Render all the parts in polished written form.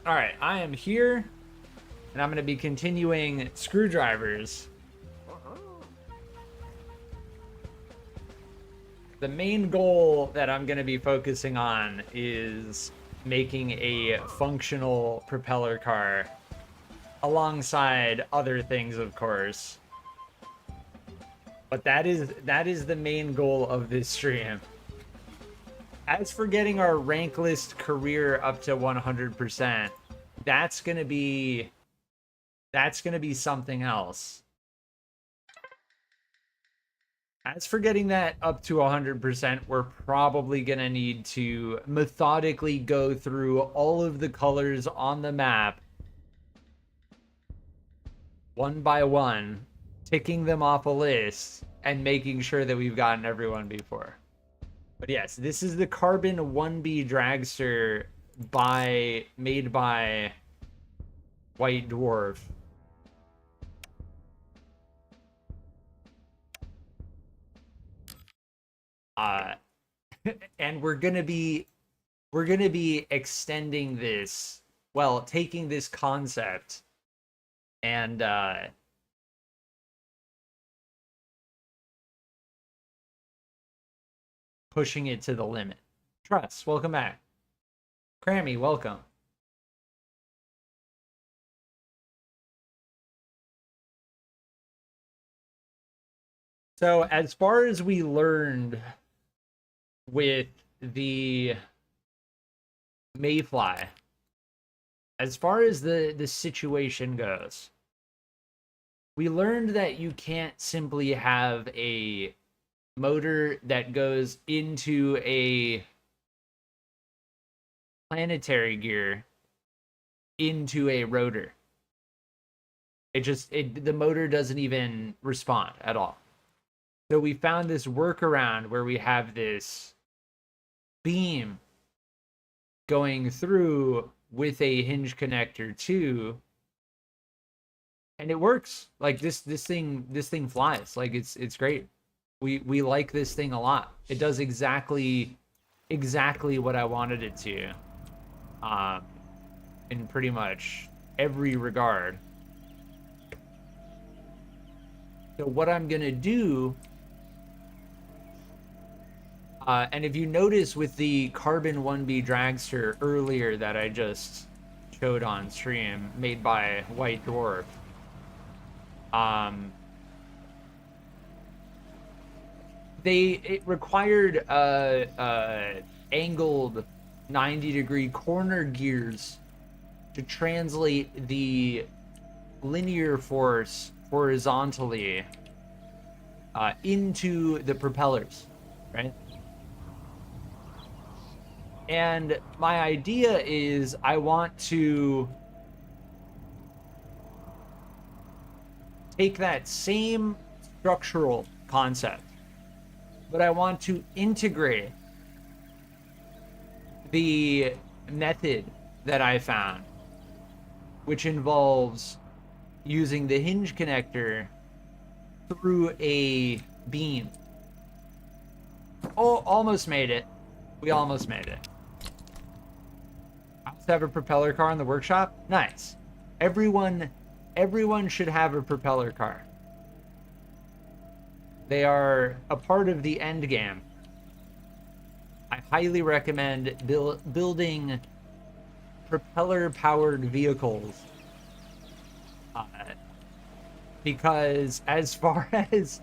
All right, I am here, and I'm going to be continuing screwdrivers. The main goal that I'm going to be focusing on is making a functional propeller car, alongside other things, of course. But that is the main goal of this stream. As for getting our rank list career up to 100%, that's gonna be something else. As for getting that up to 100%, we're probably gonna need to methodically go through all of the colors on the map, one by one, ticking them off a list, and making sure that we've gotten everyone before. But yes, this is the Carbon 1B Dragster made by White Dwarf. And we're gonna be extending this, well, taking this concept and pushing it to the limit. Trust, welcome back. Crammy, welcome. So as far as we learned with the Mayfly, as far as the situation goes, we learned that you can't simply have a motor that goes into a planetary gear into a rotor. The motor doesn't even respond at all. So we found this workaround where we have this beam going through with a hinge connector too, and it works. Like this thing flies. Like it's great. We like this thing a lot. It does exactly what I wanted it to, in pretty much every regard. So what I'm gonna do, and if you notice with the Carbon 1B Dragster earlier that I just showed on stream, made by White Dwarf, it required angled 90-degree corner gears to translate the linear force horizontally into the propellers, right? And my idea is I want to take that same structural concept, but I want to integrate the method that I found, which involves using the hinge connector through a beam. Oh, almost made it. We almost made it. I also have a propeller car in the workshop. Nice. Everyone should have a propeller car. They are a part of the end game. I highly recommend building propeller-powered vehicles, because as far as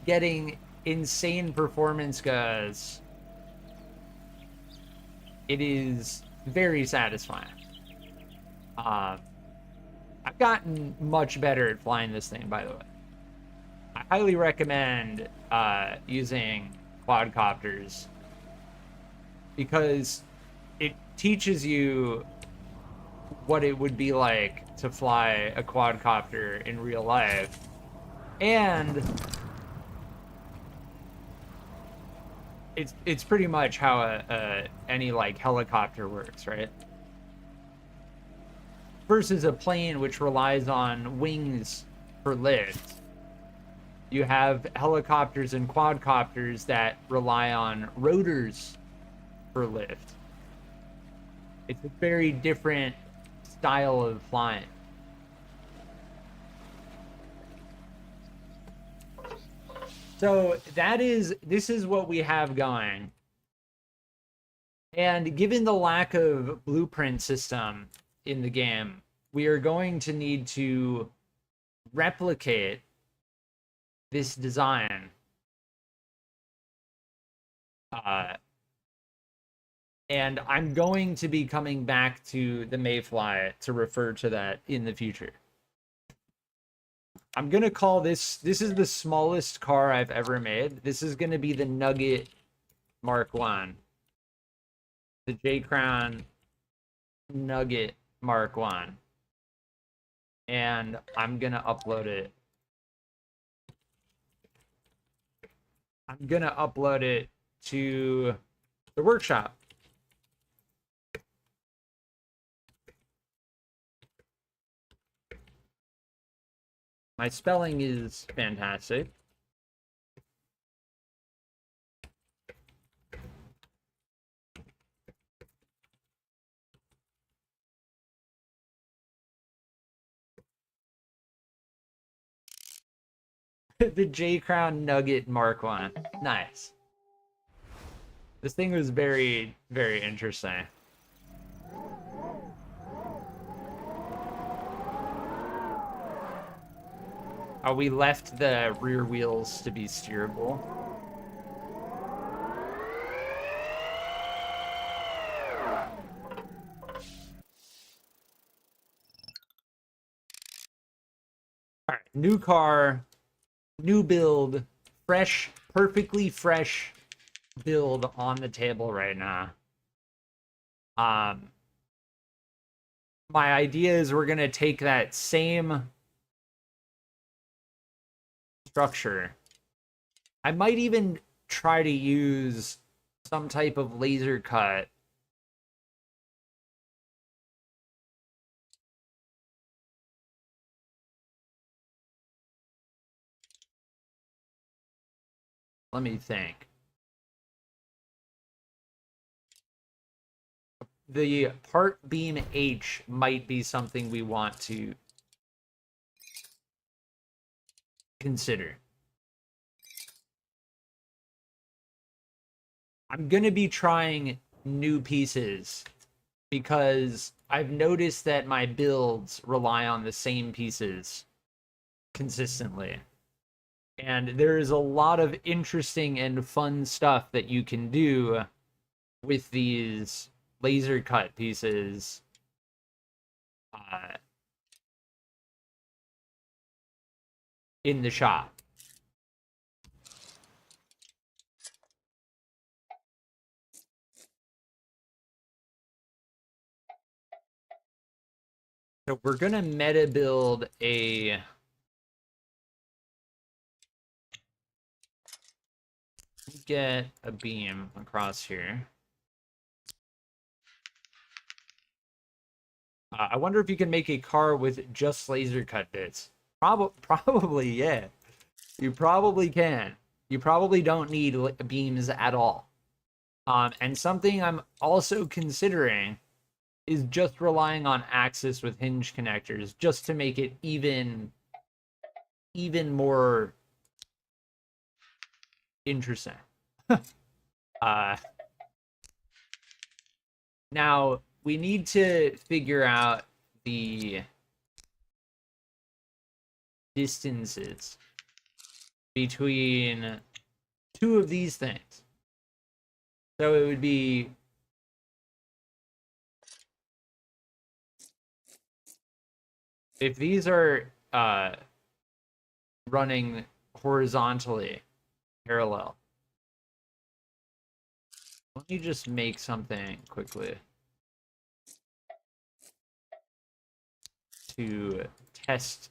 getting insane performance goes, it is very satisfying. I've gotten much better at flying this thing, by the way. I highly recommend using quadcopters, because it teaches you what it would be like to fly a quadcopter in real life, and it's pretty much how any like helicopter works, right? Versus a plane which relies on wings for lift. You have helicopters and quadcopters that rely on rotors for lift. It's a very different style of flying. So this is what we have going. And given the lack of blueprint system in the game, we are going to need to replicate this design. And I'm going to be coming back to the Mayfly to refer to that in the future. I'm going to call this is the smallest car I've ever made. This is going to be the Nugget Mark 1. The J-Crown Nugget Mark 1. And I'm going to upload it. I'm going to upload it to the workshop. My spelling is fantastic. The J-Crown Nugget Mark 1. Nice. This thing was very, very interesting. Oh, we left the rear wheels to be steerable. All right, new car, new build, fresh, perfectly fresh build on the table right now. My idea is we're gonna take that same structure. I might even try to use some type of laser cut. Let me think. The part beam H might be something we want to consider. I'm going to be trying new pieces because I've noticed that my builds rely on the same pieces consistently. And there is a lot of interesting and fun stuff that you can do with these laser cut pieces. In the shop. So we're gonna meta build a get a beam across here. I wonder if you can make a car with just laser cut bits. Probably, yeah. You probably can. You probably don't need beams at all. And something I'm also considering is just relying on axis with hinge connectors just to make it even more interesting. Now we need to figure out the distances between two of these things. So it would be if these are running horizontally parallel. Let me just make something quickly to test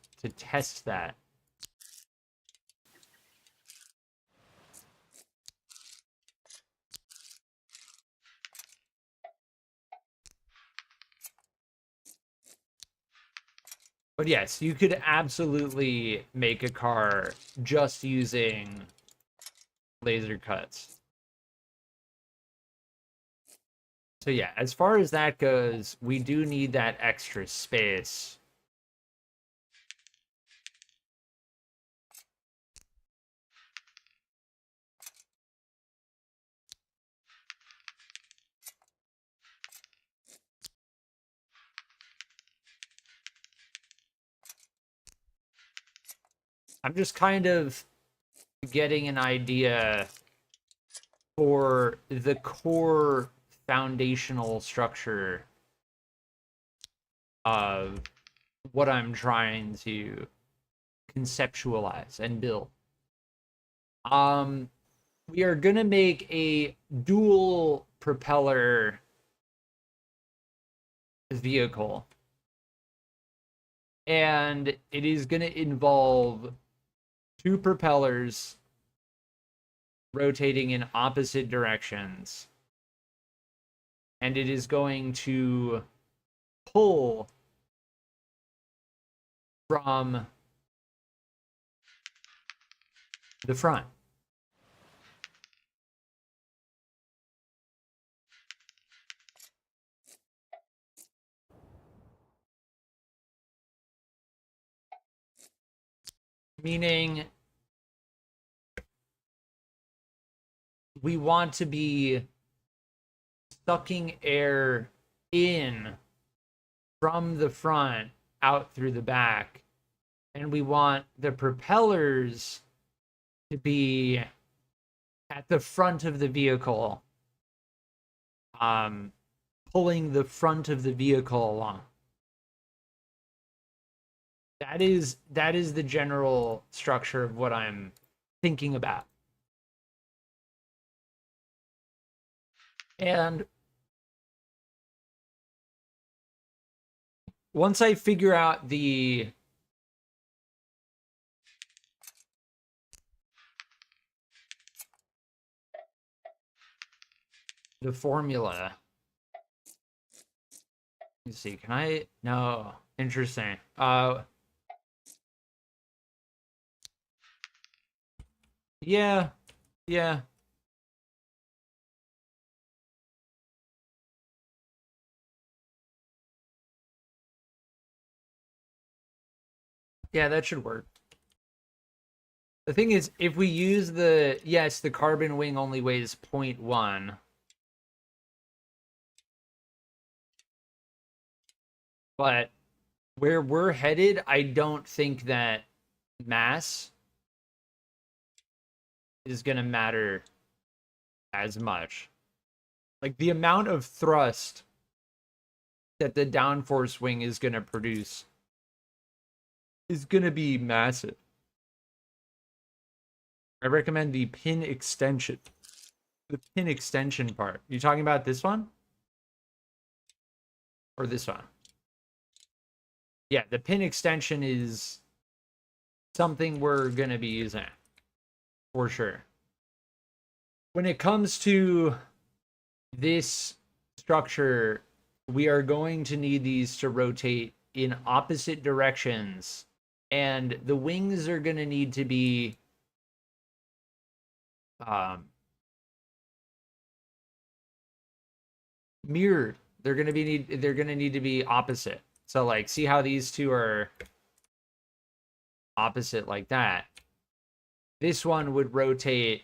that. But yes, you could absolutely make a car just using laser cuts. So yeah, as far as that goes, we do need that extra space. I'm just kind of getting an idea for the core foundational structure of what I'm trying to conceptualize and build. We are gonna make a dual propeller vehicle, and it is gonna involve two propellers rotating in opposite directions, and it is going to pull from the front. Meaning we want to be sucking air in from the front out through the back, and we want the propellers to be at the front of the vehicle, pulling the front of the vehicle along. That is the general structure of what I'm thinking about. And once I figure out the formula, let's see, can I? No, interesting. Yeah. Yeah, that should work. The thing is, if we use the, yes, the carbon wing only weighs 0.1. But where we're headed, I don't think that mass is going to matter as much. Like, the amount of thrust that the downforce wing is going to produce is going to be massive. I recommend the pin extension. The pin extension part. You talking about this one? Or this one? Yeah, the pin extension is something we're going to be using. For sure. When it comes to this structure, we are going to need these to rotate in opposite directions. And the wings are going to need to be mirrored. They're going to need to be opposite. So like, see how these two are opposite like that? This one would rotate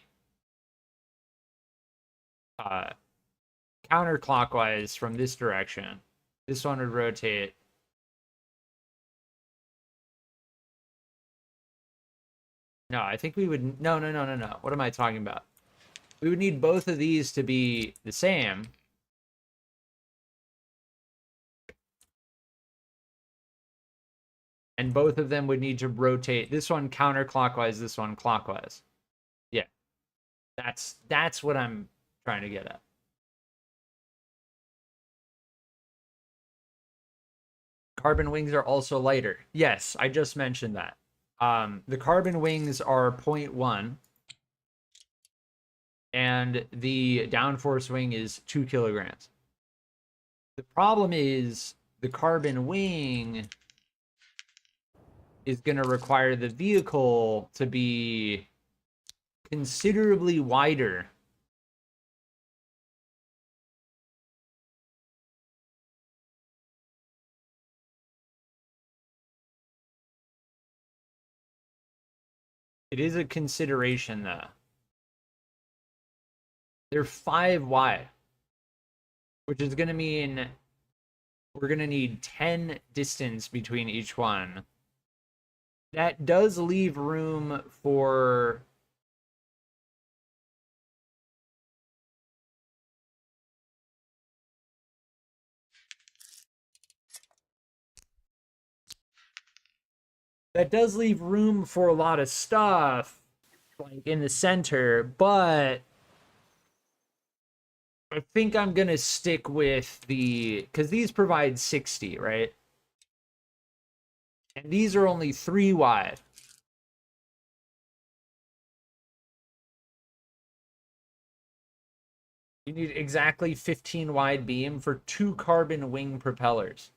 counterclockwise from this direction. This one would rotate no, I think we would no. What am I talking about? We would need both of these to be the same. And both of them would need to rotate. This one counterclockwise, this one clockwise. Yeah. That's what I'm trying to get at. Carbon wings are also lighter. Yes, I just mentioned that. The carbon wings are 0.1. And the downforce wing is 2 kilograms. The problem is the carbon wing is going to require the vehicle to be considerably wider It is a consideration, though. They're 5 wide, which is going to mean we're going to need 10 distance between each one. That does leave room for... That does leave room for a lot of stuff, like in the center, but I think I'm going to stick with the... Because these provide 60, right? And these are only 3 wide. You need exactly 15 wide beam for 2 carbon wing propellers.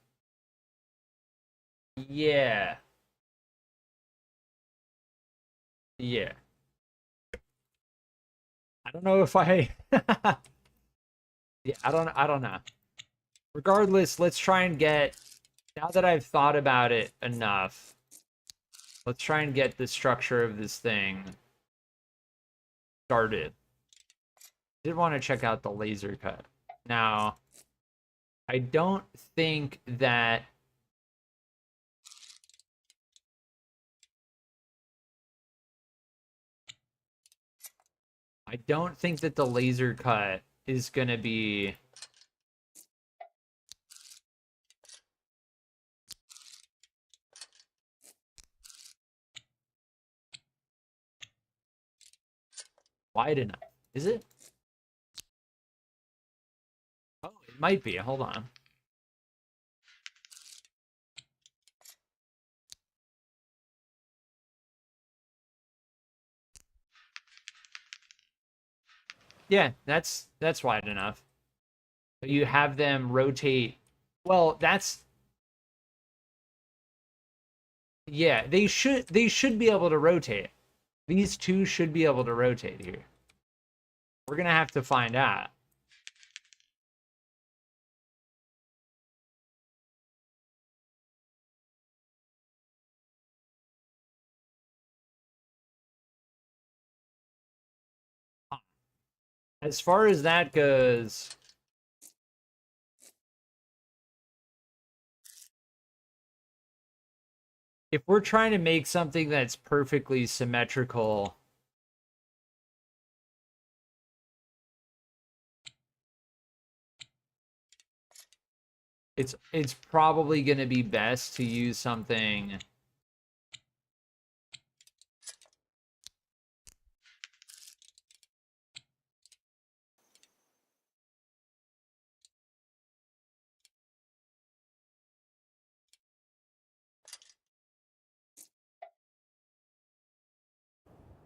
Yeah. Yeah. I don't know if I... Yeah, I don't know. Regardless, let's try and get... Now that I've thought about it enough, let's try and get the structure of this thing started. Did want to check out the laser cut. Now, I don't think that... I don't think that the laser cut is going to be... wide enough. Is it? Oh, it might be. Hold on. Yeah, that's wide enough. You have them rotate. Well, that's... Yeah, they should be able to rotate. These two should be able to rotate here. We're going to have to find out. As far as that goes... If we're trying to make something that's perfectly symmetrical... It's probably going to be best to use something...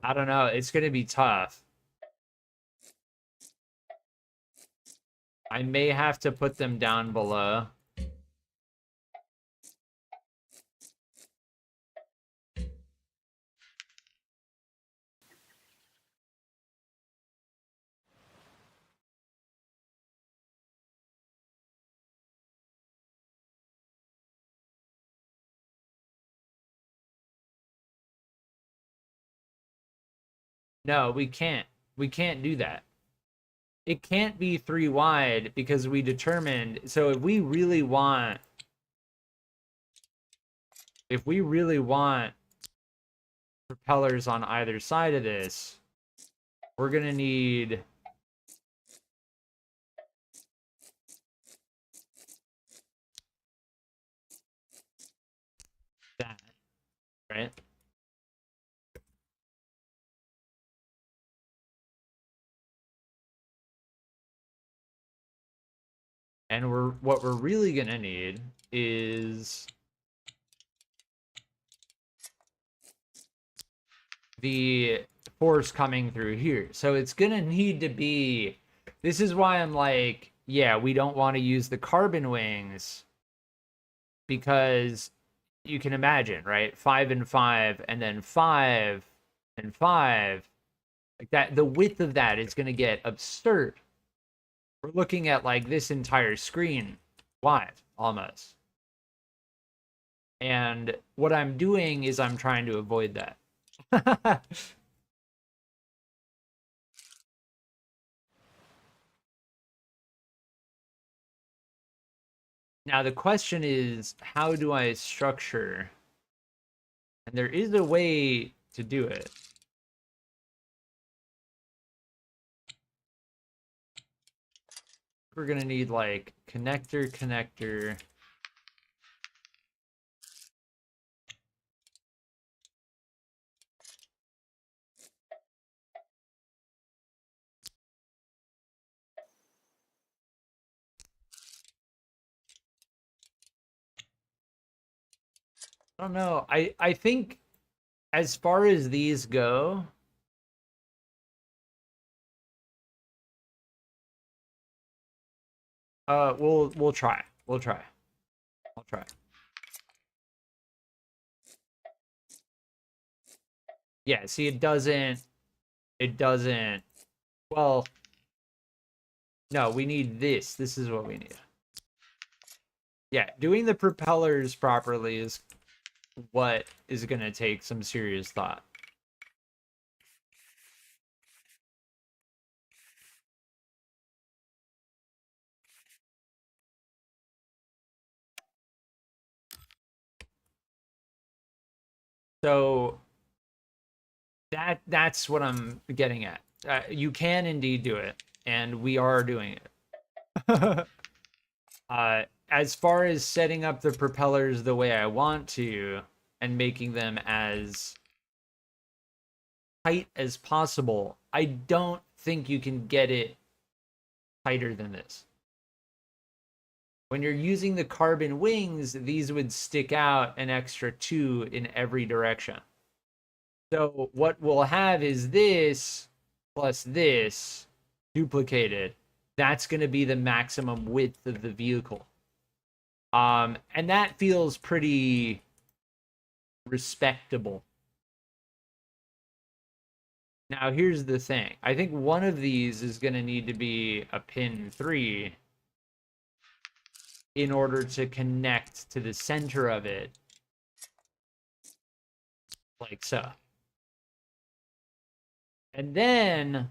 I don't know. It's going to be tough. I may have to put them down below. No, we can't. We can't do that. It can't be 3 wide because we determined... So if we really want... If we really want propellers on either side of this, we're going to need... that, right? And what we're really going to need is the force coming through here. So it's going to need to be... This is why I'm like, yeah, we don't want to use the carbon wings because you can imagine, right? 5 and 5 and then 5 and 5. Like that, the width of that is going to get absurd. We're looking at like this entire screen wide, almost. And what I'm doing is I'm trying to avoid that. Now the question is, how do I structure? And there is a way to do it. We're gonna need like connector. I don't know. I think as far as these go, we'll try. We'll try. I'll try. Yeah, see, it doesn't, well, no, we need this. This is what we need. Yeah, doing the propellers properly is what is going to take some serious thought. So that's what I'm getting at. You can indeed do it, and we are doing it. As far as setting up the propellers the way I want to and making them as tight as possible, I don't think you can get it tighter than this. When you're using the carbon wings, these would stick out an extra 2 in every direction. So what we'll have is this plus this duplicated. That's going to be the maximum width of the vehicle. And that feels pretty respectable. Now, here's the thing. I think one of these is going to need to be a pin 3 in order to connect to the center of it, like so. And then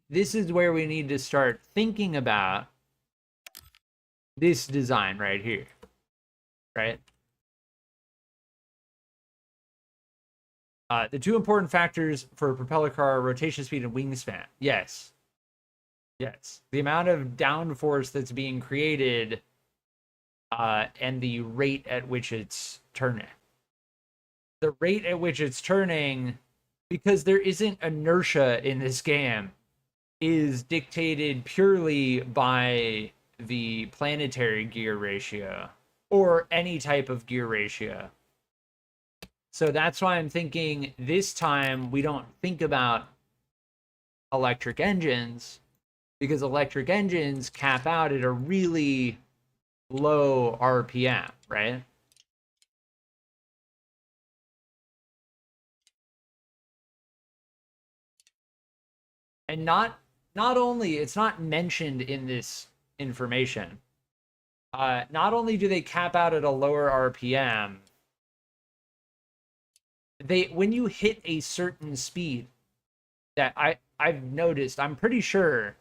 this is where we need to start thinking about this design right here, right? The 2 important factors for a propeller car are rotation speed and wingspan. Yes. Yes. The amount of downforce that's being created and the rate at which it's turning. The rate at which it's turning, because there isn't inertia in this game, is dictated purely by the planetary gear ratio or any type of gear ratio. So that's why I'm thinking this time we don't think about electric engines, because electric engines cap out at a really low RPM, right? And not only, it's not mentioned in this information. Not only do they cap out at a lower RPM, when you hit a certain speed that I've noticed, I'm pretty sure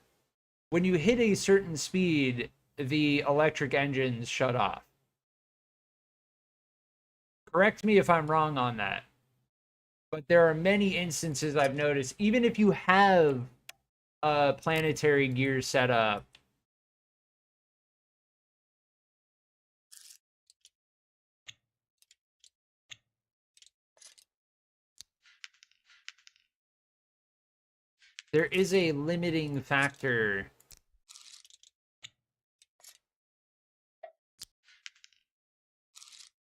when you hit a certain speed, the electric engines shut off. Correct me if I'm wrong on that. But there are many instances I've noticed, even if you have a planetary gear set up, there is a limiting factor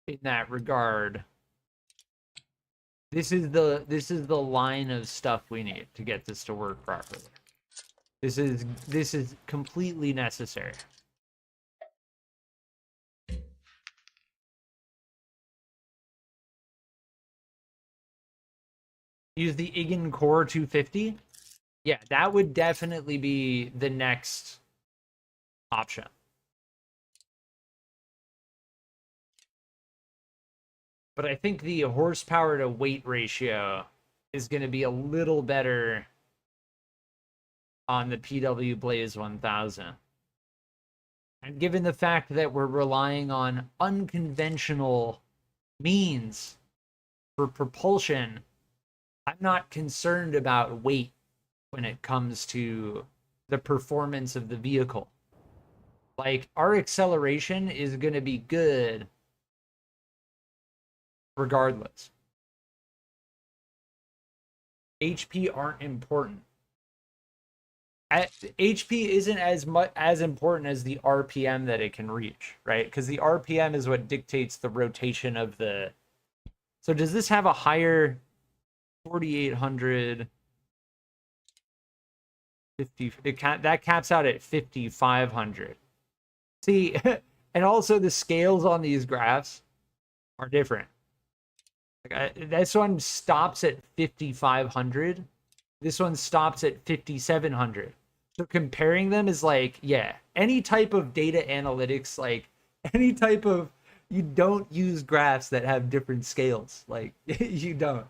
in that regard. This is the line of stuff we need to get this to work properly. This is completely necessary. Use the Igen Core 250. Yeah, that would definitely be the next option. But I think the horsepower to weight ratio is going to be a little better on the PW Blaze 1000. And given the fact that we're relying on unconventional means for propulsion, I'm not concerned about weight when it comes to the performance of the vehicle. Like, our acceleration is going to be good regardless. HP aren't important. HP isn't as important as the RPM that it can reach, right? Because the RPM is what dictates the rotation of the... So does this have a higher 4800? 50, that caps out at 5500. See, and also the scales on these graphs are different. Like this one stops at 5500. This one stops at 5700. So comparing them is like, yeah, any type of data analytics, like any type of, you don't use graphs that have different scales. Like, you don't.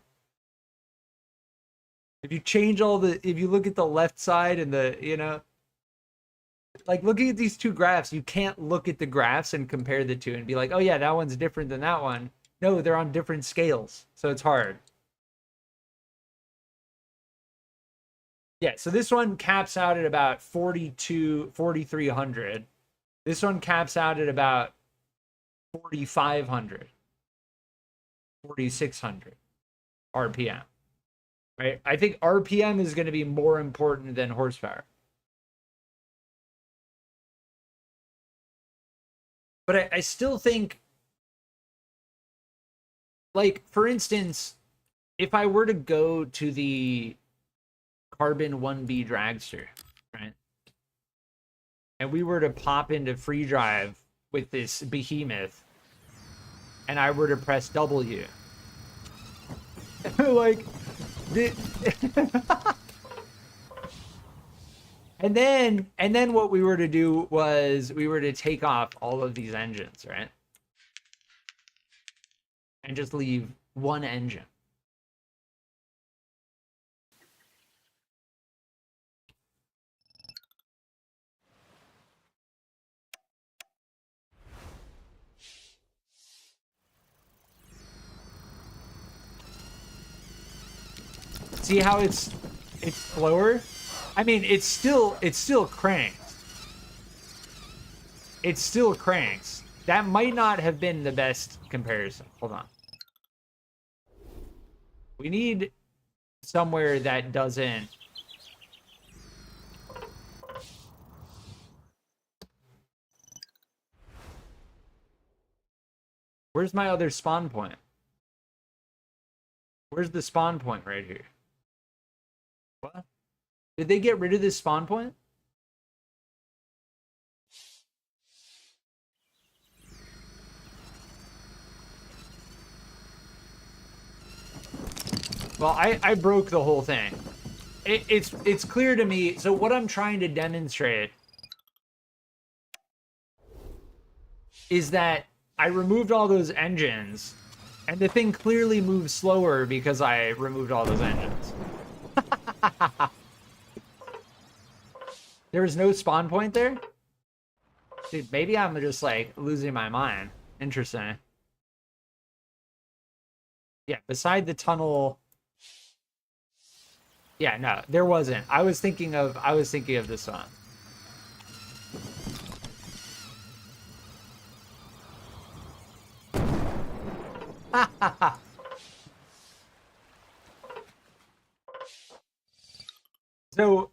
If you change if you look at the left side and the, you know, like looking at these two graphs, you can't look at the graphs and compare the two and be like, oh yeah, that one's different than that one. No, they're on different scales. So it's hard. Yeah, so this one caps out at about 4300. This one caps out at about 4500, 4600 RPM. Right? I think RPM is going to be more important than horsepower. But I still think, like, for instance, if I were to go to the Carbon 1B dragster, right? And we were to pop into free drive with this behemoth, and I were to press W. Like, and then what we were to do was we were to take off all of these engines, right? And just leave one engine. See how it's slower? I mean, it's still cranks. It still cranks. That might not have been the best comparison. Hold on. We need somewhere that doesn't... Where's my other spawn point? Where's the spawn point right here? What? Did they get rid of this spawn point? Well, I broke the whole thing. It's clear to me. So what I'm trying to demonstrate is that I removed all those engines, and the thing clearly moves slower because I removed all those engines. There was no spawn point there? Dude, maybe I'm just, like, losing my mind. Interesting. Yeah, beside the tunnel... Yeah, no, there wasn't. I was thinking of this one. So,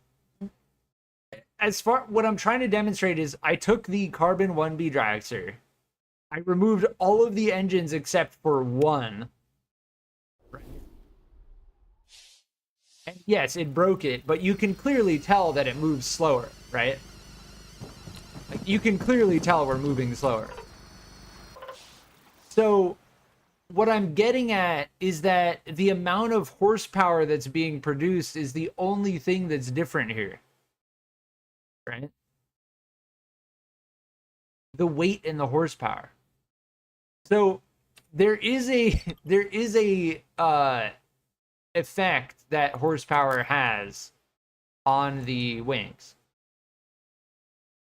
as far what I'm trying to demonstrate is I took the Carbon 1B dragster. I removed all of the engines except for one. And yes, it broke it, but you can clearly tell that it moves slower, right? Like, you can clearly tell we're moving slower. So what I'm getting at is that the amount of horsepower that's being produced is the only thing that's different here, right? The weight and the horsepower. So there is a effect that horsepower has on the wings.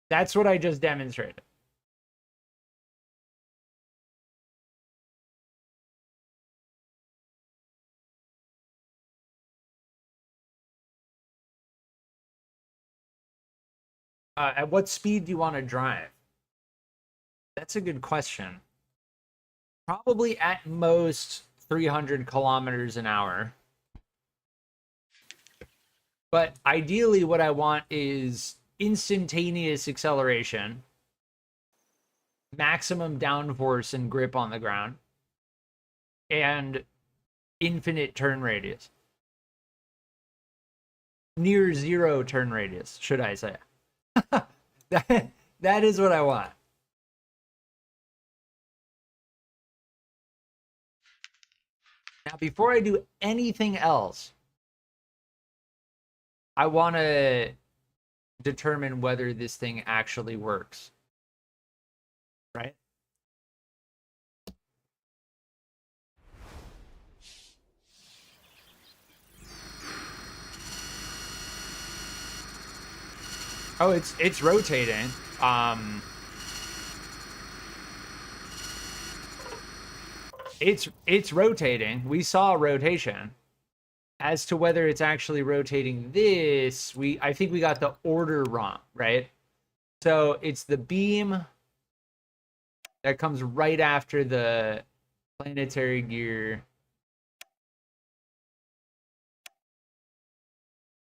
That's what I just demonstrated. At what speed do you want to drive? That's a good question. Probably at most 300 kilometers an hour. But ideally, what I want is instantaneous acceleration, maximum downforce and grip on the ground, and infinite turn radius. Near zero turn radius, should I say. that is what I want. Now, before I do anything else, I want to determine whether this thing actually works. Right? Oh, it's rotating. It's rotating. We saw rotation. As to whether it's actually rotating this, I think we got the order wrong, right? So it's the beam that comes right after the planetary gear.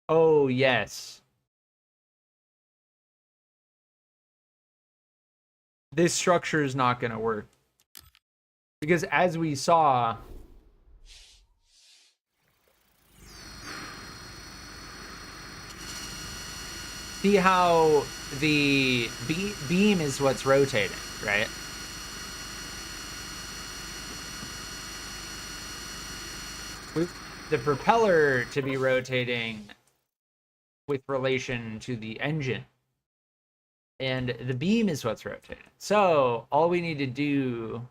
Oh, yes. This structure is not going to work. Because as we saw, see how the beam is what's rotating, right? With the propeller to be rotating with relation to the engine. And the beam is what's rotating. So all we need to do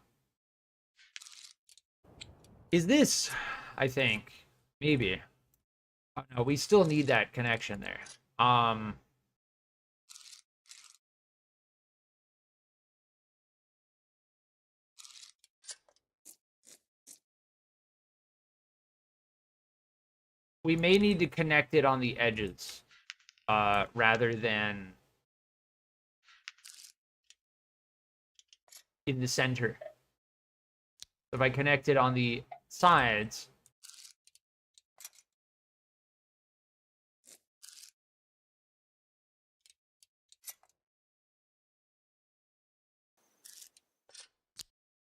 is this, I think. Maybe. Oh, no, we still need that connection there. We may need to connect it on the edges rather than in the center. If I connect it on the sides,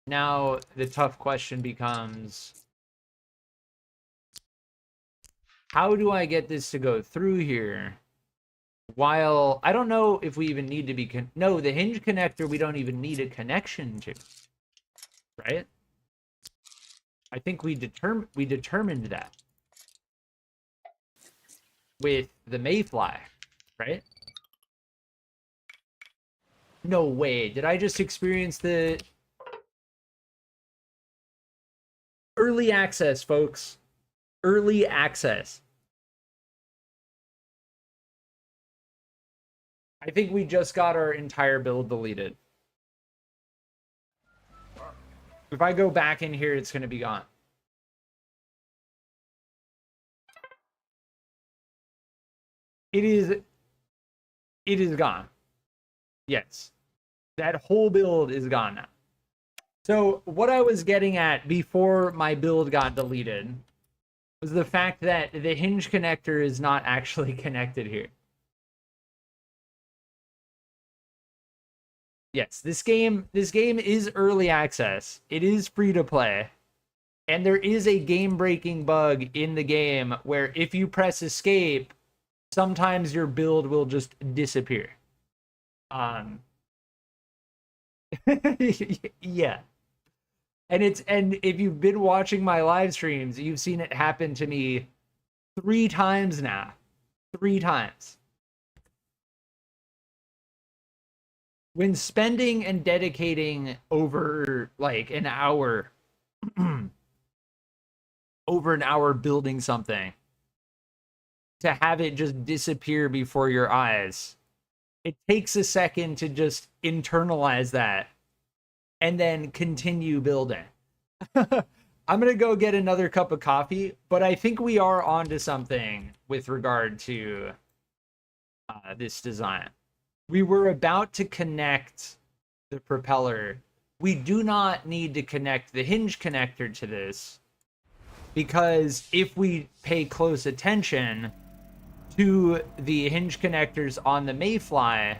now the tough question becomes, how do I get this to go through here? While I don't know if we even need to be no, the hinge connector we don't even need a connection to, right? I think we determined that with the Mayfly, right? No way. Did I just experience the early access, folks? Early access. I think we just got our entire build deleted. If I go back in here, it's going to be gone. It is gone. Yes. That whole build is gone now. So what I was getting at before my build got deleted was the fact that the hinge connector is not actually connected here. Yes, this game is early access. It is free to play. And there is a game-breaking bug in the game where if you press escape, sometimes your build will just disappear. Yeah. And if you've been watching my live streams, you've seen it happen to me 3 times now. 3 times. When spending and dedicating over like an hour over an hour building something to have it just disappear before your eyes. It takes a second to just internalize that and then continue building. I'm going to go get another cup of coffee, but I think we are onto something with regard to this design. We were about to connect the propeller. We do not need to connect the hinge connector to this, because if we pay close attention to the hinge connectors on the Mayfly,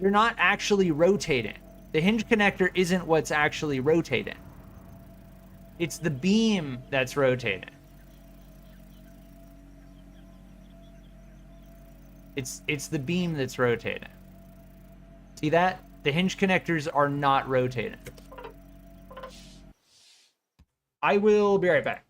they're not actually rotating. The hinge connector isn't what's actually rotating. It's the beam that's rotating. It's the beam that's rotating. See that? The hinge connectors are not rotating. I will be right back.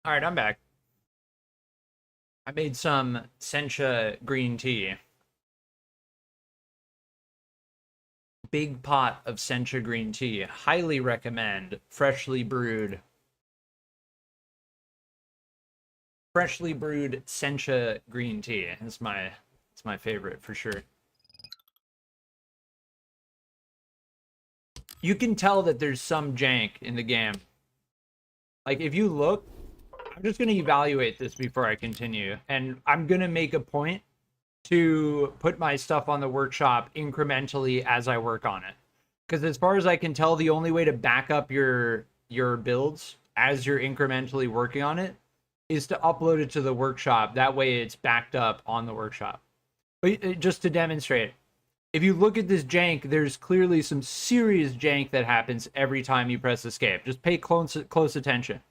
All right, I'm back. I made some sencha green tea. Big pot of sencha green tea. Highly recommend. Freshly brewed sencha green tea. It's my favorite for sure. You can tell that there's some jank in the game. Like if you look, I'm just going to evaluate this before I continue, and I'm going to make a point to put my stuff on the workshop incrementally as I work on it. Because as far as I can tell, the only way to back up your builds as you're incrementally working on it is to upload it to the workshop. That way it's backed up on the workshop. But just to demonstrate, if you look at this jank, there's clearly some serious jank that happens every time you press escape. Just pay close attention.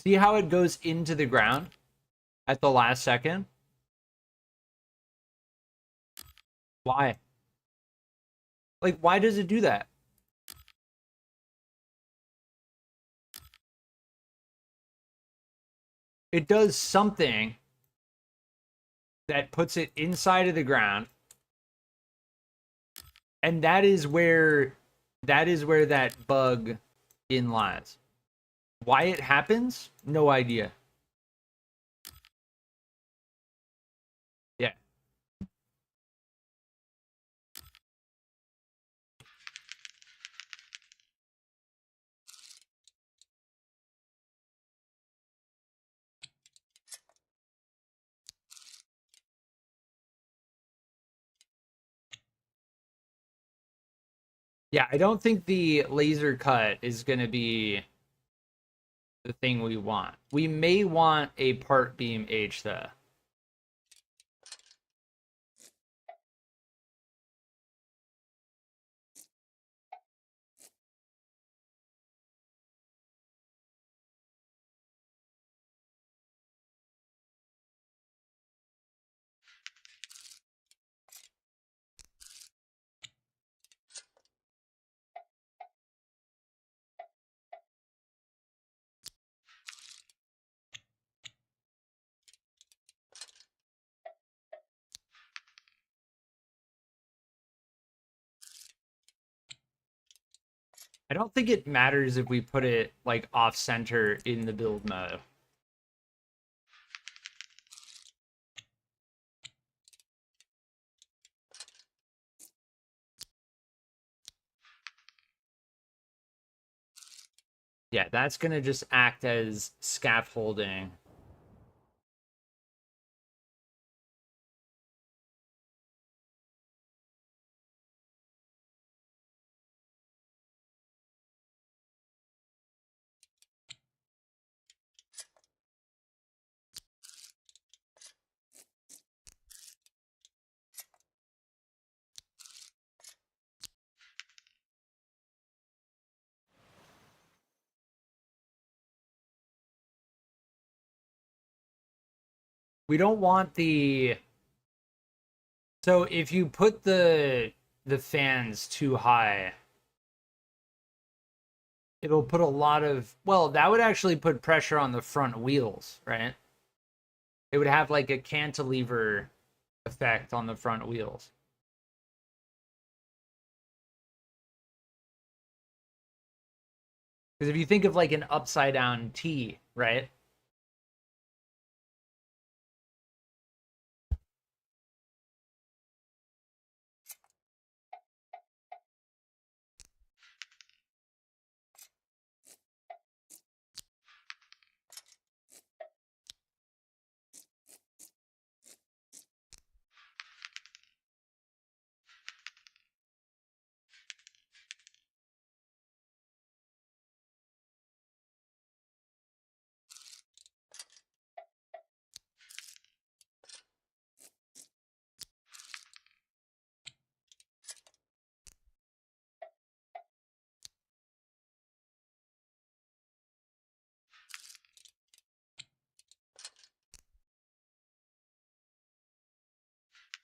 See how it goes into the ground at the last second? Why? Like, why does it do that? It does something that puts it inside of the ground, and that is where that bug in lies. Why it happens? No idea. Yeah. Yeah, I don't think the laser cut is going to be the thing we want. We may want a part beam H though. I don't think it matters if we put it like off center in the build mode. Yeah, that's going to just act as scaffolding. We don't want the... So if you put the fans too high, it'll put a lot of... Well, that would actually put pressure on the front wheels, right? It would have like a cantilever effect on the front wheels. Because if you think of like an upside down T, right?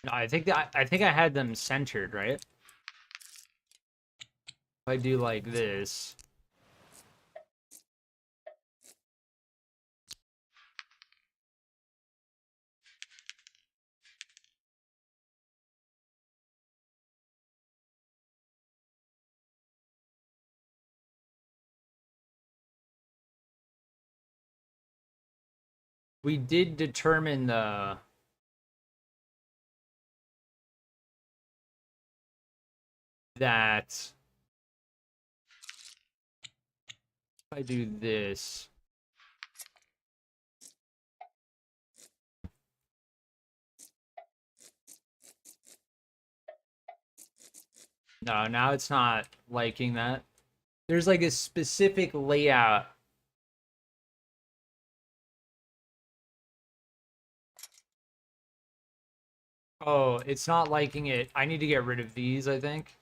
No, I think I had them centered, right? If I do like this. We did determine the... that if I do this, no, now it's not liking that. There's like a specific layout. Oh, it's not liking it. I need to get rid of these, I think.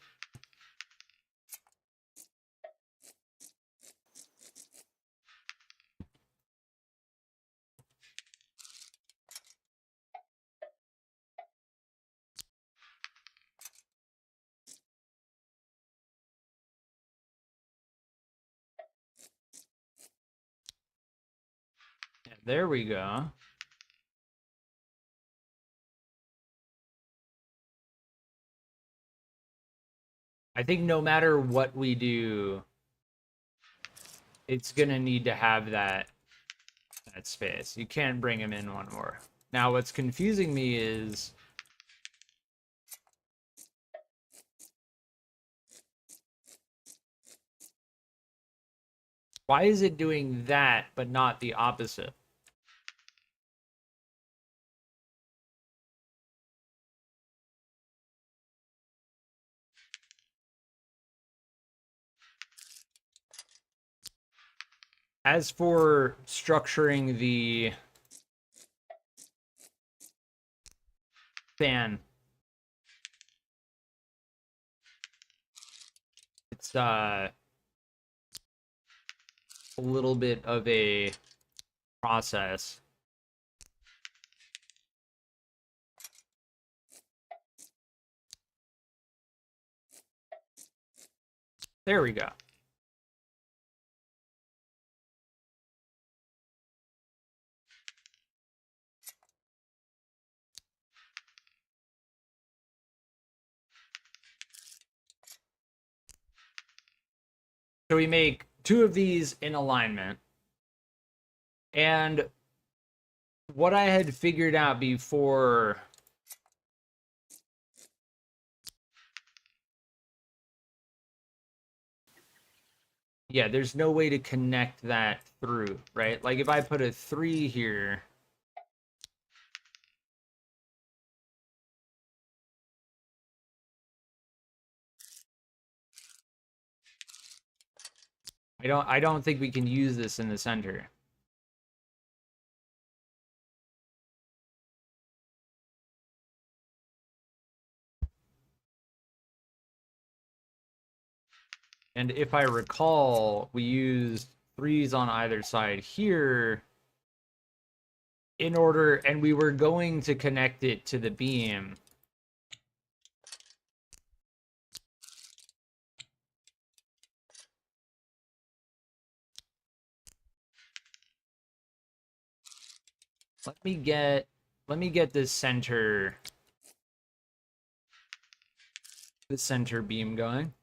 Yeah, there we go. I think no matter what we do, it's gonna need to have that space. You can't bring him in one more. Now, what's confusing me is why is it doing that but not the opposite? As for structuring the fan, it's a little bit of a process. There we go. So we make 2 of these in alignment. And what I had figured out before, yeah, there's no way to connect that through, right? Like if I put a 3 here, I don't think we can use this in the center. And if I recall, we used 3s on either side here in order, and we were going to connect it to the beam. Let me get this center beam going.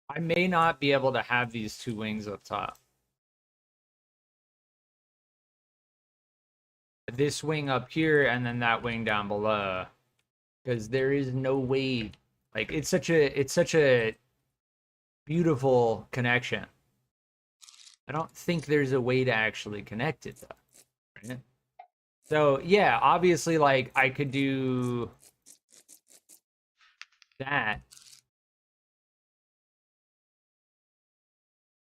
I may not be able to have these 2 wings up top. This wing up here and then that wing down below, because there is no way. Like it's such a beautiful connection. I don't think there's a way to actually connect it though. Right? So yeah, obviously, like I could do that,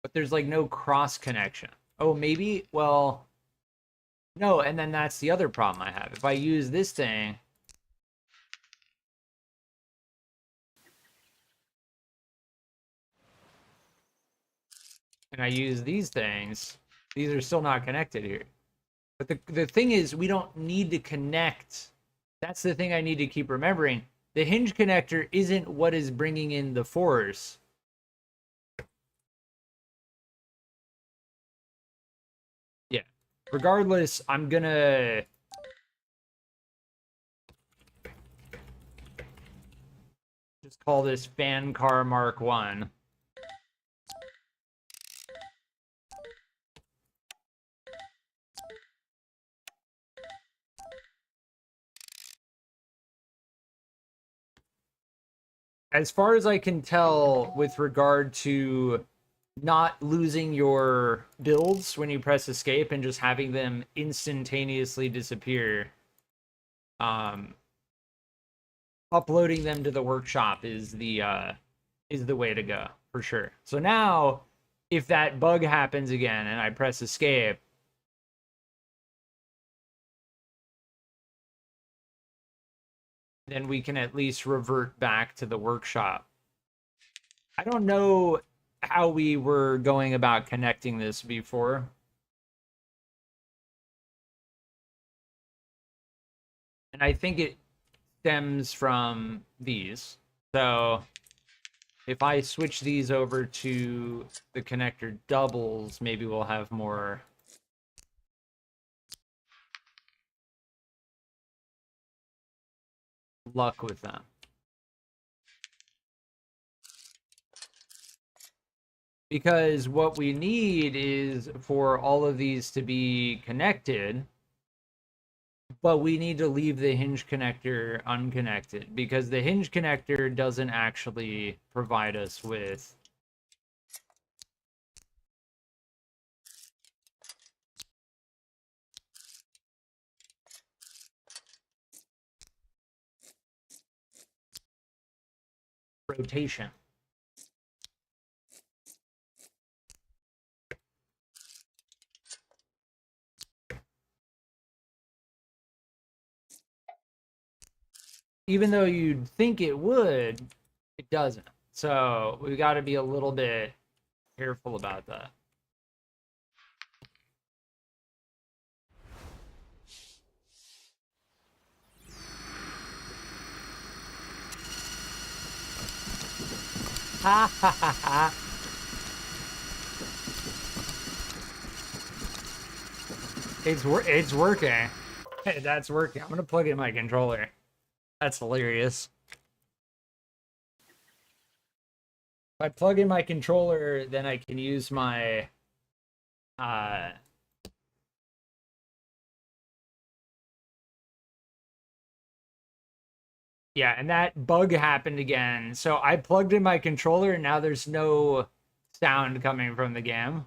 but there's like no cross connection. Oh, maybe. Well, no, and then that's the other problem I have. If I use this thing, and I use these things, these are still not connected here. But the thing is, we don't need to connect. That's the thing I need to keep remembering. The hinge connector isn't what is bringing in the force. Yeah. Regardless, I'm gonna just call this fan car Mark 1. As far as I can tell, with regard to not losing your builds when you press escape and just having them instantaneously disappear, uploading them to the workshop is the way to go. for sure. So now, if that bug happens again and I press escape, then we can at least revert back to the workshop. I don't know how we were going about connecting this before. And I think it stems from these. So if I switch these over to the connector doubles, maybe we'll have more luck with them. Because what we need is for all of these to be connected, but we need to leave the hinge connector unconnected because the hinge connector doesn't actually provide us with rotation. Even though you'd think it would, it doesn't. So we got to be a little bit careful about that. Ha ha ha ha. It's working. Hey, that's working. I'm gonna plug in my controller. That's hilarious. If I plug in my controller, then I can use my yeah, and that bug happened again. So I plugged in my controller and now there's no sound coming from the game.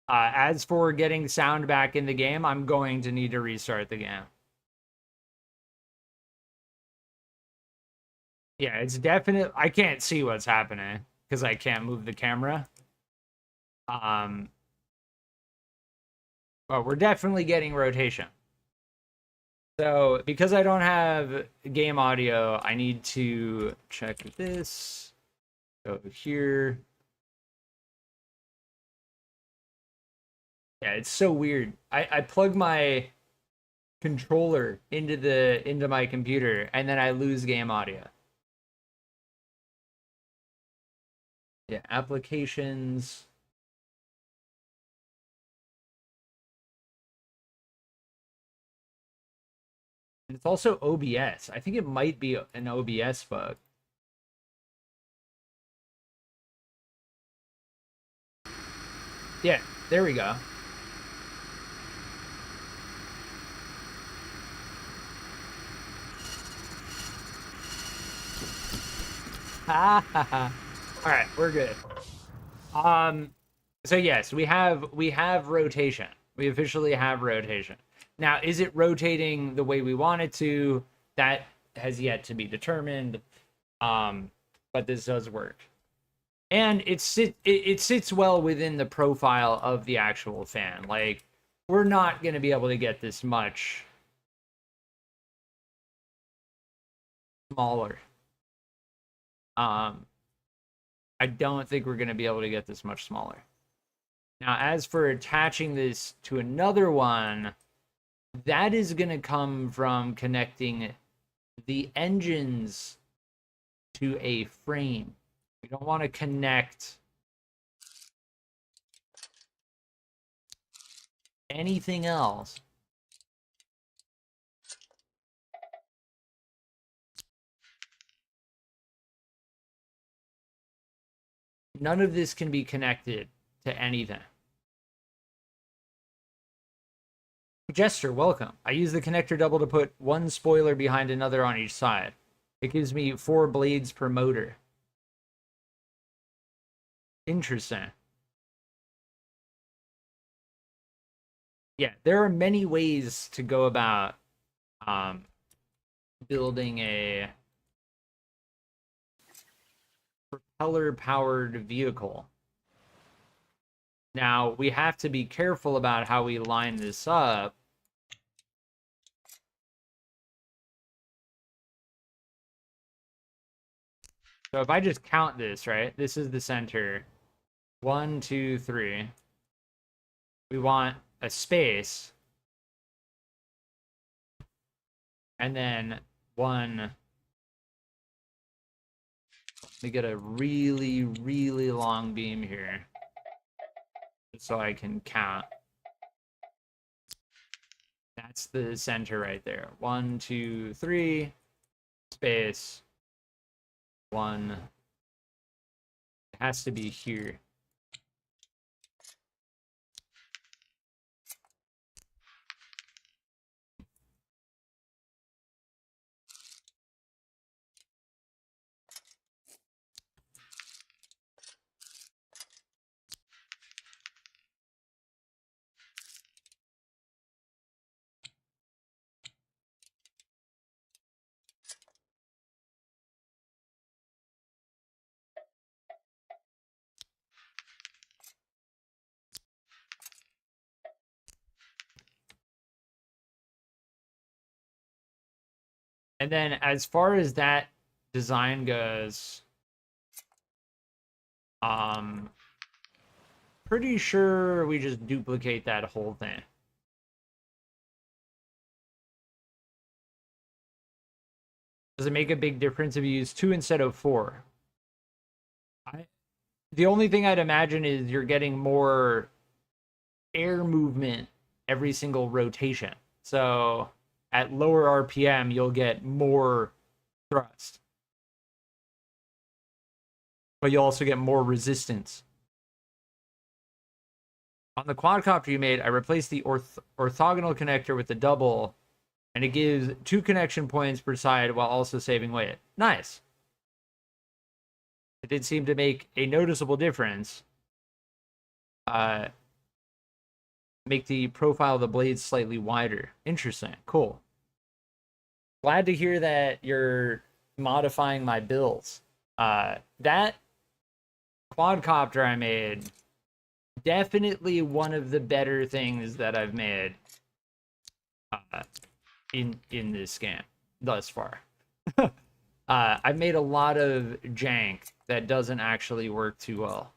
As for getting sound back in the game, I'm going to need to restart the game. Yeah, it's definite. I can't see what's happening because I can't move the camera. But we're definitely getting rotation. So because I don't have game audio, I need to check this. Go here. Yeah, it's so weird. I plug my controller into my computer and then I lose game audio. Yeah, applications. And it's also OBS. I think it might be an OBS bug. Yeah, there we go. Ha ha ha. All right, we're good. So yes, we have rotation. We officially have rotation. Now, is it rotating the way we want it to? That has yet to be determined. But this does work. And it sits well within the profile of the actual fan. Like, we're not going to be able to get this much smaller. I don't think we're going to be able to get this much smaller. Now, as for attaching this to another one, that is going to come from connecting the engines to a frame. We don't want to connect anything else. None of this can be connected to anything. Jester, welcome. I use the connector double to put one spoiler behind another on each side. It gives me 4 blades per motor. Interesting. Yeah, there are many ways to go about building a propeller-powered vehicle. Now, we have to be careful about how we line this up. So if I just count this, right? This is the center. 1, 2, 3. We want a space. And then 1. We get a really, really long beam here. So I can count. That's the center right there. 1, 2, 3. Space. 1. It has to be here. And then as far as that design goes, pretty sure we just duplicate that whole thing. Does it make a big difference if you use 2 instead of 4? The only thing I'd imagine is you're getting more air movement every single rotation. So at lower RPM, you'll get more thrust. But you'll also get more resistance. On the quadcopter you made, I replaced the orthogonal connector with the double, and it gives 2 connection points per side while also saving weight. Nice. It did seem to make a noticeable difference. Make the profile of the blades slightly wider. Interesting. Cool. Glad to hear that you're modifying my builds. That quadcopter I made, definitely one of the better things that I've made in this game thus far. I've made a lot of jank that doesn't actually work too well.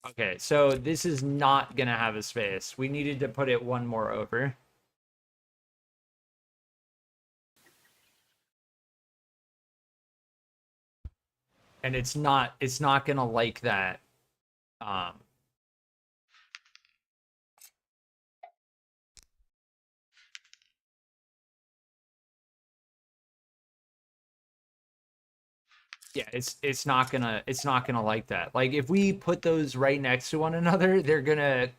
Okay, so this is not gonna have a space. We needed to put it one more over. And it's not gonna like that. Yeah, it's not gonna like that. Like if we put those right next to one another, they're gonna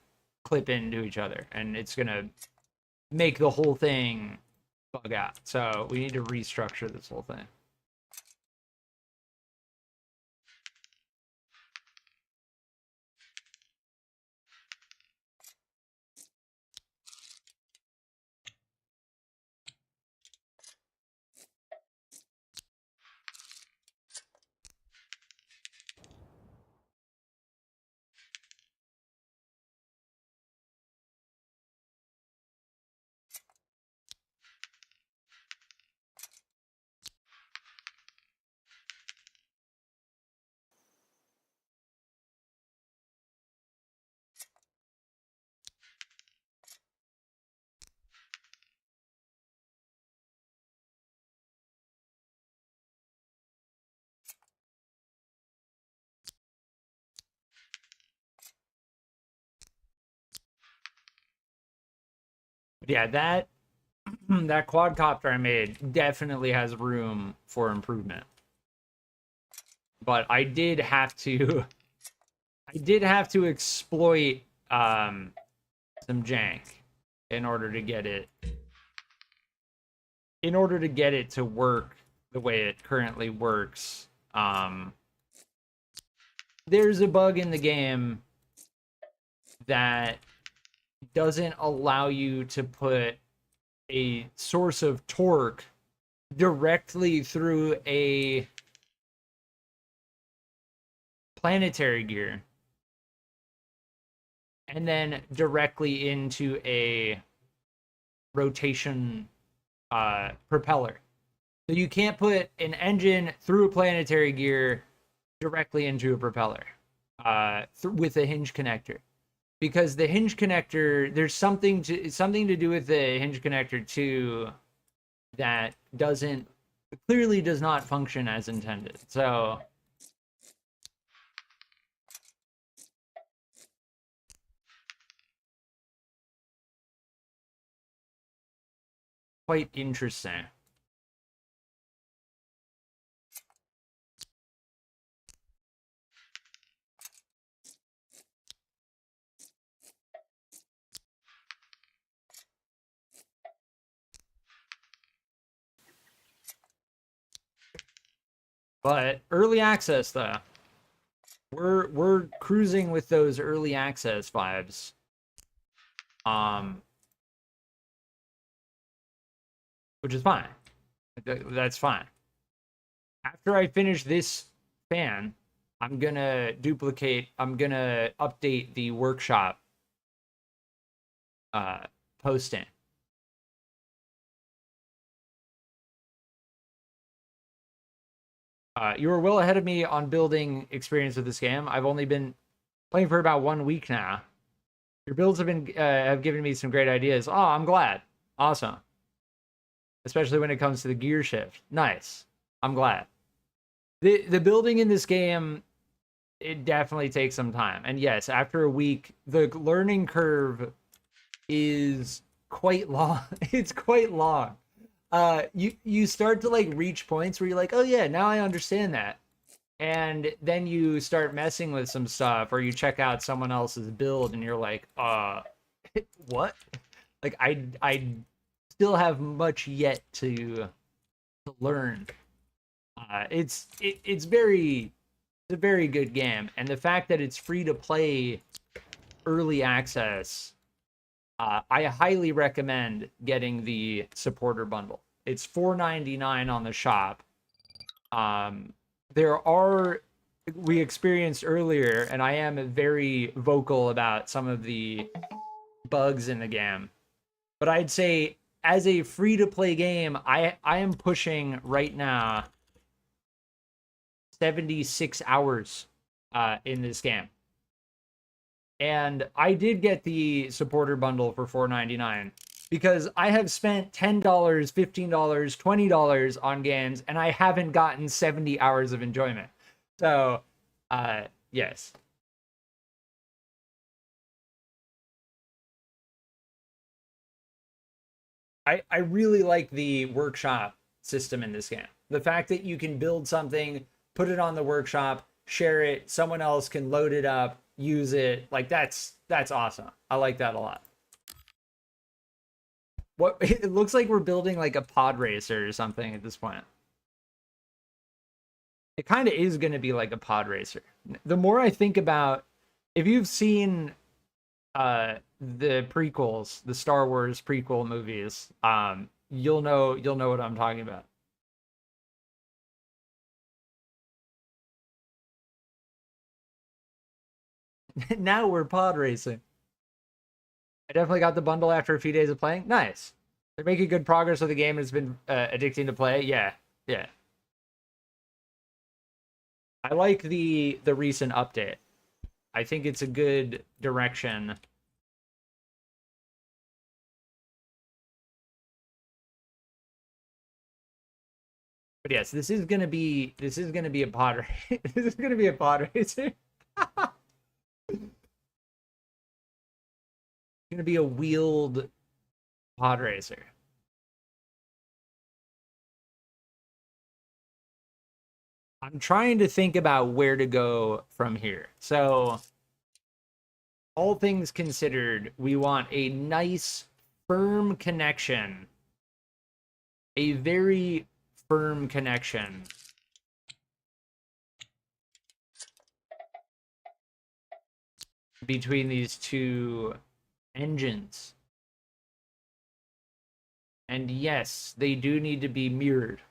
clip into each other, and it's gonna make the whole thing bug out. So we need to restructure this whole thing. Yeah, that quadcopter I made definitely has room for improvement. But I did have to exploit some jank in order to get it to work the way it currently works. There's a bug in the game that doesn't allow you to put a source of torque directly through a planetary gear and then directly into a rotation propeller. So you can't put an engine through a planetary gear directly into a propeller with a hinge connector, because the hinge connector, there's something to do with the hinge connector too that clearly does not function as intended. So quite interesting. But early access though. We're cruising with those early access vibes. Which is fine. That's fine. After I finish this fan, I'm gonna update the workshop posting. You were well ahead of me on building experience with this game. I've only been playing for about 1 week now. Your builds have given me some great ideas. Oh, I'm glad. Awesome. Especially when it comes to the gear shift. Nice. I'm glad. The building in this game, it definitely takes some time. And yes, after a week, the learning curve is quite long. It's quite long. You start to like reach points where you're like, oh yeah, now I understand that. And then you start messing with some stuff, or you check out someone else's build and you're like, what? Like I still have much yet to learn. It's a very good game, and the fact that it's free to play early access, I highly recommend getting the supporter bundle. It's $4.99 on the shop. We experienced earlier, and I am very vocal about some of the bugs in the game, but I'd say as a free to play game, I am pushing right now 76 hours in this game. And I did get the supporter bundle for $4.99 because I have spent $10, $15, $20 on games, and I haven't gotten 70 hours of enjoyment. So, yes. I really like the workshop system in this game. The fact that you can build something, put it on the workshop, share it, someone else can load it up, use it. Like that's awesome. I like that a lot. What it looks like we're building like a pod racer or something at this point. It kind of is going to be like a pod racer. The more I think about, if you've seen the prequels, the Star Wars prequel movies, you'll know what I'm talking about. Now we're pod racing. I definitely got the bundle after a few days of playing. Nice. They're making good progress with the game. It's been addicting to play. Yeah, yeah. I like the recent update. I think it's a good direction. But yes, this is gonna be a pod this is gonna be a pod racer. It's gonna be a wheeled pod racer. I'm trying to think about where to go from here. So, all things considered, we want a nice, firm connection. A very firm connection between these two engines. And yes, they do need to be mirrored,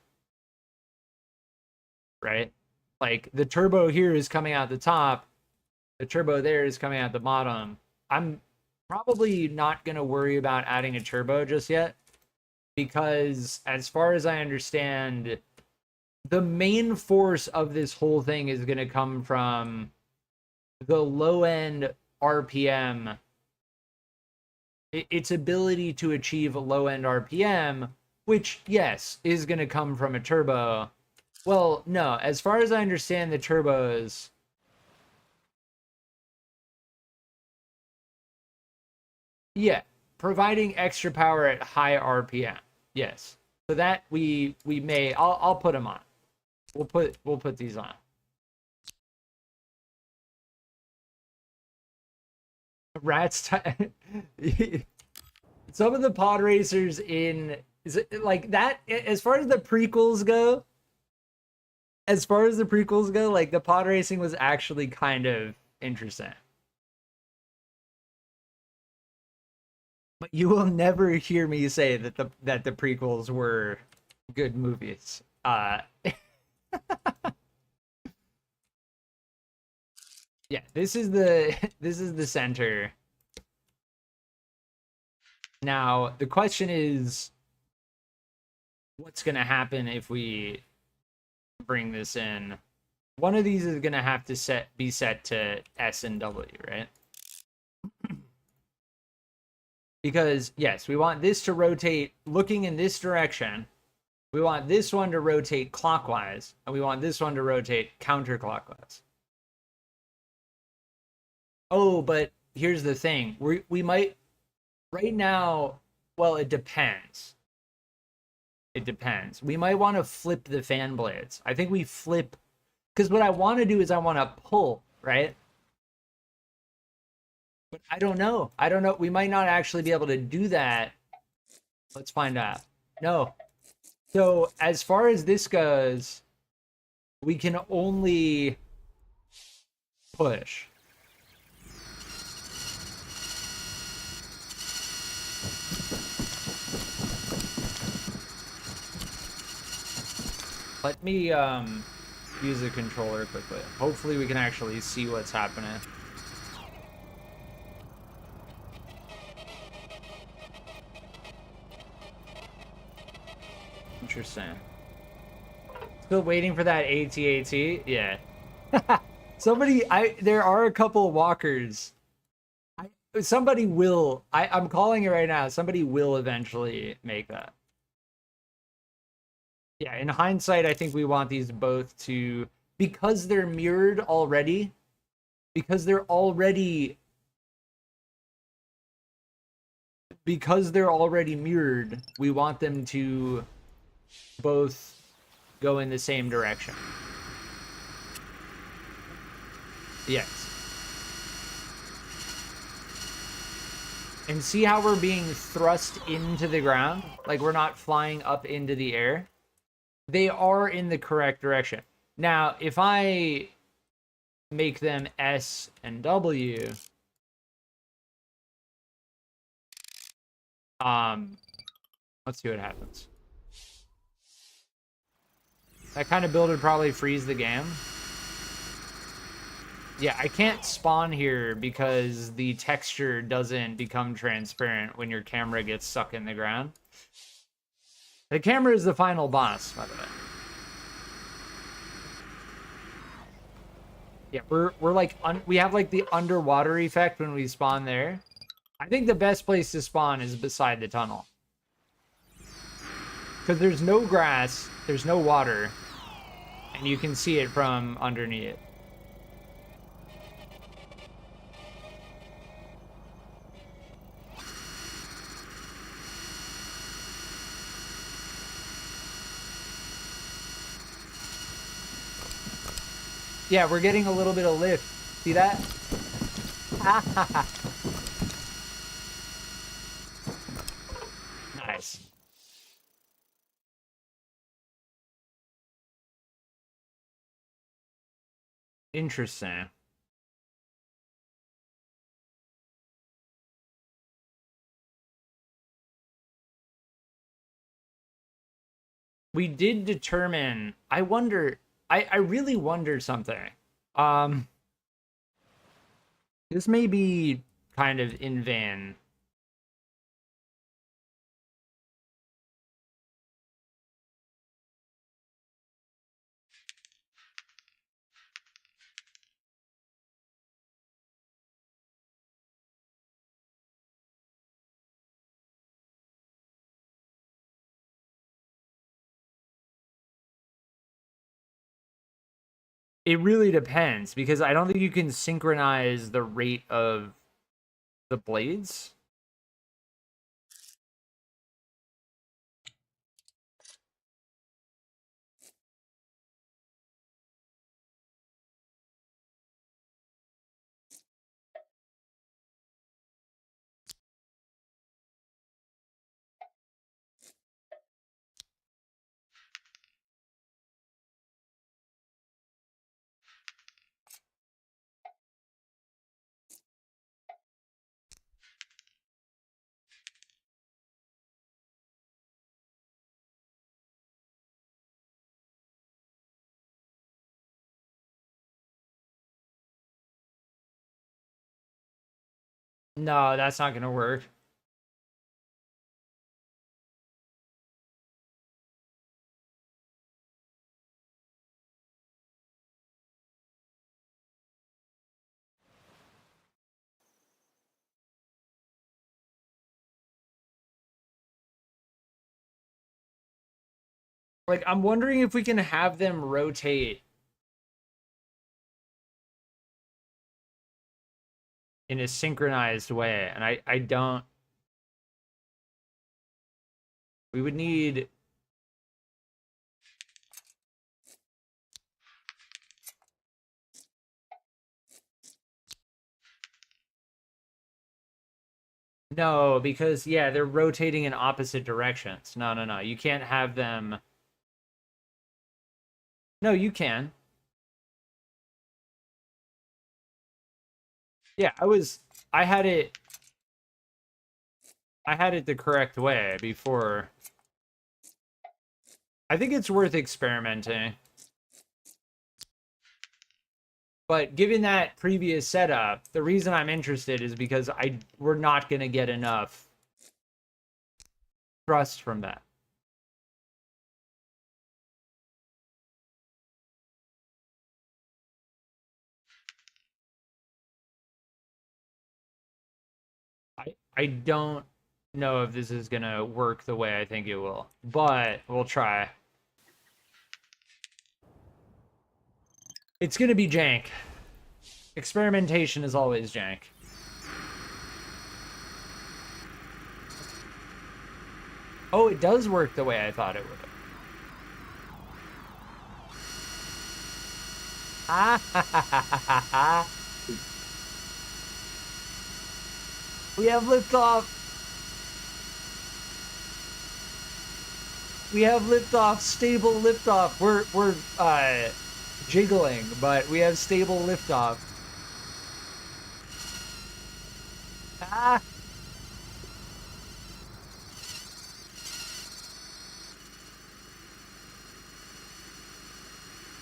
right? Like the turbo here is coming out the top, the turbo there is coming out the bottom. I'm probably not going to worry about adding a turbo just yet, because as far as I understand, the main force of this whole thing is going to come from the low end RPM, its ability to achieve a low end RPM, which, yes, is going to come from a turbo. Well, no, as far as I understand the turbos, yeah, providing extra power at high RPM. Yes. So that we may I'll put them on. We'll put these on. Rats some of the pod racers in is it like that as far as the prequels go, like the pod racing was actually kind of interesting. But you will never hear me say that the prequels were good movies. Yeah, this is the this is the center. Now, the question is what's going to happen if we bring this in? One of these is going to have to be set to S and W, right? Because yes, we want this to rotate looking in this direction. We want this one to rotate clockwise, and we want this one to rotate counterclockwise. Oh, but here's the thing. We might right now, well, it depends. It depends. We might want to flip the fan blades. I think we flip, because what I want to do is I want to pull, right? But I don't know. I don't know. We might not actually be able to do that. Let's find out. No. So as far as this goes, we can only push. Let me use a controller quickly. Hopefully we can actually see what's happening. Interesting. Still waiting for that AT-AT? Yeah. There are a couple walkers. Somebody will, I'm calling it right now. Somebody will eventually make that. Yeah, in hindsight, I think we want these both to, because they're mirrored already, because they're already mirrored, we want them to both go in the same direction. Yes. And see how we're being thrust into the ground? Like we're not flying up into the air? They are in the correct direction. Now, if I make them S and W, let's see what happens. That kind of build would probably freeze the game. Yeah, I can't spawn here because the texture doesn't become transparent when your camera gets stuck in the ground. The camera is the final boss, by the way. Yeah, we're like we have like the underwater effect when we spawn there. I think the best place to spawn is beside the tunnel. Because there's no grass, there's no water, and you can see it from underneath. Yeah, we're getting a little bit of lift. See that? Nice. Interesting. we did determine, I really wonder something. This may be kind of in vain. It really depends, because I don't think you can synchronize the rate of the blades. No, that's not going to work. Like, I'm wondering if we can have them rotate in a synchronized way. And I don't. We would need. No, because, yeah, they're rotating in opposite directions. No, no, no. You can't have them. No, you can. Yeah, I had it the correct way before. I think it's worth experimenting. But given that previous setup, the reason I'm interested is because we're not going to get enough thrust from that. I don't know if this is going to work the way I think it will, but we'll try. It's going to be jank. Experimentation is always jank. Oh, it does work the way I thought it would. We have liftoff. We have liftoff, stable liftoff. We're jiggling, but we have stable liftoff. Ah.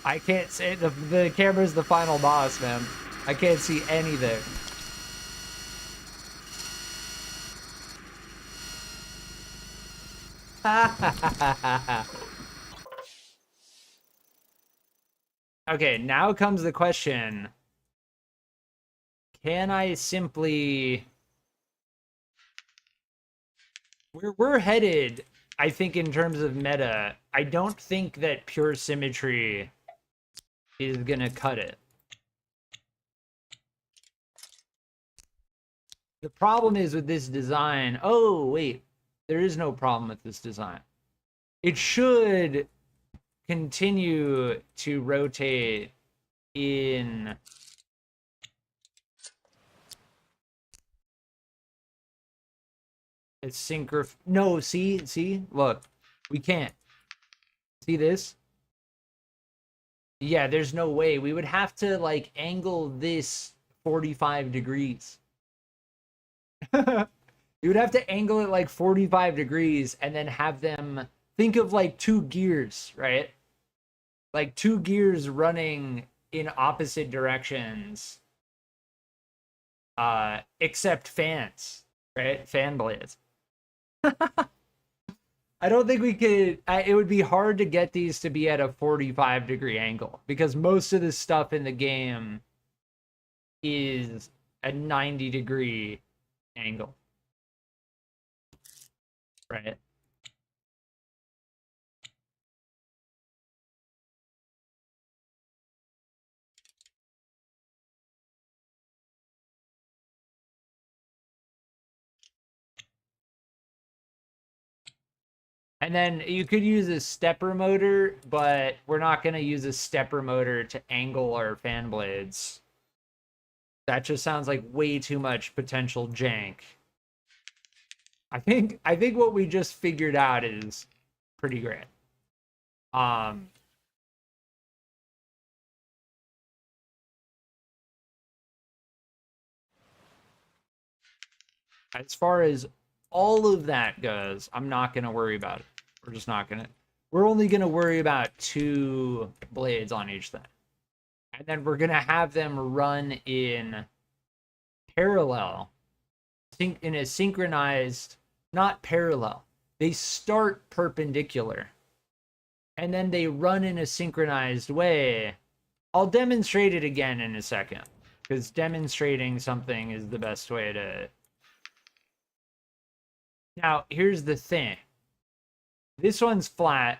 I can't say the camera's the final boss, man. I can't see anything. Okay, now comes the question. Can I simply... We're headed, I think, in terms of meta. I don't think that pure symmetry is gonna cut it. The problem is with this design... Oh, wait. There is no problem with this design. It should continue to rotate in... It's No, see, look, we can't. See this? Yeah, there's no way. We would have to, like, angle this 45 degrees. You would have to angle it like 45 degrees and then have them think of like two gears, right? Like two gears running in opposite directions, except fans, right? Fan blades. I don't think we could. It would be hard to get these to be at a 45-degree angle because most of the stuff in the game is a 90-degree angle, right? And then you could use a stepper motor, but we're not going to use a stepper motor to angle our fan blades. That just sounds like way too much potential jank. I think what we just figured out is pretty great. As far as all of that goes, I'm not going to worry about it. We're just not going to. We're only going to worry about 2 blades on each thing. And then we're going to have them run in parallel, in a synchronized, not parallel. They start perpendicular. And then they run in a synchronized way. I'll demonstrate it again in a second. Because demonstrating something is the best way to... Now, here's the thing. This one's flat.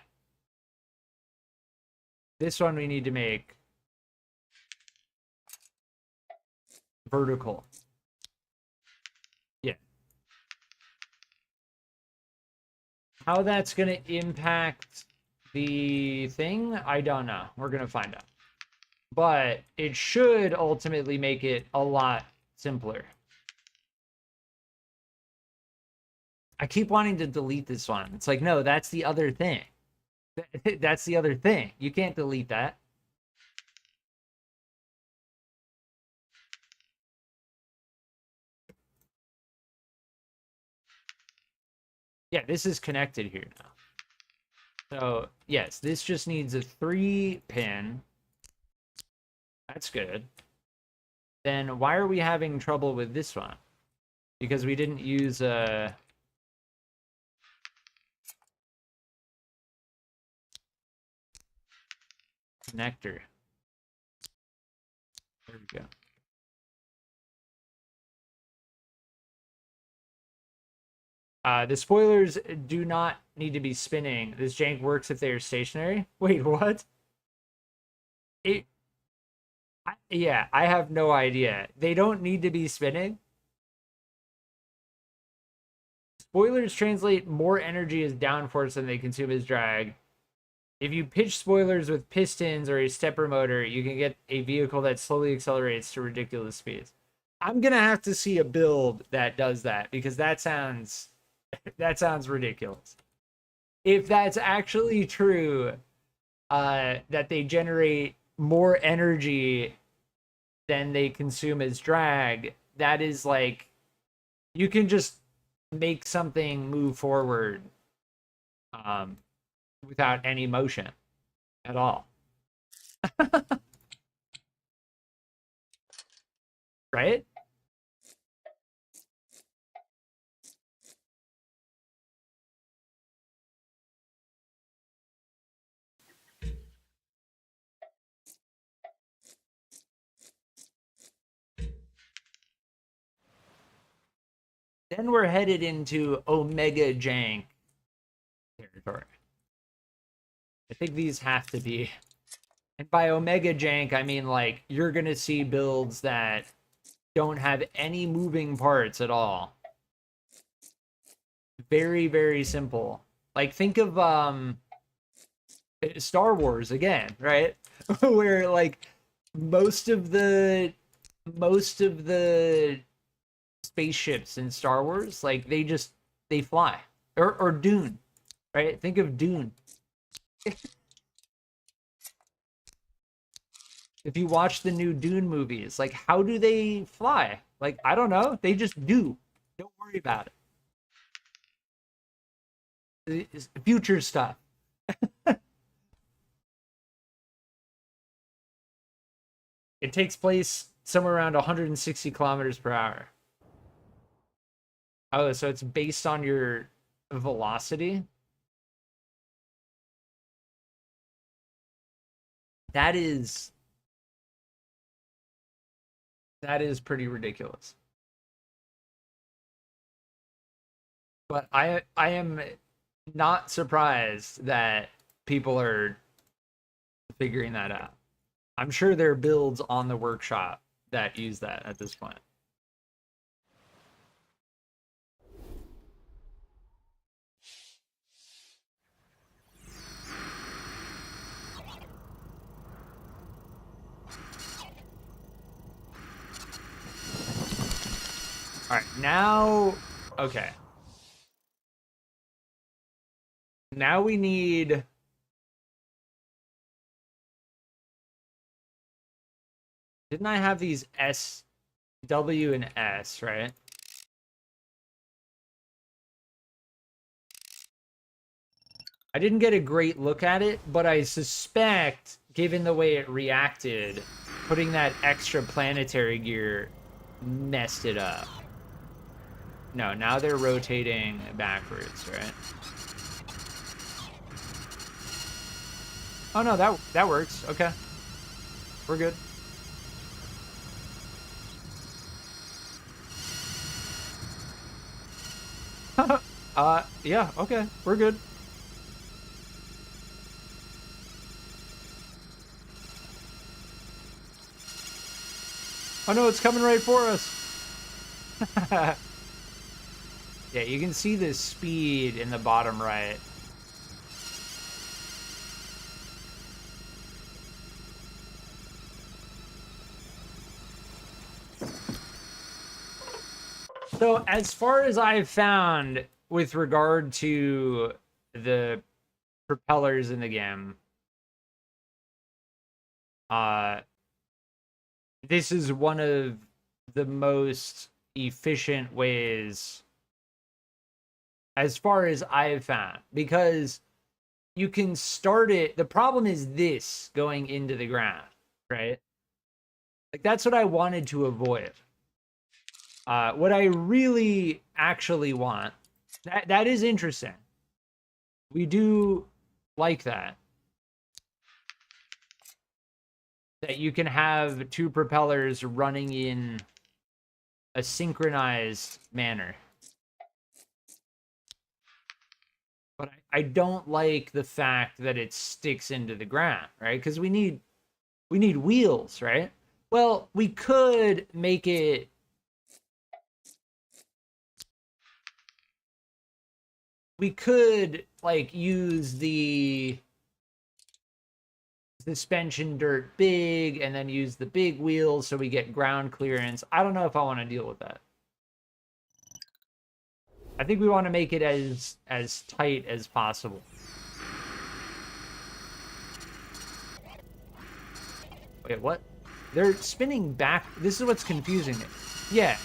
This one we need to make vertical. Yeah. How that's going to impact the thing, I don't know. We're going to find out. But it should ultimately make it a lot simpler. I keep wanting to delete this one. It's like, no, that's the other thing. That's the other thing. You can't delete that. Yeah, this is connected here now. So, yes, this just needs a 3-pin. That's good. Then why are we having trouble with this one? Because we didn't use a... connector. There we go. The spoilers do not need to be spinning. This jank works if they are stationary. Wait, what? Yeah, I have no idea. They don't need to be spinning. Spoilers translate more energy as downforce than they consume as drag. If you pitch spoilers with pistons or a stepper motor, you can get a vehicle that slowly accelerates to ridiculous speeds. I'm gonna have to see a build that does that because that sounds ridiculous. If that's actually true, that they generate more energy than they consume as drag, that is like, you can just make something move forward without any motion at all. Right? Then we're headed into Omega Jank territory. I think these have to be. And by Omega Jank, I mean, like, you're going to see builds that don't have any moving parts at all. Very, very simple. Like, think of Star Wars again, right? Where, like, most of the spaceships in Star Wars, like, they fly. Or Dune, right? Think of Dune. If you watch the new Dune movies, like, how do they fly? Like, I don't know. They just do. Don't worry about it. future stuff. It takes place somewhere around 160 kilometers per hour. Oh, so it's based on your velocity? That is pretty ridiculous. But I am not surprised that people are figuring that out. I'm sure there are builds on the workshop that use that at this point. All right, now, okay. Now we need... Didn't I have these S, W, and S, right? I didn't get a great look at it, but I suspect, given the way it reacted, putting that extra planetary gear messed it up. No, now they're rotating backwards, right? Oh no, that works. Okay. We're good. Yeah, okay. We're good. Oh no, it's coming right for us. Yeah, you can see the speed in the bottom right. So as far as I've found with regard to the propellers in the game, this is one of the most efficient ways as far as I've found, because you can start it. The problem is this going into the ground, right? Like that's what I wanted to avoid. What I really actually want, that is interesting. We do like that. That you can have two propellers running in a synchronized manner. But I don't like the fact that it sticks into the ground, right? Because we need wheels, right? Well, we could make it... We could, like, use the suspension dirt big and then use the big wheels so we get ground clearance. I don't know if I want to deal with that. I think we want to make it as tight as possible. Wait, what? They're spinning back. This is what's confusing me. Yeah.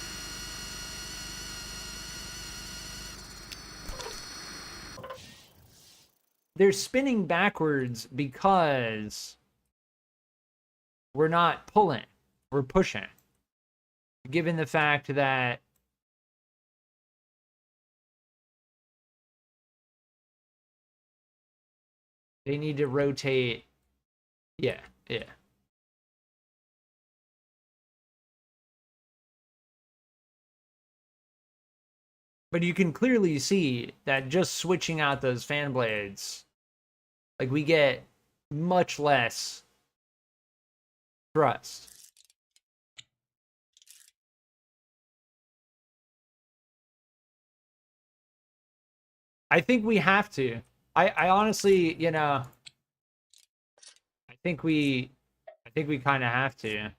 They're spinning backwards because we're not pulling, we're pushing. Given the fact that they need to rotate. Yeah. But you can clearly see that just switching out those fan blades, like, we get much less thrust. I think we have to. I honestly, you know, I think we kind of have to.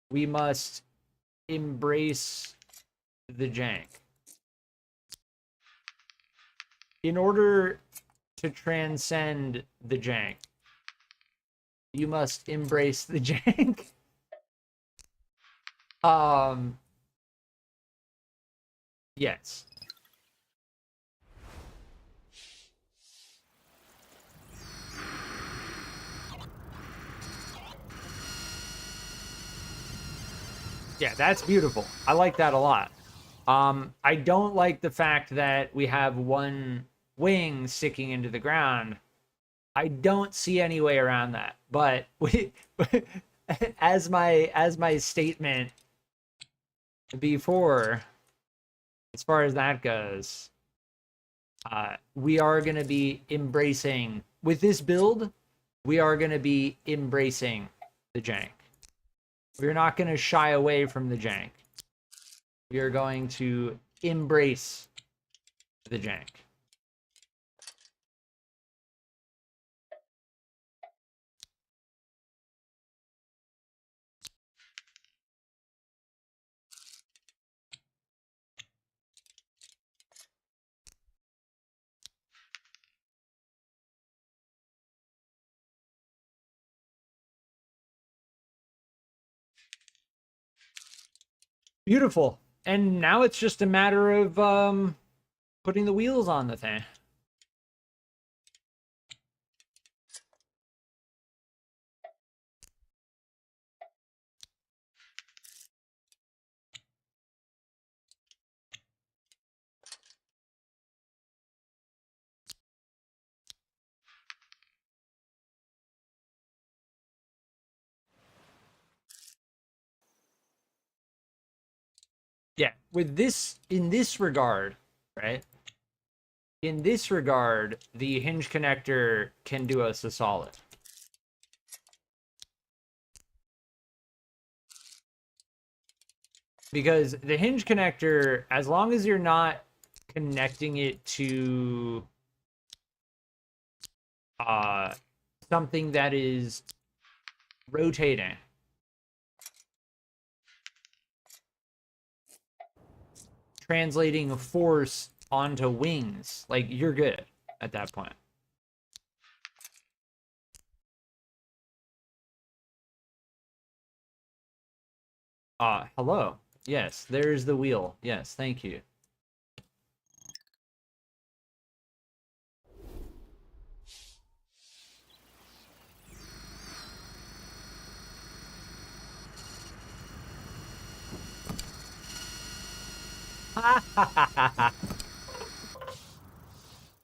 We must embrace the jank. In order to transcend the jank, you must embrace the jank. Yes. Yeah, that's beautiful. I like that a lot. I don't like the fact that we have one wing sticking into the ground. I don't see any way around that. But we, as my statement before, as far as that goes, we are going to be embracing with this build. We are going to be embracing the jank. We're not going to shy away from the jank. We are going to embrace the jank. Beautiful. And now it's just a matter of putting the wheels on the thing. Yeah, with this, in this regard, right? In this regard, the hinge connector can do us a solid. Because the hinge connector, as long as you're not connecting it to something that is rotating, translating a force onto wings, like, you're good at that point. Hello. Yes, there's the wheel. Yes, thank you.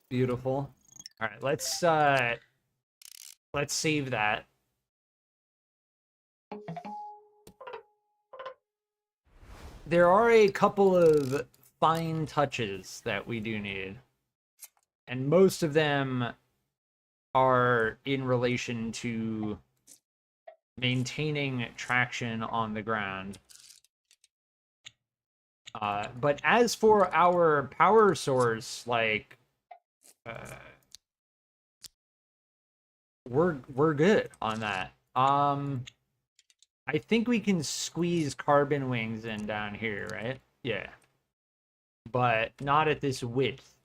Beautiful. All right, let's save that. There are a couple of fine touches that we do need, and most of them are in relation to maintaining traction on the ground. But as for our power source, like, we're good on that. I think we can squeeze carbon wings in down here, right? Yeah. But not at this width.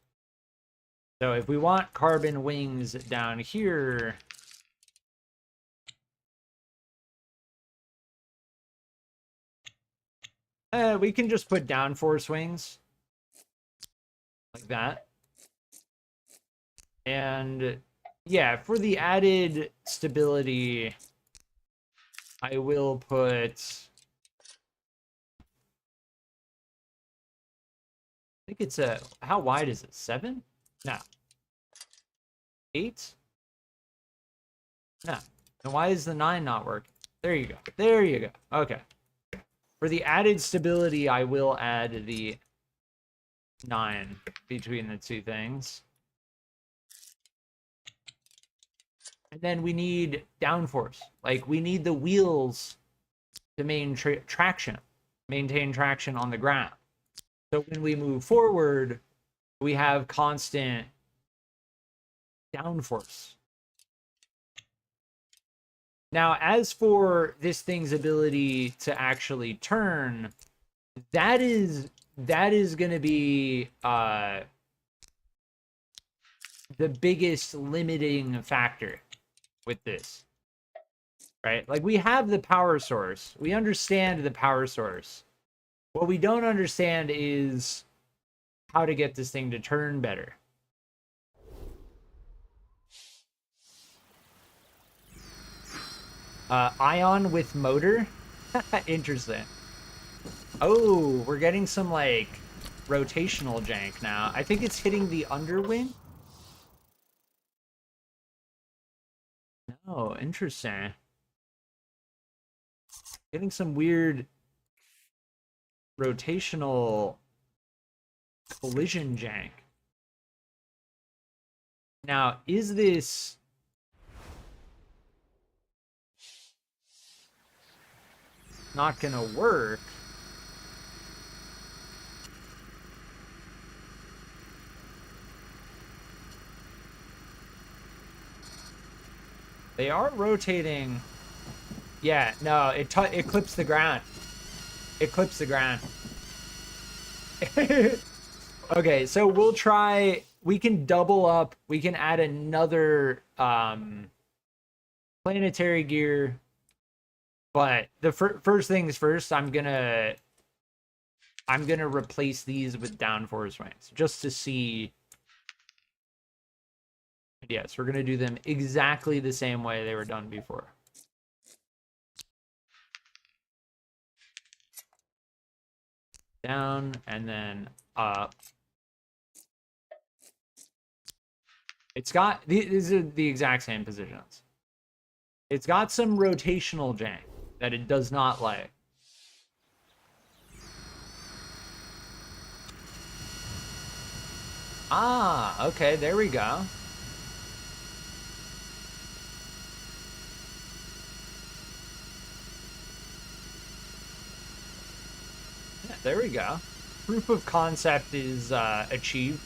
So if we want carbon wings down here, we can just put downforce wings like that. And yeah, for the added stability, I will put, I think it's a, how wide is it? 7? No. 8? No. And why is the 9 not working? There you go. There you go. Okay. For the added stability, I will add the 9 between the two things. And then we need downforce. Like, we need the wheels to maintain traction on the ground. So when we move forward, we have constant downforce. Now, as for this thing's ability to actually turn, that is going to be the biggest limiting factor with this. right? Like, we have the power source. We understand the power source. What we don't understand is how to get this thing to turn better. Ion with motor? Interesting. Oh, we're getting some, like, rotational jank now. I think it's hitting the underwing. Oh, interesting. Getting some weird rotational collision jank. Now, is this... not gonna work? They are rotating. Yeah, no, it clips the ground. It clips the ground. Okay, so we'll try. We can double up. We can add another planetary gear. But the first things first, I'm gonna replace these with downforce wings just to see. Yes, we're gonna do them exactly the same way they were done before. Down and then up. It's got these are the exact same positions. It's got some rotational jank that it does not like. Ah, okay, there we go. Yeah, there we go. Proof of concept is achieved.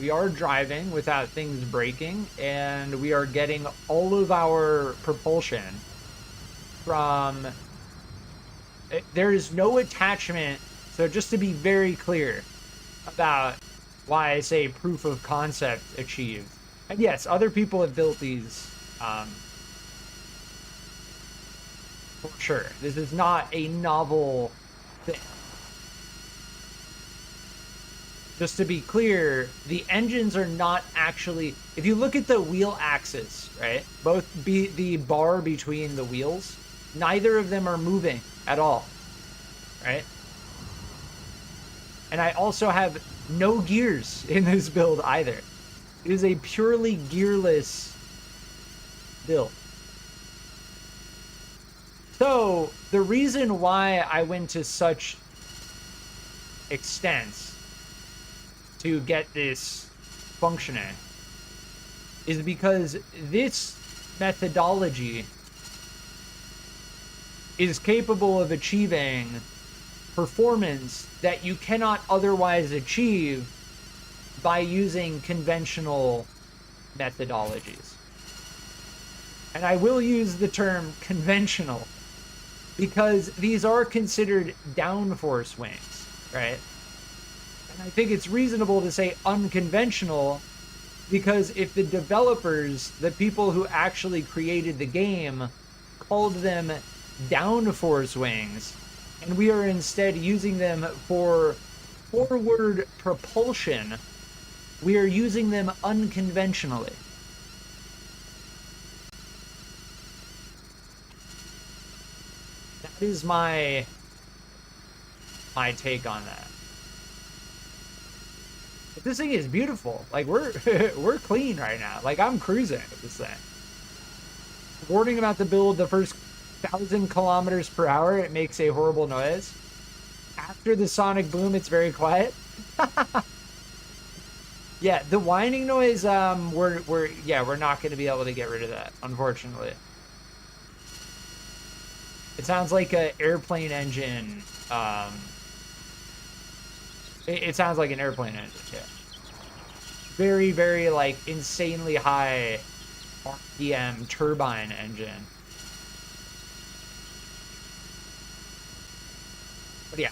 We are driving without things breaking, and we are getting all of our propulsion from... There is no attachment, so just to be very clear about why I say proof of concept achieved. And yes, other people have built these, for sure. This is not a novel thing. Just to be clear, the engines are not actually... If you look at the wheel axis, right? Both the bar between the wheels, neither of them are moving at all, right? And I also have no gears in this build either. It is a purely gearless build. So, the reason why I went to such extents to get this functioning is because this methodology is capable of achieving performance that you cannot otherwise achieve by using conventional methodologies. And I will use the term conventional because these are considered downforce wings, right? And I think it's reasonable to say unconventional because if the developers, the people who actually created the game, called them downforce wings, and we are instead using them for forward propulsion, we are using them unconventionally. That is my take on that. But this thing is beautiful. Like, we're we're clean right now. Like, I'm cruising with this thing. Warning about the build: the first 1,000 kilometers per hour, it makes a horrible noise. After the sonic boom, it's very quiet. Yeah, the whining noise, we're not going to be able to get rid of that, unfortunately. It sounds like an airplane engine. It sounds like an airplane engine, yeah. Very, very, like, insanely high RPM turbine engine. But yeah,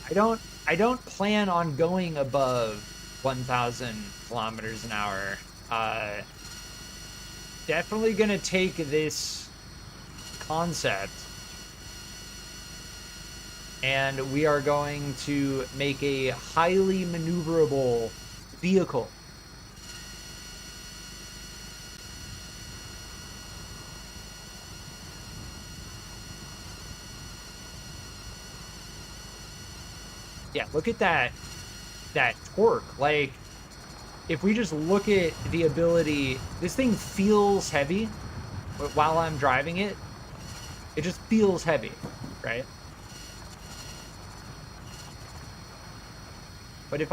I don't plan on going above 1,000 kilometers an hour. Definitely gonna take this concept, and we are going to make a highly maneuverable vehicle. Yeah, look at that torque. Like, if we just look at the ability, this thing feels heavy while I'm driving it. It just feels heavy, right? But if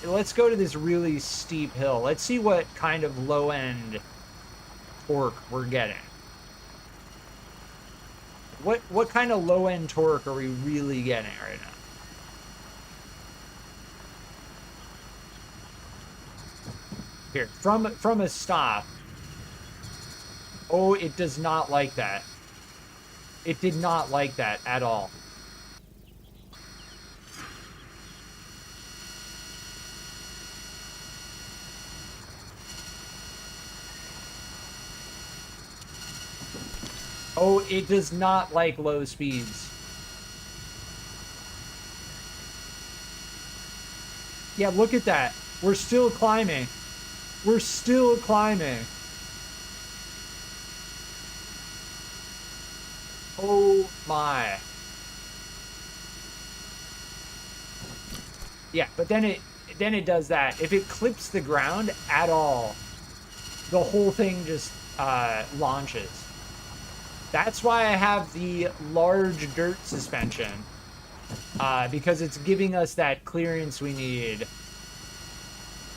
let's go to this really steep hill. Let's see what kind of low-end torque we're getting. What kind of low-end torque are we really getting right now? Here, from a stop. Oh, it does not like that. It did not like that at all. Oh, it does not like low speeds. Yeah, look at that. We're still climbing. We're still climbing. Oh my. Yeah, but then it does that. If it clips the ground at all, the whole thing just launches. That's why I have the large dirt suspension, because it's giving us that clearance we need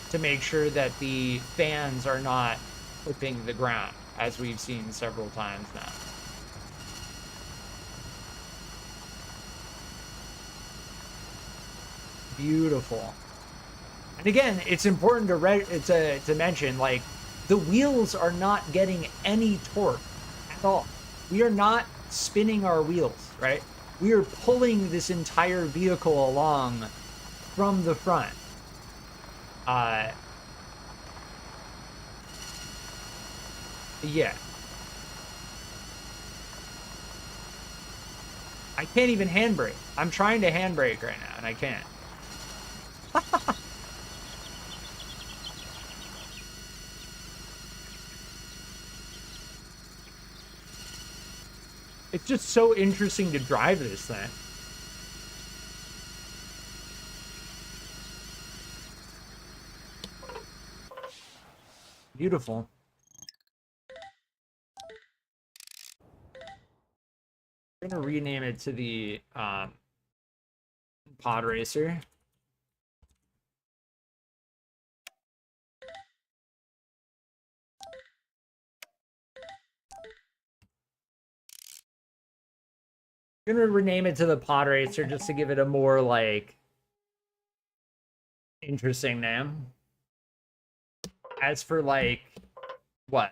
to make sure that the fans are not clipping the ground, as we've seen several times now. Beautiful. And again, it's important to mention, like, the wheels are not getting any torque at all. We are not spinning our wheels, right? We are pulling this entire vehicle along from the front. Yeah. I can't even handbrake. I'm trying to handbrake right now, and I can't. It's just so interesting to drive this thing. Beautiful. I'm gonna rename it to the Pod Racer. I'm gonna rename it to the Pod Racer just to give it a more, like, interesting name. As for, like, what?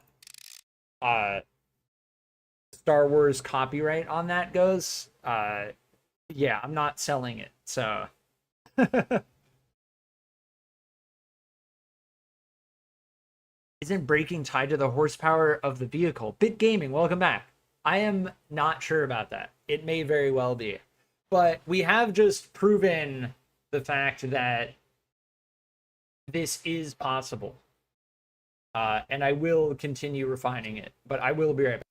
Star Wars copyright on that goes, yeah, I'm not selling it, so. Isn't braking tied to the horsepower of the vehicle? Bit Gaming, welcome back. I am not sure about that. It may very well be. But we have just proven the fact that this is possible. And I will continue refining it, but I will be right back.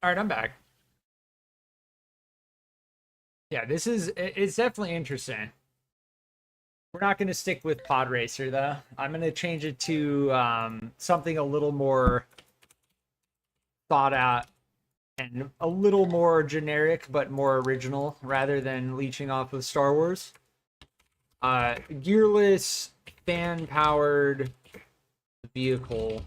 All right, I'm back. Yeah, it's definitely interesting. We're not going to stick with Pod Racer, though. I'm going to change it to something a little more thought out and a little more generic, but more original, rather than leeching off of Star Wars. Gearless, fan-powered vehicle.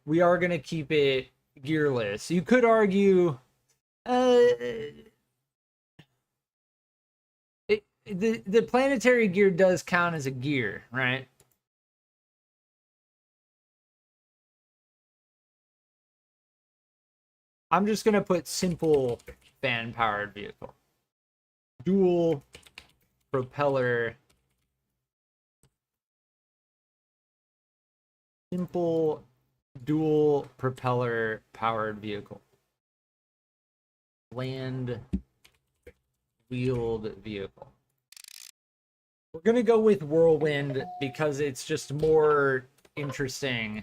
We are going to keep it gearless. You could argue... the planetary gear does count as a gear, right? I'm just gonna put simple fan-powered vehicle. Dual propeller. Simple dual propeller powered vehicle. Land wheeled vehicle. We're going to go with Whirlwind because it's just more interesting.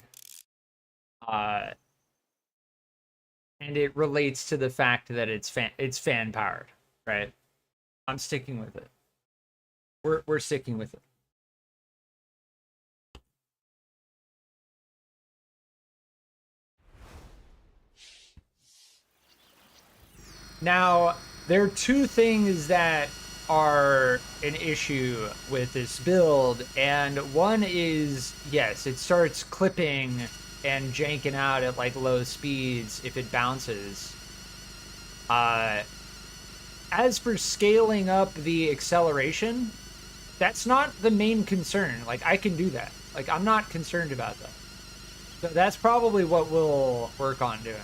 And it relates to the fact that it's fan powered, right? I'm sticking with it. We're sticking with it. Now, there are two things that are an issue with this build, and one is, yes, it starts clipping and janking out at like low speeds if it bounces. As for scaling up the acceleration, that's not the main concern. Like, I can do that. Like, I'm not concerned about that. So that's probably what we'll work on doing.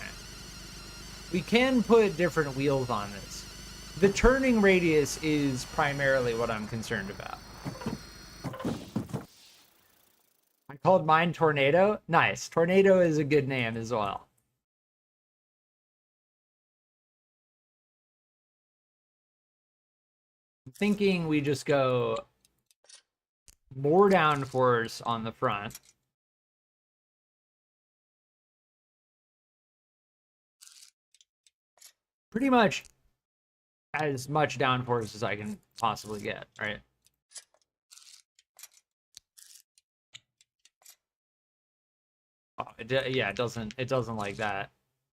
We can put different wheels on this. The turning radius is primarily what I'm concerned about. I called mine Tornado. Nice. Tornado is a good name as well. I'm thinking we just go more downforce on the front. Pretty much as much downforce as I can possibly get, right? Oh, yeah, it doesn't like that.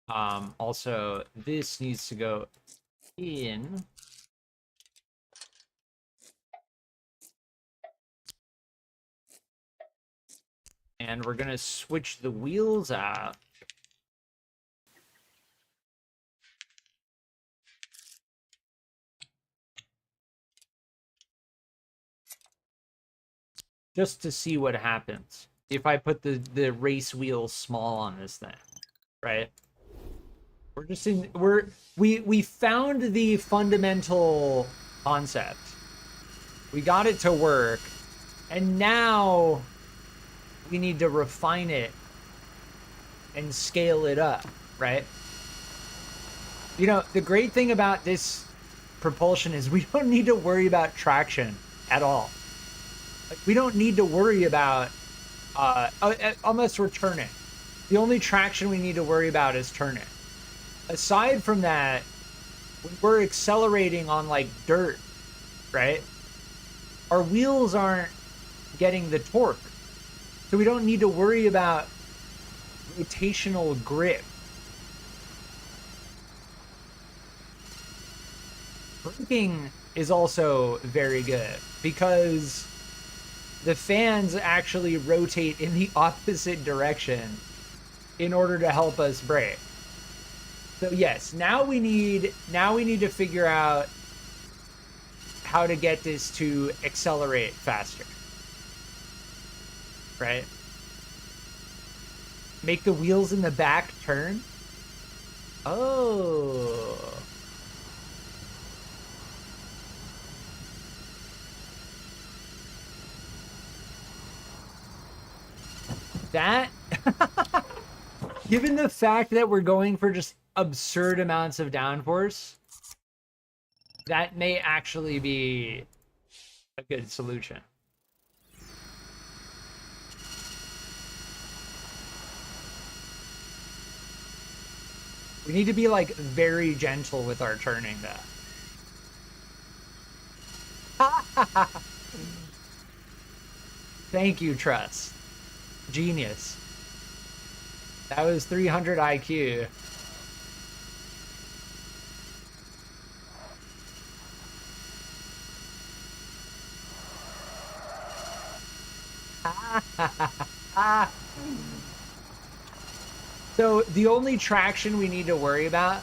Also, this needs to go in. And we're gonna switch the wheels out. Just to see what happens if I put the race wheels small on this thing, right? We're just in we found the fundamental concept. We got it to work, and now we need to refine it and scale it up, right? You know, the great thing about this propulsion is we don't need to worry about traction at all. Like, we don't need to worry about unless we're turning. The only traction we need to worry about is turning. Aside from that, when we're accelerating on like dirt, right? Our wheels aren't getting the torque. So we don't need to worry about rotational grip. Braking is also very good because the fans actually rotate in the opposite direction in order to help us brake. So yes, now we need to figure out how to get this to accelerate faster. Right? Make the wheels in the back turn. Oh. That, given the fact that we're going for just absurd amounts of downforce, that may actually be a good solution. We need to be like very gentle with our turning though. Thank you, Trust. Genius. That was 300 IQ. So the only traction we need to worry about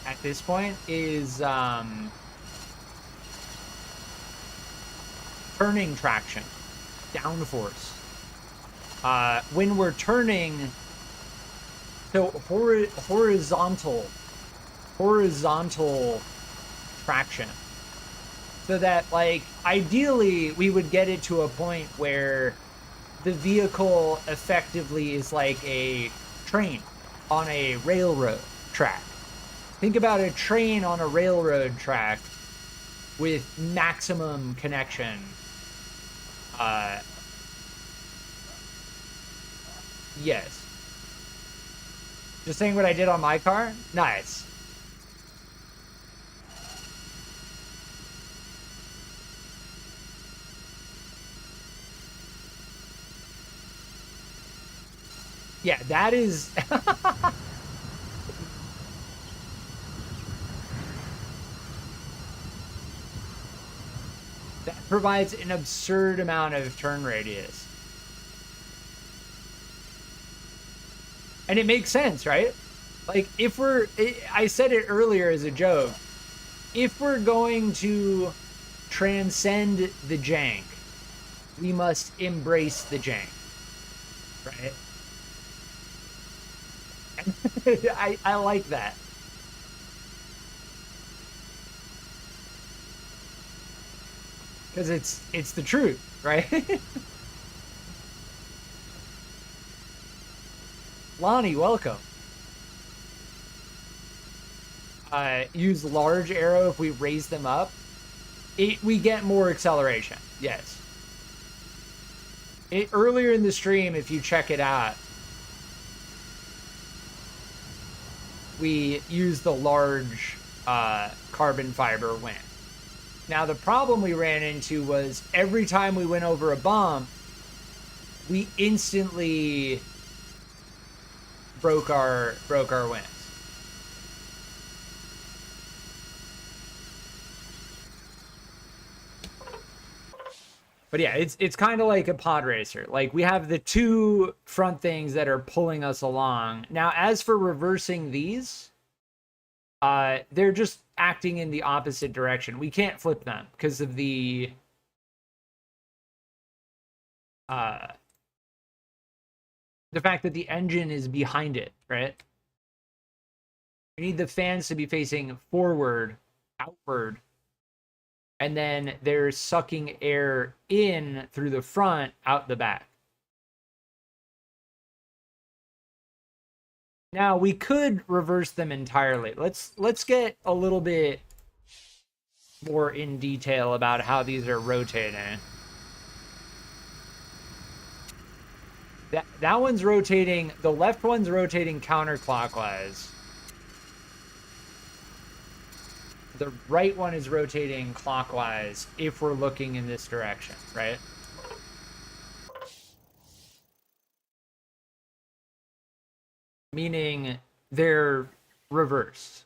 at this point is turning traction, downforce. When we're turning, so horizontal traction. So that, like, ideally we would get it to a point where the vehicle effectively is like a train on a railroad track. Think about a train on a railroad track with maximum connection. Yes. Just saying what I did on my car? Nice. Yeah, that is... that provides an absurd amount of turn radius. And it makes sense, right? Like, if we're... I said it earlier as a joke. If we're going to transcend the jank, we must embrace the jank, right? I like that. Because it's the truth, right? Lonnie, welcome. Use large arrow if we raise them up. We get more acceleration. Yes. Earlier in the stream, if you check it out, we use the large carbon fiber wing. Now, the problem we ran into was every time we went over a bump, we instantly broke our wings. But yeah, it's kind of like a pod racer. Like, we have the two front things that are pulling us along. Now, as for reversing these, they're just acting in the opposite direction. We can't flip them because of the fact that the engine is behind it, right? We need the fans to be facing forward, outward, and then they're sucking air in through the front, out the back. Now, we could reverse them entirely. Let's get a little bit more in detail about how these are rotating. That one's rotating, the left one's rotating counterclockwise. The right one is rotating clockwise if we're looking in this direction, right? Meaning they're reversed.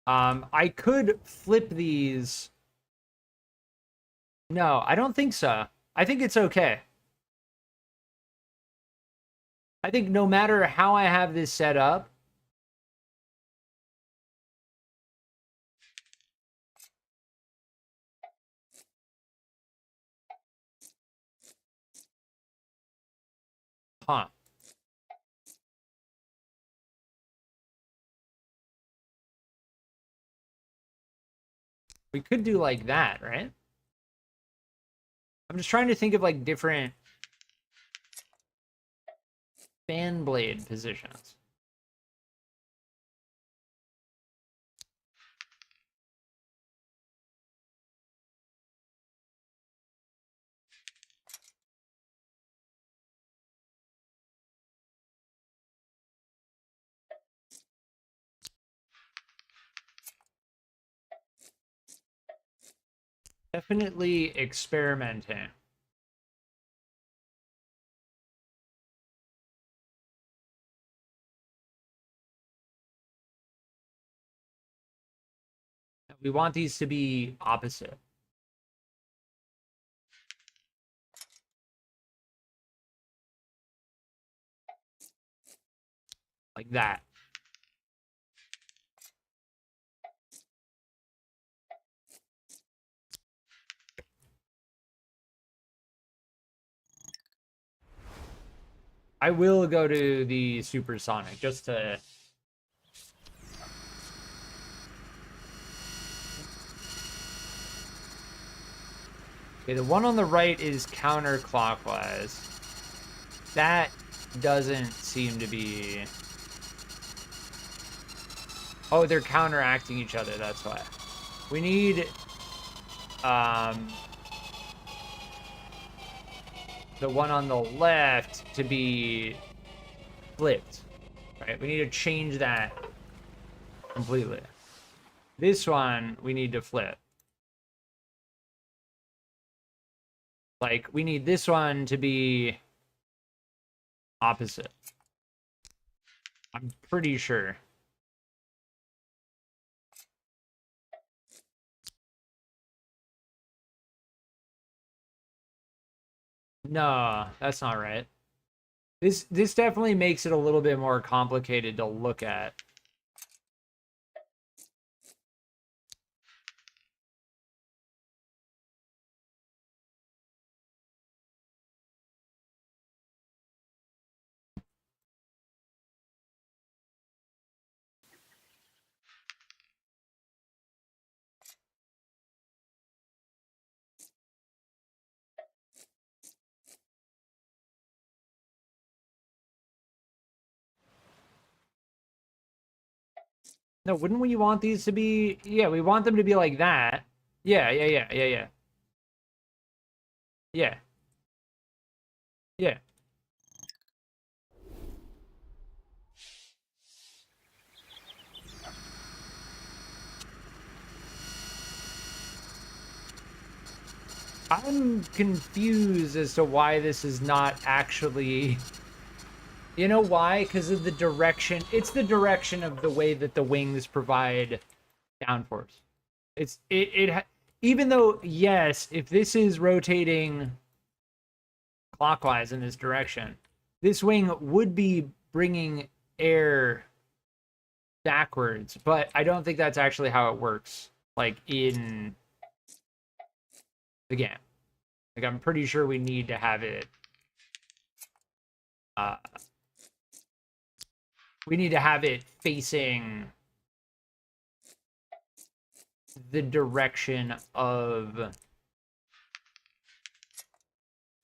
I could flip these. No, I don't think so. I think it's okay. I think no matter how I have this set up, huh? We could do like that, right? I'm just trying to think of like different fan blade positions. Definitely experimenting. We want these to be opposite. Like that. I will go to the supersonic just to... Okay, the one on the right is counterclockwise. That doesn't seem to be... Oh, they're counteracting each other, that's why. We need... the one on the left to be flipped, right? We need to change that completely. This one, we need to flip. Like, we need this one to be opposite. I'm pretty sure. No, that's not right. This definitely makes it a little bit more complicated to look at. No, wouldn't we want these to be... Yeah, we want them to be like that. Yeah. Yeah. Yeah. I'm confused as to why this is not actually... You know why? Because of the direction. It's the direction of the way that the wings provide downforce. Even though, yes, if this is rotating clockwise in this direction, this wing would be bringing air backwards, but I don't think that's actually how it works, like, in the game. Like, I'm pretty sure we need to have it, we need to have it facing the direction of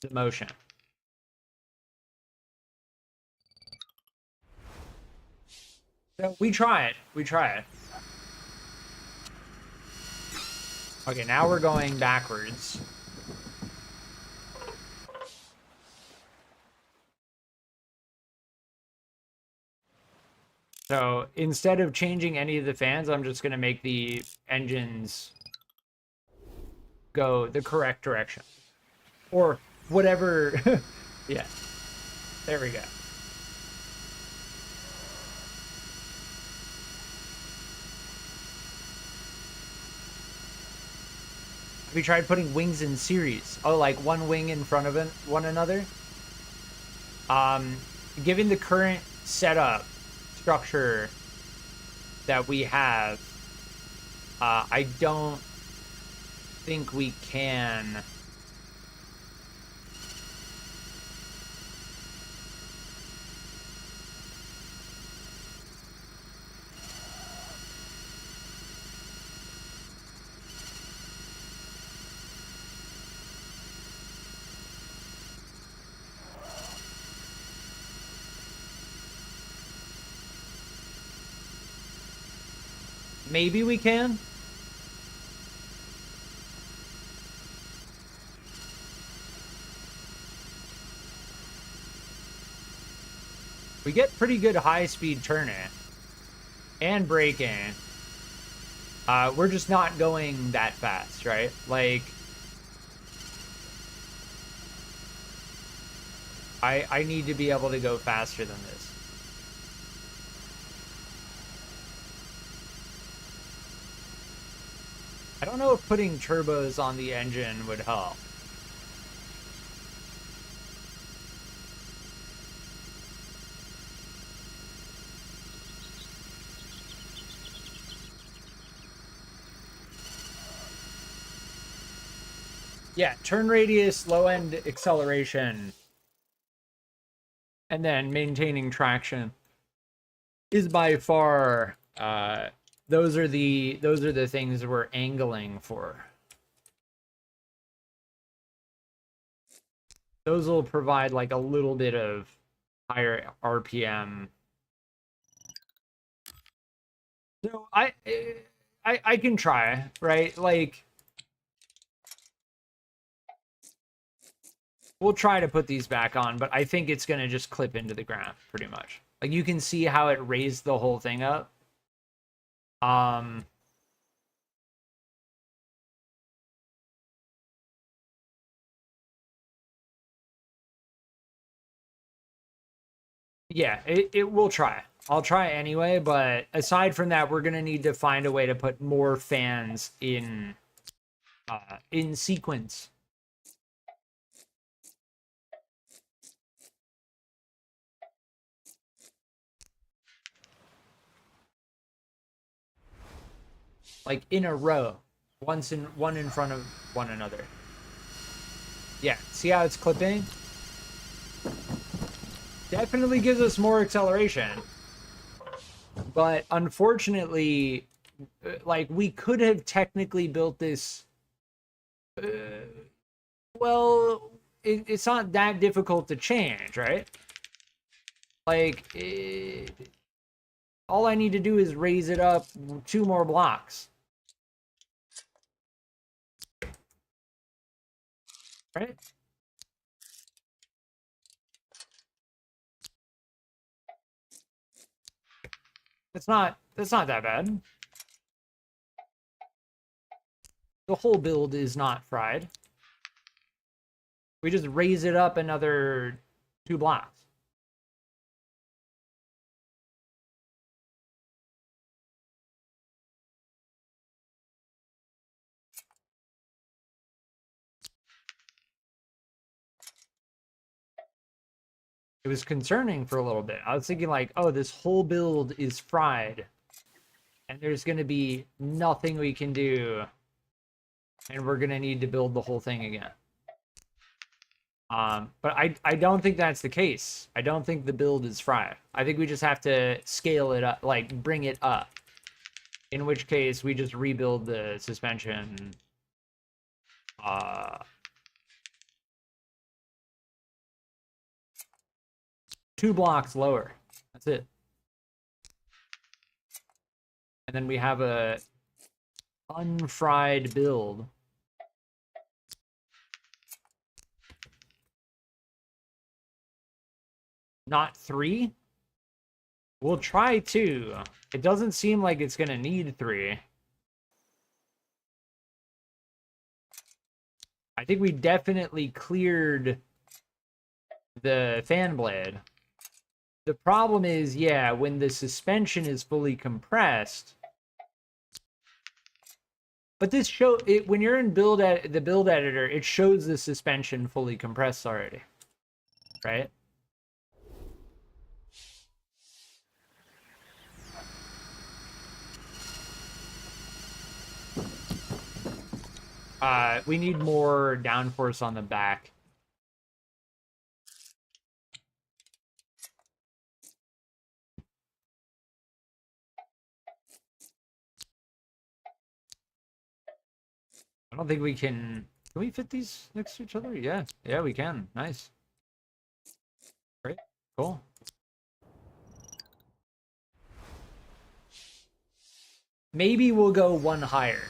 the motion. So we try it. We try it. Okay, now we're going backwards. So instead of changing any of the fans, I'm just going to make the engines go the correct direction. Or whatever. Yeah. There we go. Have you tried putting wings in series? Oh, like one wing in front of one another? Given the current setup structure that we have, I don't think we can. Maybe we can. We get pretty good high-speed turning and braking. We're just not going that fast, right? Like, I need to be able to go faster than this. I don't know if putting turbos on the engine would help. Yeah, turn radius, low end acceleration, and then maintaining traction is by far those are the things we're angling for. Those will provide like a little bit of higher RPM. So I can try, right? Like we'll try to put these back on, but I think it's gonna just clip into the ground pretty much. Like you can see how it raised the whole thing up. Yeah, it will try. I'll try anyway, but aside from that, we're gonna need to find a way to put more fans in sequence. Like in a row, one in front of one another. Yeah, see how it's clipping? Definitely gives us more acceleration. But unfortunately, like we could have technically built this. Well, it's not that difficult to change, right? Like, all I need to do is raise it up 2 more blocks. Right? That's not that bad. The whole build is not fried. We just raise it up another 2 blocks. It was concerning for a little bit. I was thinking like, oh, this whole build is fried. And there's going to be nothing we can do. And we're going to need to build the whole thing again. But I don't think that's the case. I don't think the build is fried. I think we just have to scale it up, like bring it up. In which case, we just rebuild the suspension. 2 blocks lower. That's it. And then we have a unfried build. Not 3? We'll try 2. It doesn't seem like it's gonna need 3. I think we definitely cleared the fan blade. The problem is, yeah, when the suspension is fully compressed. But this when you're in the build editor, it shows the suspension fully compressed already. Right? We need more downforce on the back. I don't think we can... Can we fit these next to each other? Yeah. Yeah, we can. Nice. Great. Cool. Maybe we'll go 1 higher.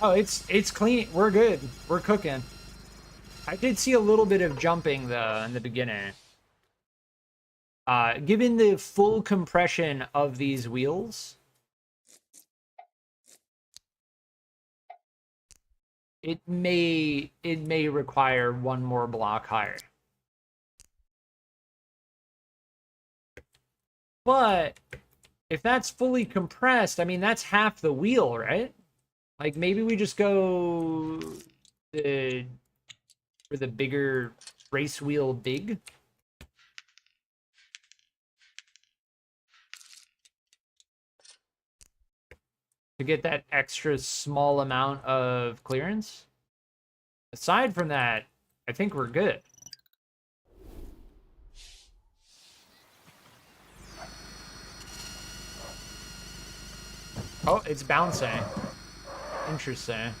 Oh, it's clean. We're good. We're cooking. I did see a little bit of jumping, though, in the beginning. Given the full compression of these wheels... it may require one more block higher. But if that's fully compressed, I mean, that's half the wheel, right? Like, maybe we just go for the bigger race wheel big. To get that extra small amount of clearance. Aside from that, I think we're good. Oh, it's bouncing. Interesting.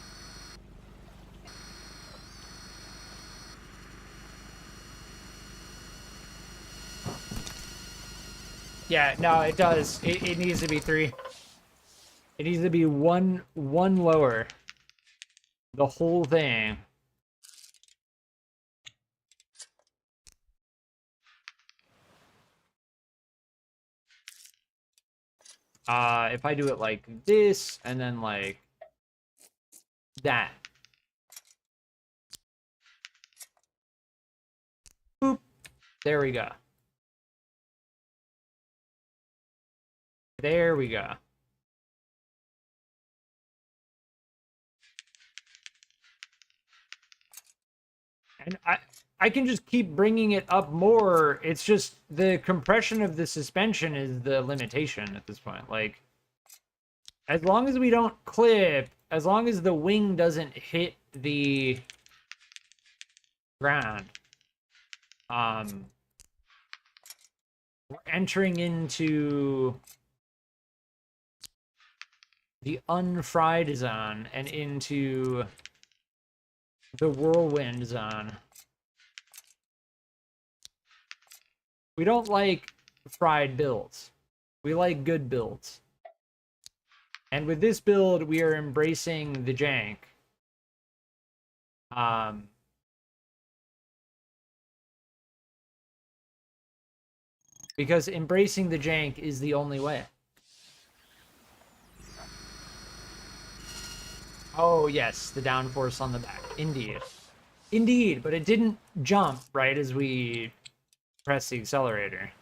Yeah, no, it does. It needs to be 3. It needs to be one lower. The whole thing. If I do it like this, and then like that. Boop. There we go. There we go. And I can just keep bringing it up more. It's just the compression of the suspension is the limitation at this point. Like, as long as we don't clip, as long as the wing doesn't hit the ground, we're entering into the unfried zone and into the whirlwind zone. We don't like fried builds. We like good builds. And with this build, we are embracing the jank. Because embracing the jank is the only way. Oh, yes, the downforce on the back. Indeed. Indeed, but it didn't jump right as we press the accelerator.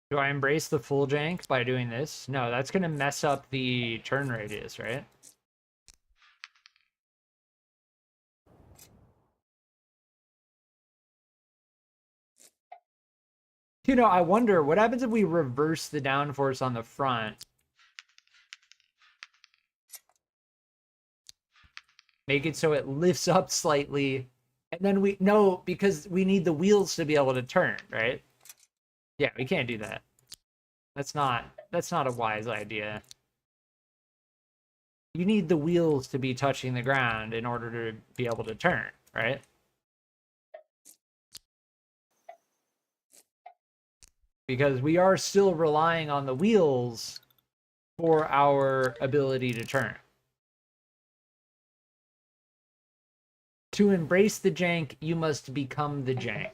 Do I embrace the full jank by doing this? No, that's going to mess up the turn radius, right? You know, I wonder, what happens if we reverse the downforce on the front? Make it so it lifts up slightly, and then no, because we need the wheels to be able to turn, right? Yeah, we can't do that. That's not a wise idea. You need the wheels to be touching the ground in order to be able to turn, right? Because we are still relying on the wheels for our ability to turn. To embrace the jank, you must become the jank.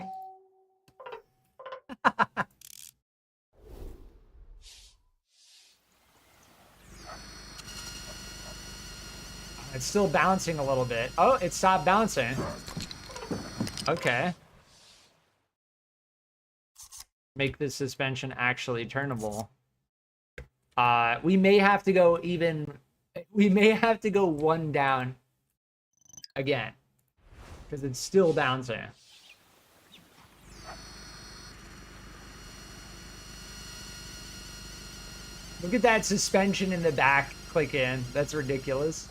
It's still bouncing a little bit. Oh, it stopped bouncing. Okay. Make the suspension actually turnable. We may have to go one down again. Because it's still bouncing. Look at that suspension in the back click in. That's ridiculous.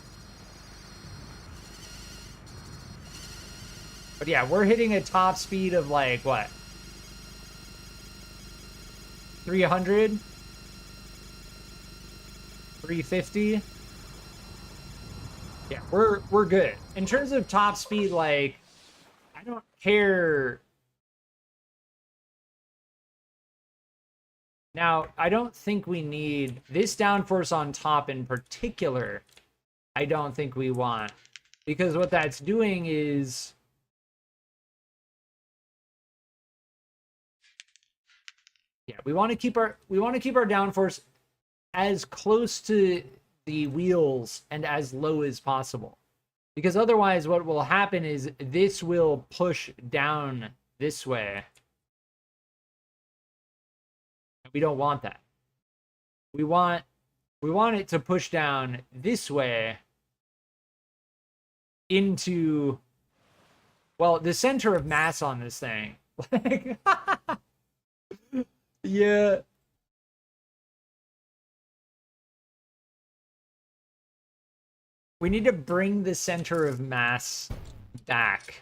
But yeah, we're hitting a top speed of like, what? 300? 350? Yeah, we're good. In terms of top speed, like, I don't care. Now, I don't think we need this downforce on top in particular. I don't think we want, because what that's doing is, yeah, we want to keep our downforce as close to the wheels and as low as possible, because otherwise what will happen is this will push down this way. We don't want that. We want it to push down this way into, well, the center of mass on this thing. Like, yeah. We need to bring the center of mass back.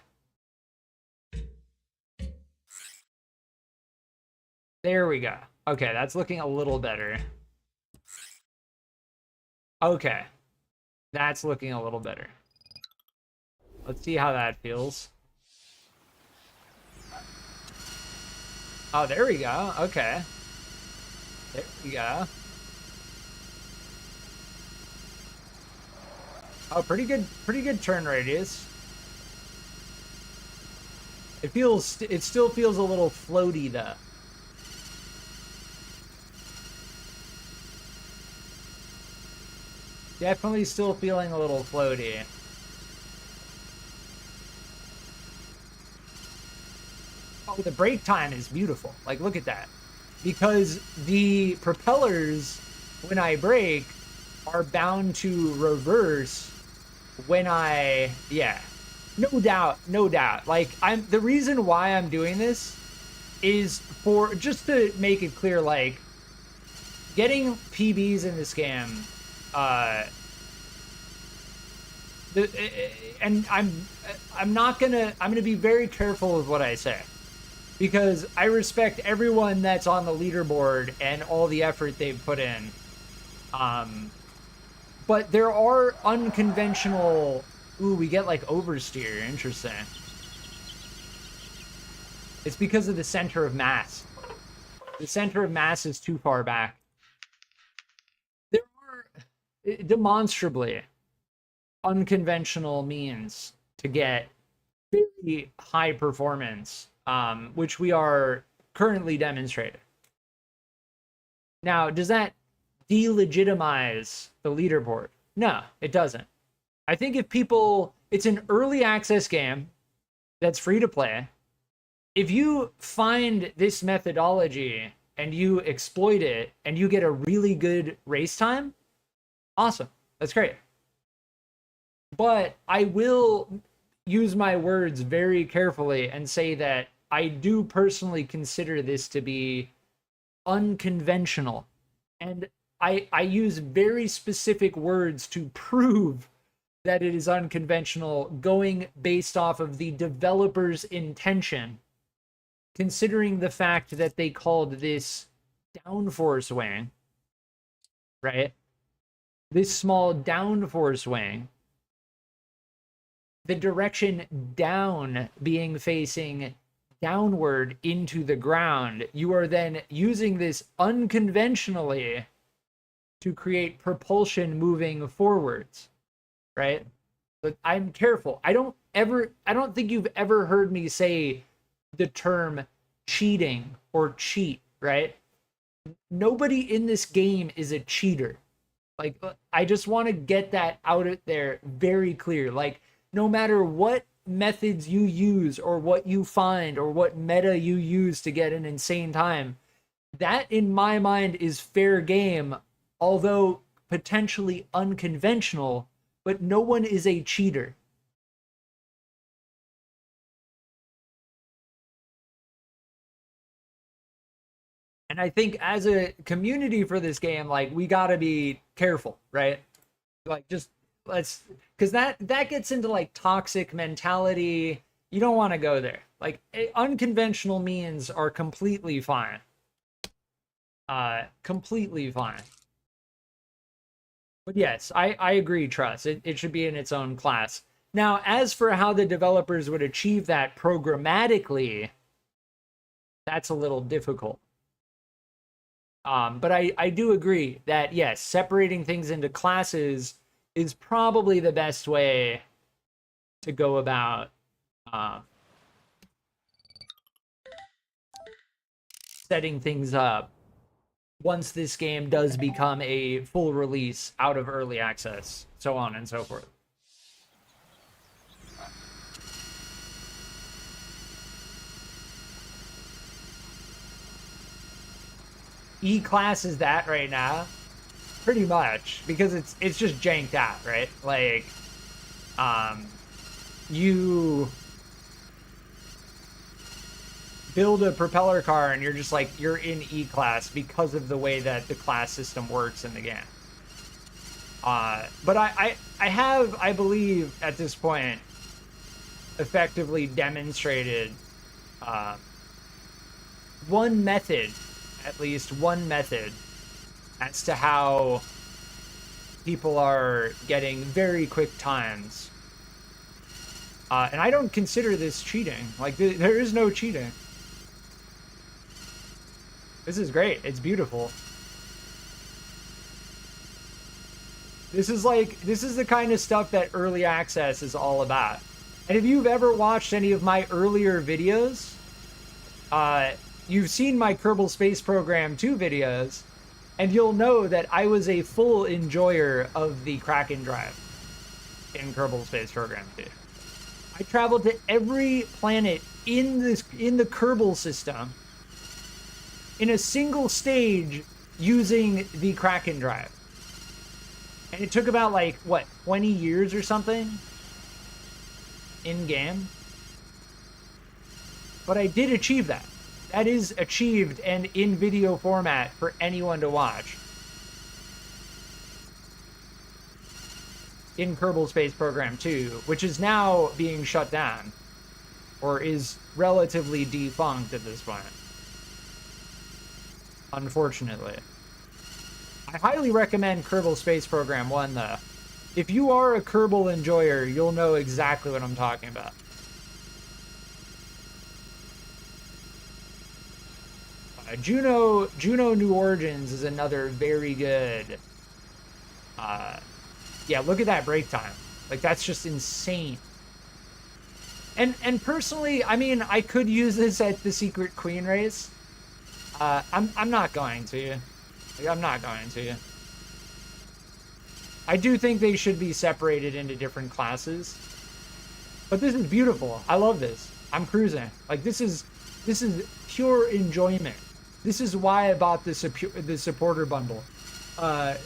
There we go. Okay, that's looking a little better. Okay. That's looking a little better. Let's see how that feels. Oh, there we go. Okay. There we go. Oh, pretty good turn radius. It still feels a little floaty though. Definitely still feeling a little floaty. Oh, the brake time is beautiful. Like, look at that. Because the propellers, when I brake, are bound to reverse when I, yeah. No doubt, no doubt. Like, the reason why I'm doing this is for, just to make it clear, like, getting PBs in this game, and I'm gonna be very careful with what I say, because I respect everyone that's on the leaderboard and all the effort they've put in. But there are unconventional, ooh, we get like oversteer, interesting. It's because of the center of mass. The center of mass is too far back. There are demonstrably unconventional means to get very high performance, which we are currently demonstrating. Now, does that delegitimize the leaderboard? No, it doesn't. I think if people, it's an early access game that's free to play. If you find this methodology and you exploit it and you get a really good race time, awesome. That's great. But I will use my words very carefully and say that I do personally consider this to be unconventional. And I use very specific words to prove that it is unconventional, going based off of the developer's intention, considering the fact that they called this downforce wing, right? This small downforce wing, the direction down being facing downward into the ground, you are then using this unconventionally to create propulsion moving forwards, right? But I'm careful. I don't think you've ever heard me say the term cheating or cheat, right? Nobody in this game is a cheater. Like, I just want to get that out there very clear. Like, no matter what methods you use or what you find or what meta you use to get an insane time, that in my mind is fair game, although potentially unconventional, but no one is a cheater. And I think as a community for this game, like, we gotta be careful, right? Like, just let's, because that gets into like toxic mentality. You don't want to go there. Like, unconventional means are completely fine. Completely fine. But yes, I agree, Trust. It should be in its own class. Now, as for how the developers would achieve that programmatically, that's a little difficult. But I do agree that, yes, separating things into classes is probably the best way to go about setting things up once this game does become a full release out of early access, so on and so forth. E-class is that right now? Pretty much, because it's just janked out, right? Like, you build a propeller car and you're just like, you're in E-class because of the way that the class system works in the game. But I have, I believe, at this point, effectively demonstrated one method, at least one method, as to how people are getting very quick times. And I don't consider this cheating. Like, there is no cheating. This is great. It's beautiful. This is the kind of stuff that early access is all about. And if you've ever watched any of my earlier videos, you've seen my Kerbal Space Program 2 videos, and you'll know that I was a full enjoyer of the Kraken drive in Kerbal Space Program 2. I traveled to every planet in the Kerbal system in a single stage using the Kraken drive. And it took about, like, what, 20 years or something in game? But I did achieve that. That is achieved and in video format for anyone to watch. In Kerbal Space Program 2, which is now being shut down. Or is relatively defunct at this point. Unfortunately. I highly recommend Kerbal Space Program 1, though. If you are a Kerbal enjoyer, you'll know exactly what I'm talking about. Juno New Origins is another very good... yeah, look at that break time. Like, that's just insane. And personally, I mean, I could use this at the Secret Queen race. I'm not going to. Like, I'm not going to. I do think they should be separated into different classes. But this is beautiful. I love this. I'm cruising. Like, this is pure enjoyment. This is why I bought the supporter bundle. The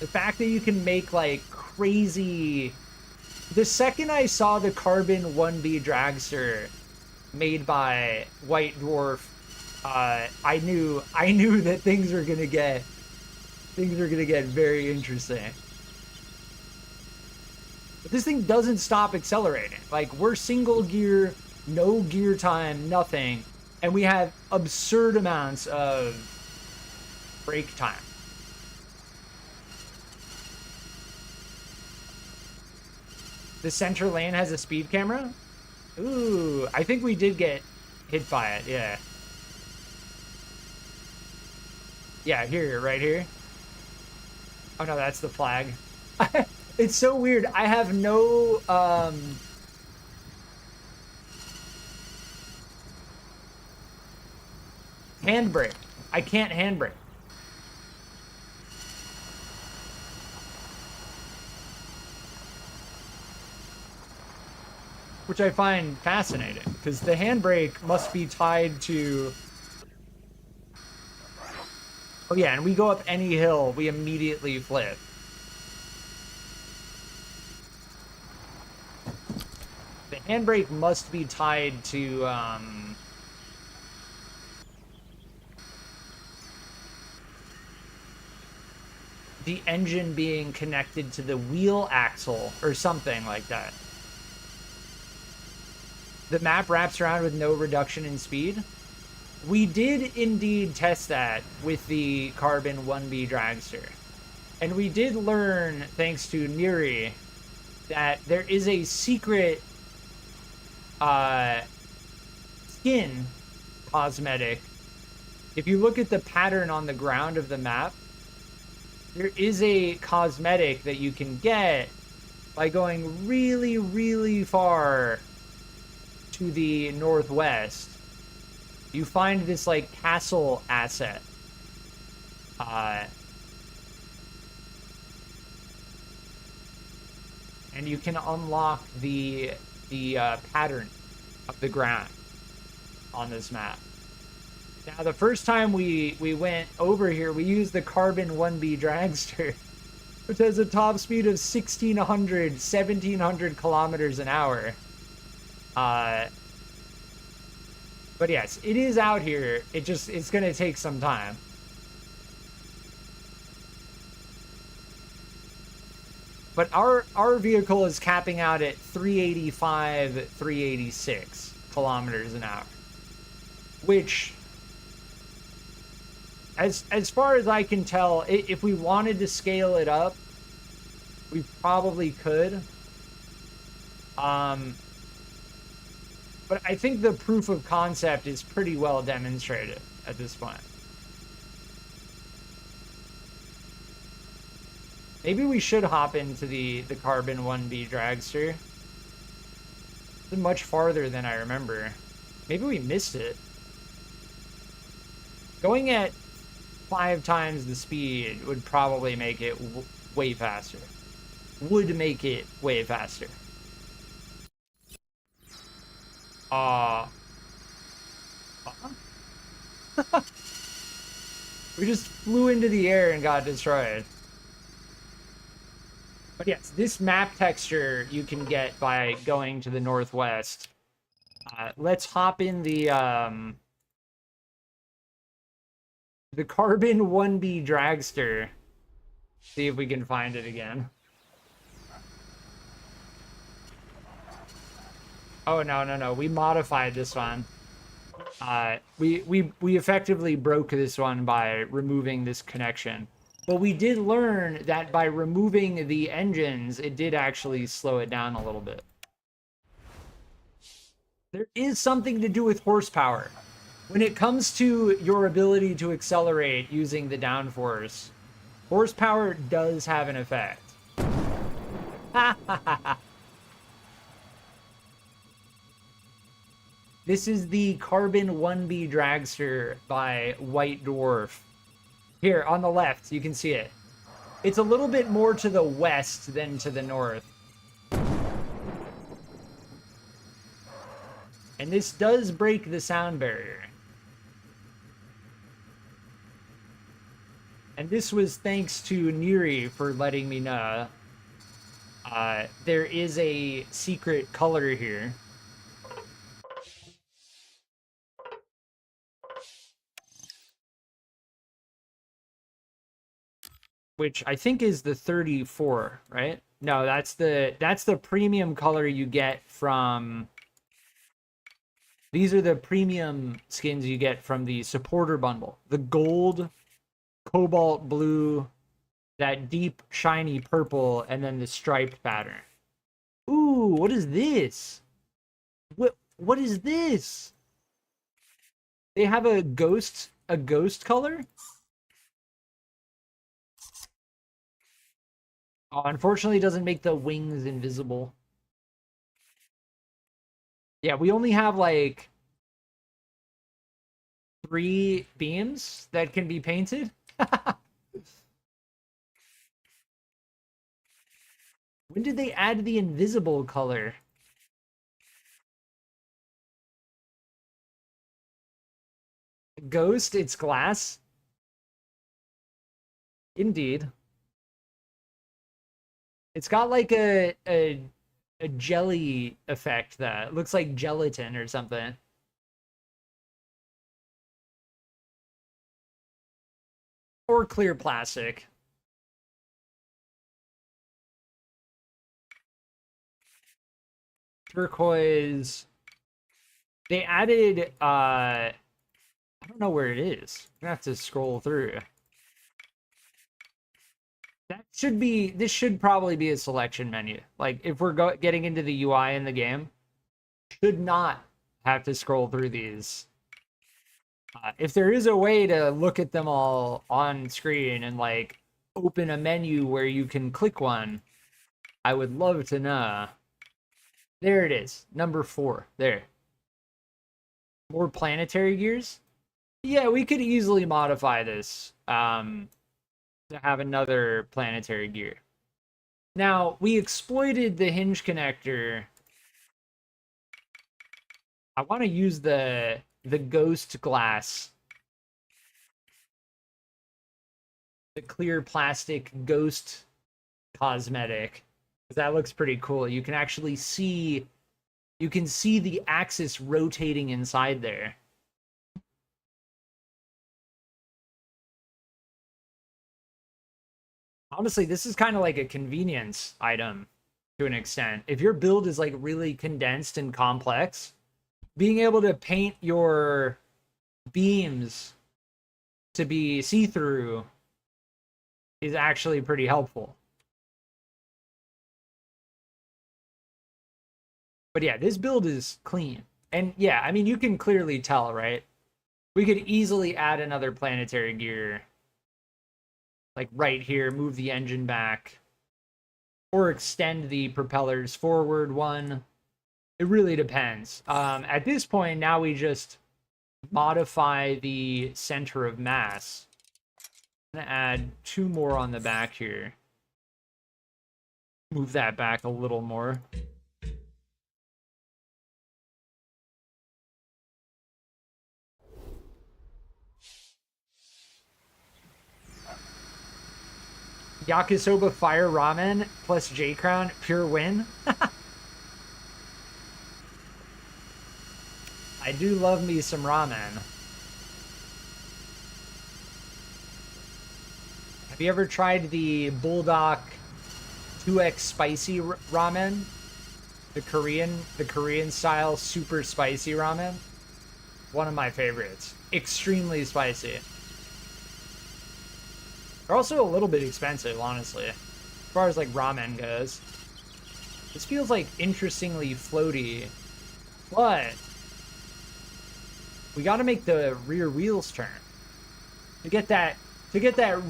fact that you can make, like, crazy... The second I saw the Carbon 1B dragster made by White Dwarf, I knew that things are gonna get very interesting. But this thing doesn't stop accelerating. Like, we're single gear, no gear time, nothing, and we have absurd amounts of brake time. The center lane has a speed camera? Ooh, I think we did get hit by it, yeah. Yeah, here, right here. Oh no, that's the flag. It's so weird. I have no, handbrake. I can't handbrake. Which I find fascinating, because the handbrake must be tied to... Oh yeah, and we go up any hill, we immediately flip. The handbrake must be tied to, the engine being connected to the wheel axle, or something like that. The map wraps around with no reduction in speed. We did indeed test that with the Carbon 1B dragster. And we did learn, thanks to Neri, that there is a secret skin cosmetic, if you look at the pattern on the ground of the map, there is a cosmetic that you can get by going really, really far to the northwest. You find this like castle asset. And you can unlock the pattern of the ground on this map. Now, the first time we went over here, we used the Carbon 1B Dragster, which has a top speed of 1700 kilometers an hour. But yes, it is out here. It's gonna take some time. But our vehicle is capping out at 385, 386 kilometers an hour, which, as far as I can tell, if we wanted to scale it up, we probably could. But I think the proof of concept is pretty well demonstrated at this point. Maybe we should hop into the Carbon 1B Dragster. It's much farther than I remember. Maybe we missed it. Going at 5 times the speed would probably make it way faster. Would make it way faster. We just flew into the air and got destroyed. But yes, this map texture you can get by going to the northwest. Let's hop in the Carbon 1B Dragster. See if we can find it again. Oh, no. We modified this one. We effectively broke this one by removing this connection. But we did learn that by removing the engines, it did actually slow it down a little bit. There is something to do with horsepower. When it comes to your ability to accelerate using the downforce, horsepower does have an effect. This is the Carbon 1B Dragster by White Dwarf. Here, on the left, you can see it. It's a little bit more to the west than to the north. And this does break the sound barrier. And this was thanks to Neri for letting me know. There is a secret color here. Which I think is the 34, right? No, that's the premium color you get from... These are the premium skins you get from the supporter bundle. The gold, cobalt blue, that deep shiny purple, and then the striped pattern. Ooh, what is this? What is this? They have a ghost color? Oh, unfortunately, it doesn't make the wings invisible. Yeah, we only have like 3 beams that can be painted. When did they add the invisible color? Ghost, it's glass. Indeed. It's got like a jelly effect that looks like gelatin or something. Or clear plastic. Turquoise. They added I don't know where it is. I'm gonna have to scroll through. This should probably be a selection menu. Like, if we're getting into the UI in the game, should not have to scroll through these. If there is a way to look at them all on screen and like open a menu where you can click one, I would love to know. There it is, number 4. There. More planetary gears. Yeah, we could easily modify this to have another planetary gear. Now, we exploited the hinge connector. I want to use the ghost glass. The clear plastic ghost cosmetic. That looks pretty cool. You can actually see, you can see the axis rotating inside there. Honestly, this is kind of like a convenience item to an extent. If your build is like really condensed and complex, being able to paint your beams to be see-through is actually pretty helpful. But yeah, this build is clean. And yeah, I mean, you can clearly tell, right? We could easily add another planetary gear. Like right here, move the engine back. Or extend the propellers forward one. It really depends. At this point, now we just modify the center of mass. I'm gonna add 2 more on the back here. Move that back a little more. Yakisoba Fire Ramen plus J Crown, pure win. I do love me some ramen. Have you ever tried the Bulldog 2X spicy ramen? The Korean style super spicy ramen? One of my favorites. Extremely spicy. They're also a little bit expensive, honestly, as far as like ramen goes. This feels like interestingly floaty, but we got to make the rear wheels turn to get that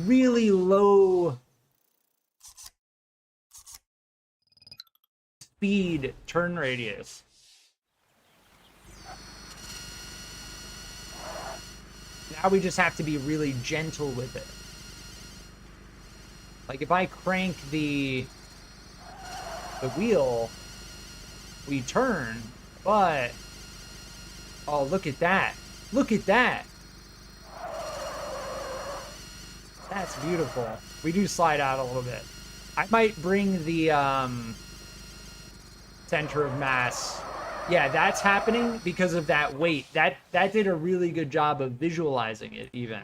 really low speed turn radius. Now we just have to be really gentle with it. Like if I crank the wheel, we turn, but oh, look at that. Look at that. That's beautiful. We do slide out a little bit. I might bring the center of mass. Yeah, that's happening because of that weight. That did a really good job of visualizing it even.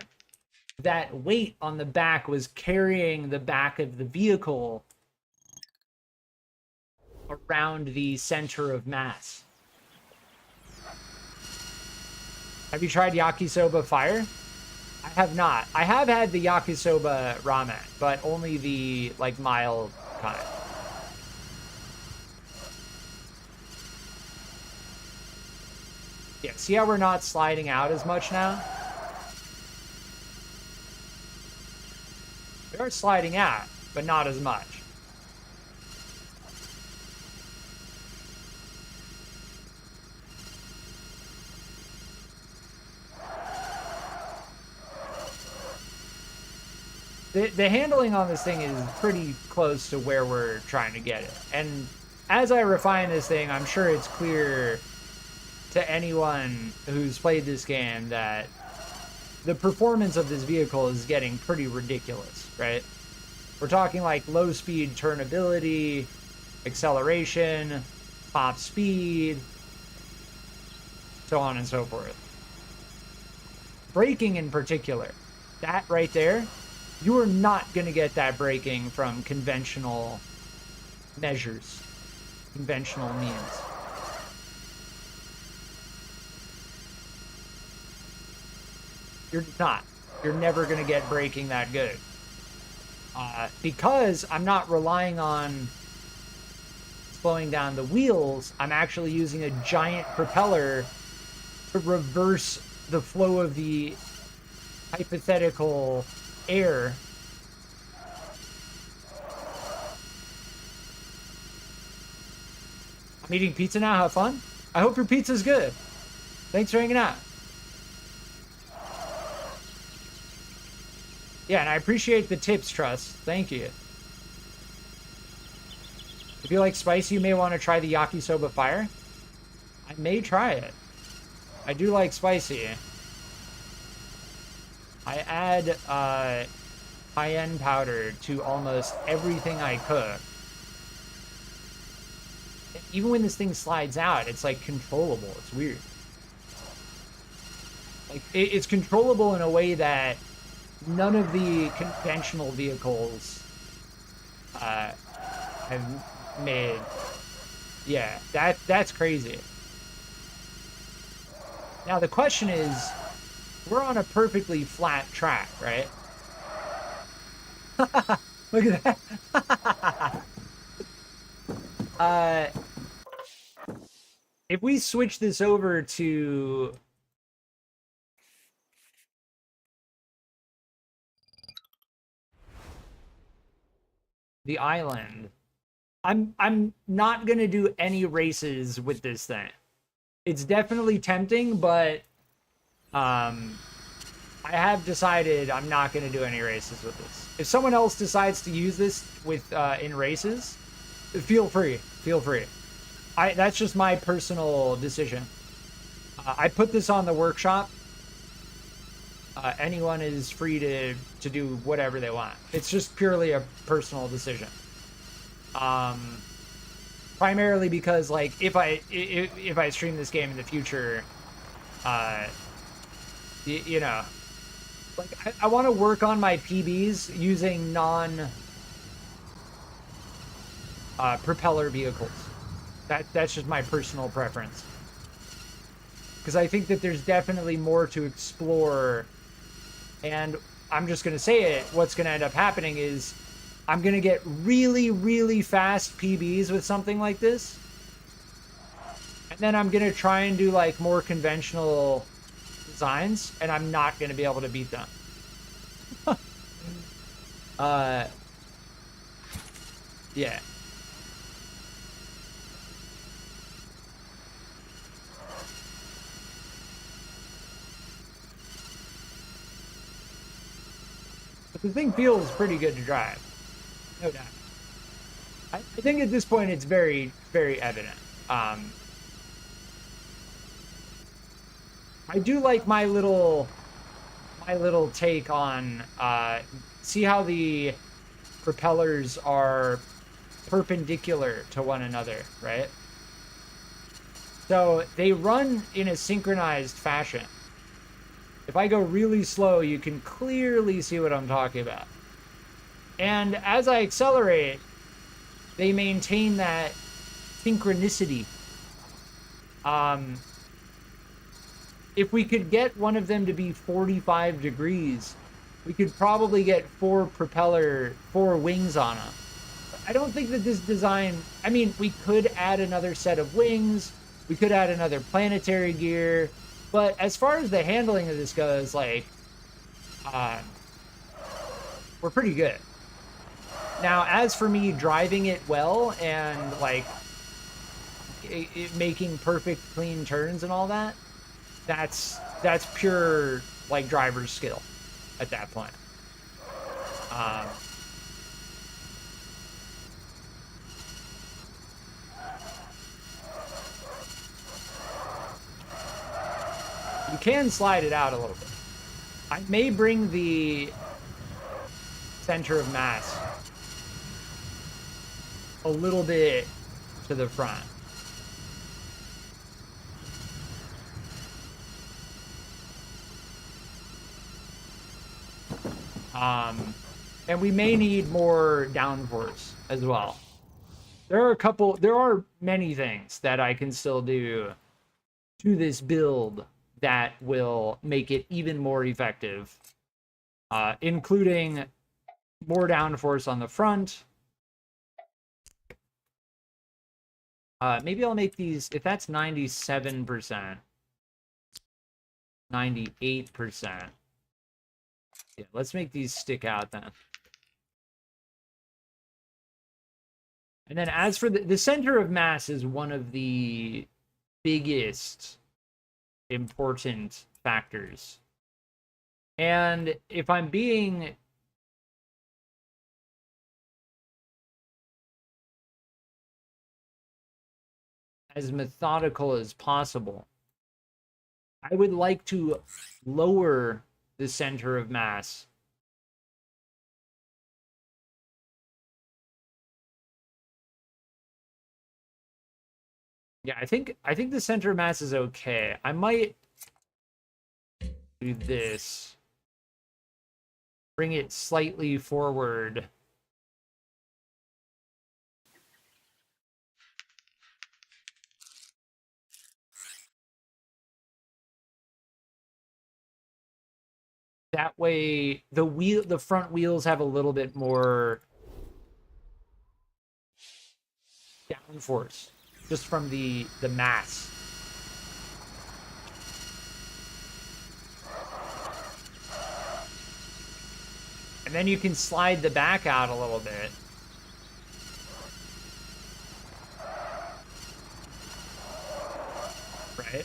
That weight on the back was carrying the back of the vehicle around the center of mass. Have you tried yakisoba fire? I have not. I have had the yakisoba ramen, but only the like mild kind. Yeah, see how we're not sliding out as much now? We are sliding out, but not as much. The handling on this thing is pretty close to where we're trying to get it. And as I refine this thing, I'm sure it's clear to anyone who's played this game that the performance of this vehicle is getting pretty ridiculous, right? We're talking like low speed turnability, acceleration, top speed, so on and so forth. Braking in particular, that right there, you are not going to get that braking from conventional measures, conventional means. You're not. You're never going to get braking that good. Because I'm not relying on slowing down the wheels, I'm actually using a giant propeller to reverse the flow of the hypothetical air. I'm eating pizza now. Have fun. I hope your pizza's good. Thanks for hanging out. Yeah, and I appreciate the tips, Trust. Thank you. If you like spicy, you may want to try the yakisoba fire. I may try it. I do like spicy. I add cayenne powder to almost everything I cook. Even when this thing slides out, it's like controllable. It's weird. Like it's controllable in a way that none of the conventional vehicles have made. Yeah, that's crazy. Now the question is, we're on a perfectly flat track, right? Look at that. If we switch this over to the island, I'm not gonna do any races with this thing. It's definitely tempting, but I have decided I'm not gonna do any races with this. If someone else decides to use this with in races, feel free. Feel free. That's just my personal decision. I put this on the workshop. Anyone is free to do whatever they want. It's just purely a personal decision. Primarily because, like, if I stream this game in the future, you know, like I want to work on my PBs using propeller vehicles. That's just my personal preference. Because I think that there's definitely more to explore. And I'm just going to say it. What's going to end up happening is I'm going to get really, really fast PBs with something like this. And then I'm going to try and do like more conventional designs. And I'm not going to be able to beat them. Yeah. But the thing feels pretty good to drive. No doubt. I think at this point it's very, very evident. I do like my little take on see how the propellers are perpendicular to one another, right? So they run in a synchronized fashion. If I go really slow, you can clearly see what I'm talking about. And as I accelerate, they maintain that synchronicity. If we could get one of them to be 45 degrees, we could probably get four wings on them. I don't think that this design, I mean, we could add another set of wings, we could add another planetary gear, but as far as the handling of this goes, like, we're pretty good. Now, as for me driving it well and, like, making perfect clean turns and all that, that's pure, like, driver's skill at that point. You can slide it out a little bit. I may bring the center of mass a little bit to the front. And we may need more downforce as well. There are many things that I can still do to this build that will make it even more effective, including more downforce on the front. Maybe I'll make these, if that's 97%, 98%. Yeah, let's make these stick out then. And then as for the center of mass is one of the biggest important factors. And if I'm being as methodical as possible, I would like to lower the center of mass. Yeah, I think the center of mass is okay. I might do this. Bring it slightly forward. That way the front wheels have a little bit more downforce just from the mass. And then you can slide the back out a little bit. Right?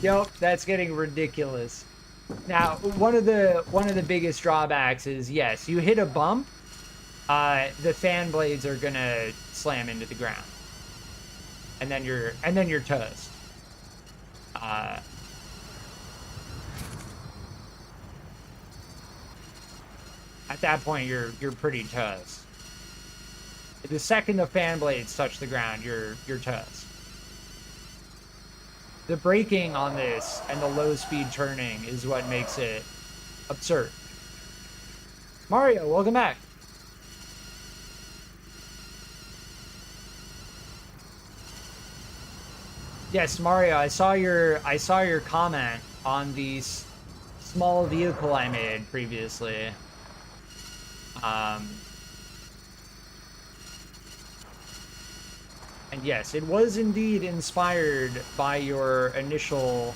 Yep, that's getting ridiculous. Now, one of the biggest drawbacks is, yes, you hit a bump, the fan blades are gonna slam into the ground, and then you're toast. At that point, you're pretty toast. The second the fan blades touch the ground, you're toast. The braking on this and the low speed turning is what makes it absurd. Mario, welcome back. Yes, Mario, I saw your comment on the small vehicle I made previously. And yes, it was indeed inspired by your initial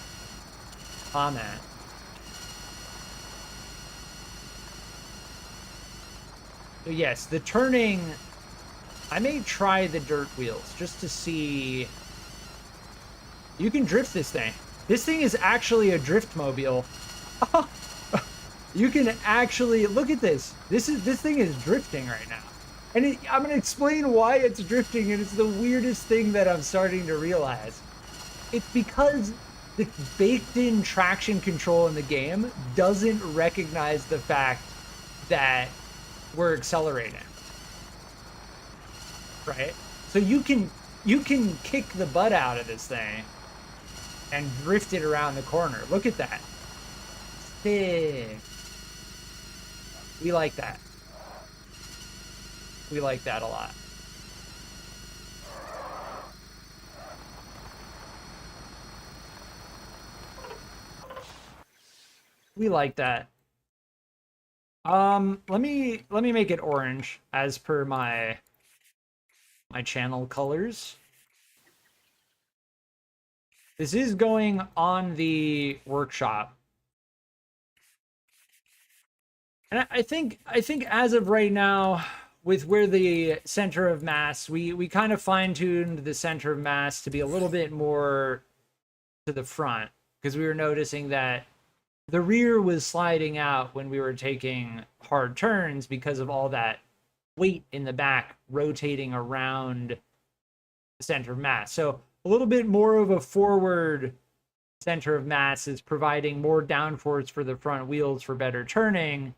comment. So yes, the turning, I may try the dirt wheels just to see. You can drift this thing. This thing is actually a drift mobile. You can actually look at this. This thing is drifting right now. And I'm going to explain why it's drifting, and it's the weirdest thing that I'm starting to realize. It's because the baked-in traction control in the game doesn't recognize the fact that we're accelerating. Right? So you can kick the butt out of this thing and drift it around the corner. Look at that. Sick. We like that. We like that a lot. We like that. Let me make it orange as per my channel colors. This is going on the workshop. And I think as of right now, with where the center of mass, we kind of fine-tuned the center of mass to be a little bit more to the front, because we were noticing that the rear was sliding out when we were taking hard turns because of all that weight in the back rotating around the center of mass. So a little bit more of a forward center of mass is providing more downforce for the front wheels for better turning,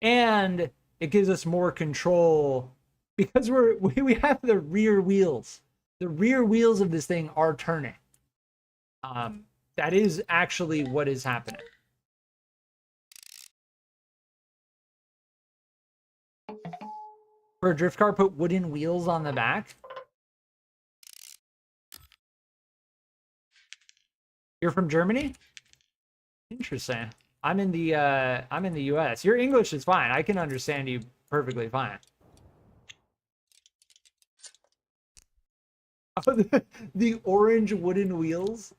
and it gives us more control because we have the rear wheels. The rear wheels of this thing are turning. That is actually what is happening. For a drift car, put wooden wheels on the back. You're from Germany? Interesting. I'm in the US. Your English is fine. I can understand you perfectly fine. Oh, the orange wooden wheels.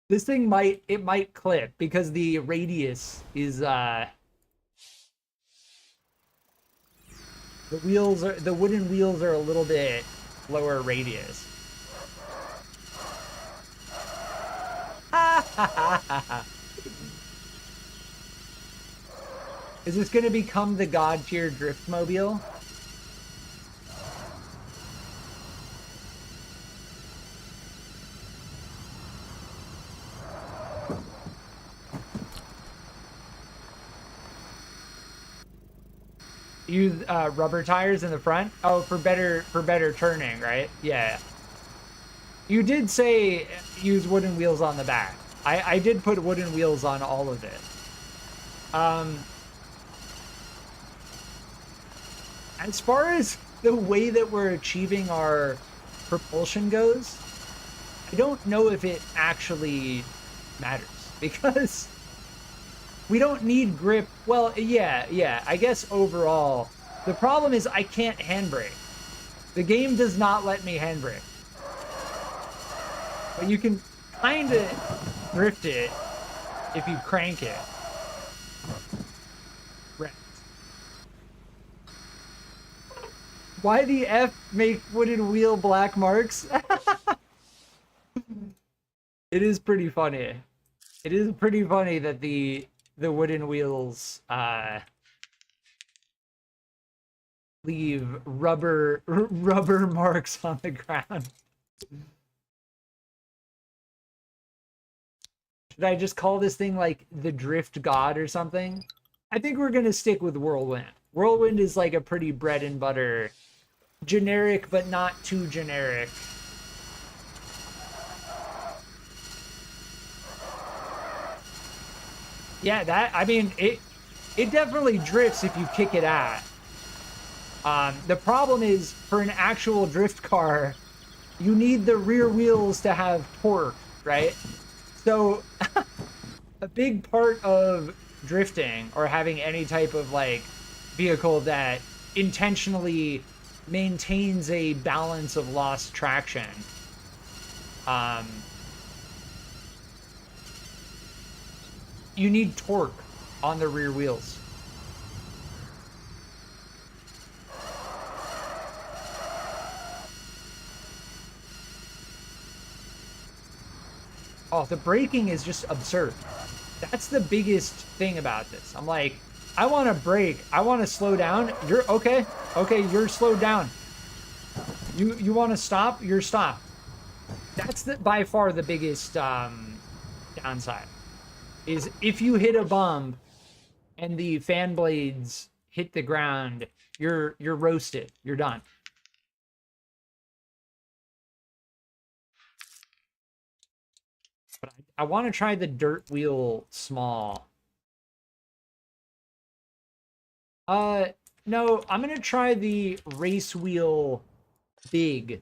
This thing might clip because the radius is the wooden wheels are a little bit lower radius. Is this going to become the god tier drift mobile? Use rubber tires in the front. Oh, for better turning, right? Yeah. You did say use wooden wheels on the back. I did put wooden wheels on all of it. As far as the way that we're achieving our propulsion goes, I don't know if it actually matters because we don't need grip. Well, yeah. I guess overall, the problem is I can't handbrake. The game does not let me handbrake. But you can kind of drift it if you crank it. Right. Why the F make wooden wheel black marks? It is pretty funny. It is pretty funny that the wooden wheels leave rubber marks on the ground. Should I just call this thing like the Drift God or something? I think we're gonna stick with Whirlwind. Whirlwind is like a pretty bread and butter, generic but not too generic. Yeah, I mean, it definitely drifts if you kick it at. The problem is, for an actual drift car, you need the rear wheels to have torque, right? So, a big part of drifting, or having any type of, like, vehicle that intentionally maintains a balance of lost traction, you need torque on the rear wheels. Oh, the braking is just absurd. That's the biggest thing about this. I'm like, I want to brake. I want to slow down. You're okay. Okay, you're slowed down. You want to stop? You're stopped. That's by far the biggest downside. Is if you hit a bump and the fan blades hit the ground, you're roasted. You're done. But I want to try the dirt wheel small. No, I'm gonna try the race wheel big.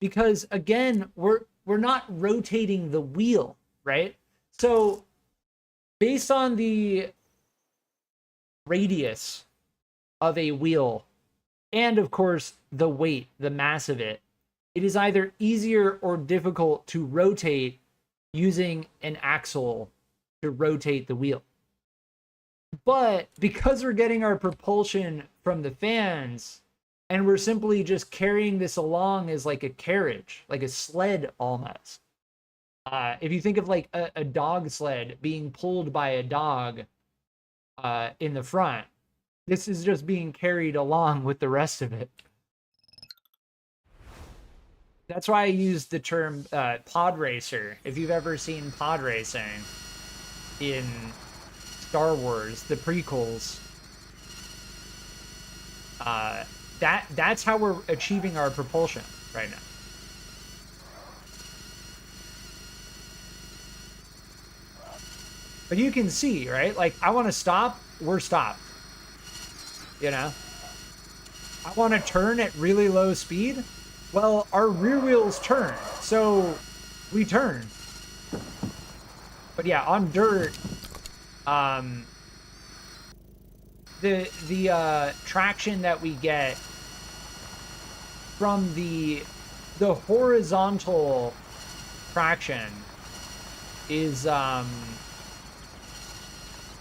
Because again, we're not rotating the wheel, right? So based on the radius of a wheel, and of course the weight, the mass of it, it is either easier or difficult to rotate using an axle to rotate the wheel. But because we're getting our propulsion from the fans, and we're simply just carrying this along as like a carriage, like a sled almost. If you think of like a dog sled being pulled by a dog in the front, this is just being carried along with the rest of it. That's why I use the term pod racer. If you've ever seen pod racing in Star Wars, the prequels, that's how we're achieving our propulsion right now. But you can see, right? Like, I want to stop, we're stopped. You know? I want to turn at really low speed. Well, our rear wheels turn. So we turn. But yeah, on dirt, the traction that we get from the horizontal traction is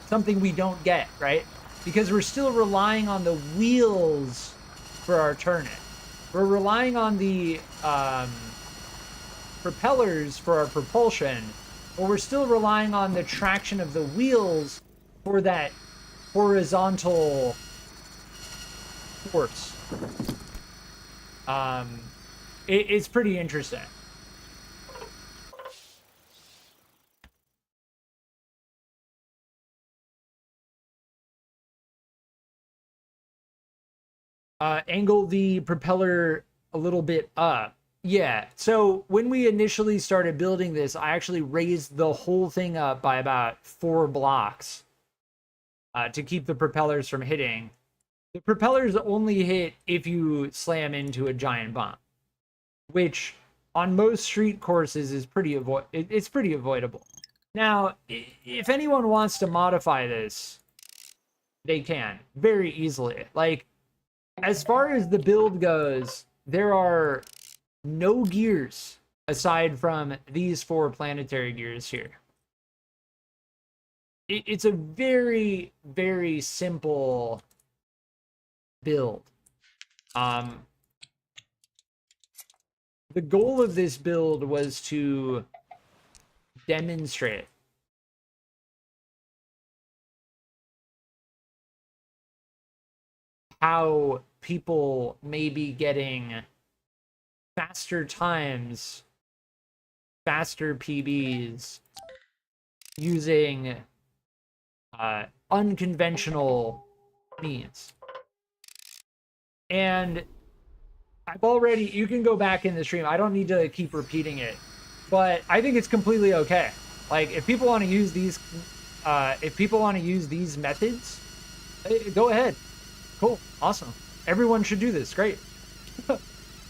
something we don't get, right? Because we're still relying on the wheels for our turning. We're relying on the propellers for our propulsion, but we're still relying on the traction of the wheels for that horizontal force. It's pretty interesting. Angle the propeller a little bit up. Yeah, so when we initially started building this, I actually raised the whole thing up by about 4 blocks to keep the propellers from hitting. The propellers only hit if you slam into a giant bump, which on most street courses is it's pretty avoidable. Now, if anyone wants to modify this, they can very easily. Like, as far as the build goes, there are no gears aside from these 4 planetary gears here. It's a very, very simple build. The goal of this build was to demonstrate how people may be getting faster times, faster PBs using unconventional means. And you can go back in the stream. I don't need to keep repeating it, but I think it's completely okay. Like, if people want to use these, methods, go ahead. Cool, awesome. Everyone should do this. Great.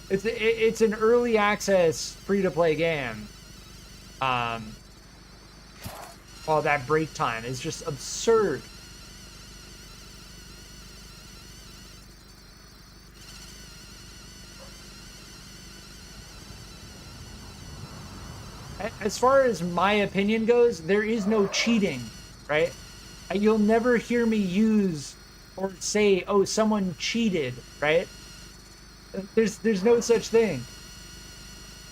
It's an early access free-to-play game. Well, that break time is just absurd. As far as my opinion goes, there is no cheating, right? You'll never hear me use or say, oh, someone cheated, right? There's no such thing.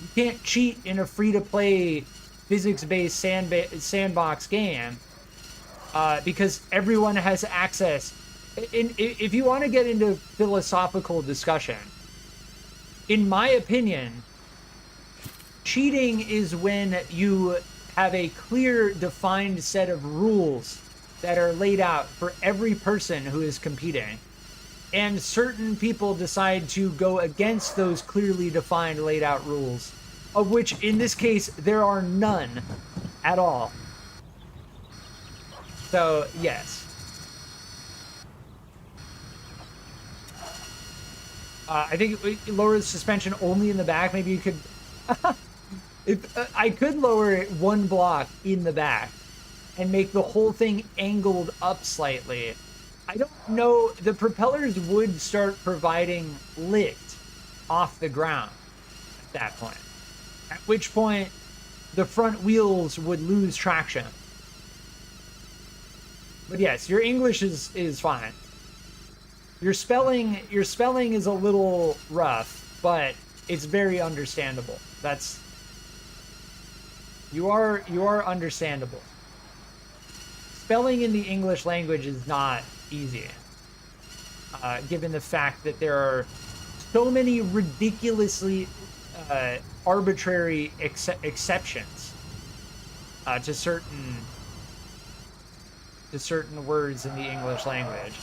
You can't cheat in a free-to-play physics-based sandbox game because everyone has access. If you want to get into philosophical discussion, in my opinion, cheating is when you have a clear, defined set of rules that are laid out for every person who is competing. And certain people decide to go against those clearly defined, laid out rules, of which, in this case, there are none at all. So, yes. I think it lowers suspension only in the back. Maybe you could... I could lower it 1 block in the back and make the whole thing angled up slightly. I don't know. The propellers would start providing lift off the ground at that point. At which point, the front wheels would lose traction. But yes, your English is fine. Your spelling is a little rough, but it's very understandable. You are understandable. Spelling in the English language is not easy, given the fact that there are so many ridiculously arbitrary exceptions to certain words in the English language,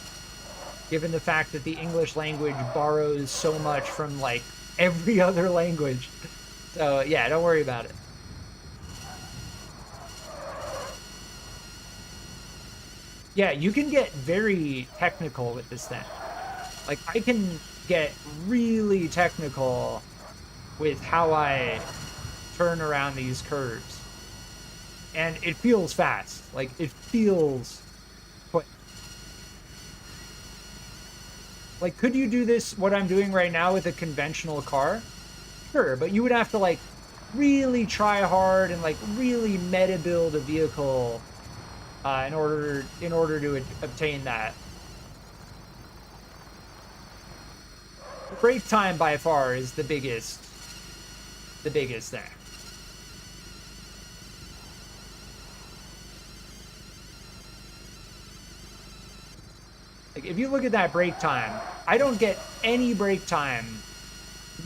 given the fact that the English language borrows so much from like every other language. So yeah, don't worry about it. Yeah, you can get very technical with this thing. Like, I can get really technical with how I turn around these curves. And it feels fast. Like, it feels quick. Like, could you do this, what I'm doing right now, with a conventional car? Sure, but you would have to, like, really try hard and, like, really meta build a vehicle in order to obtain that. Brake time by far is the biggest thing. Like, if you look at that brake time, I don't get any brake time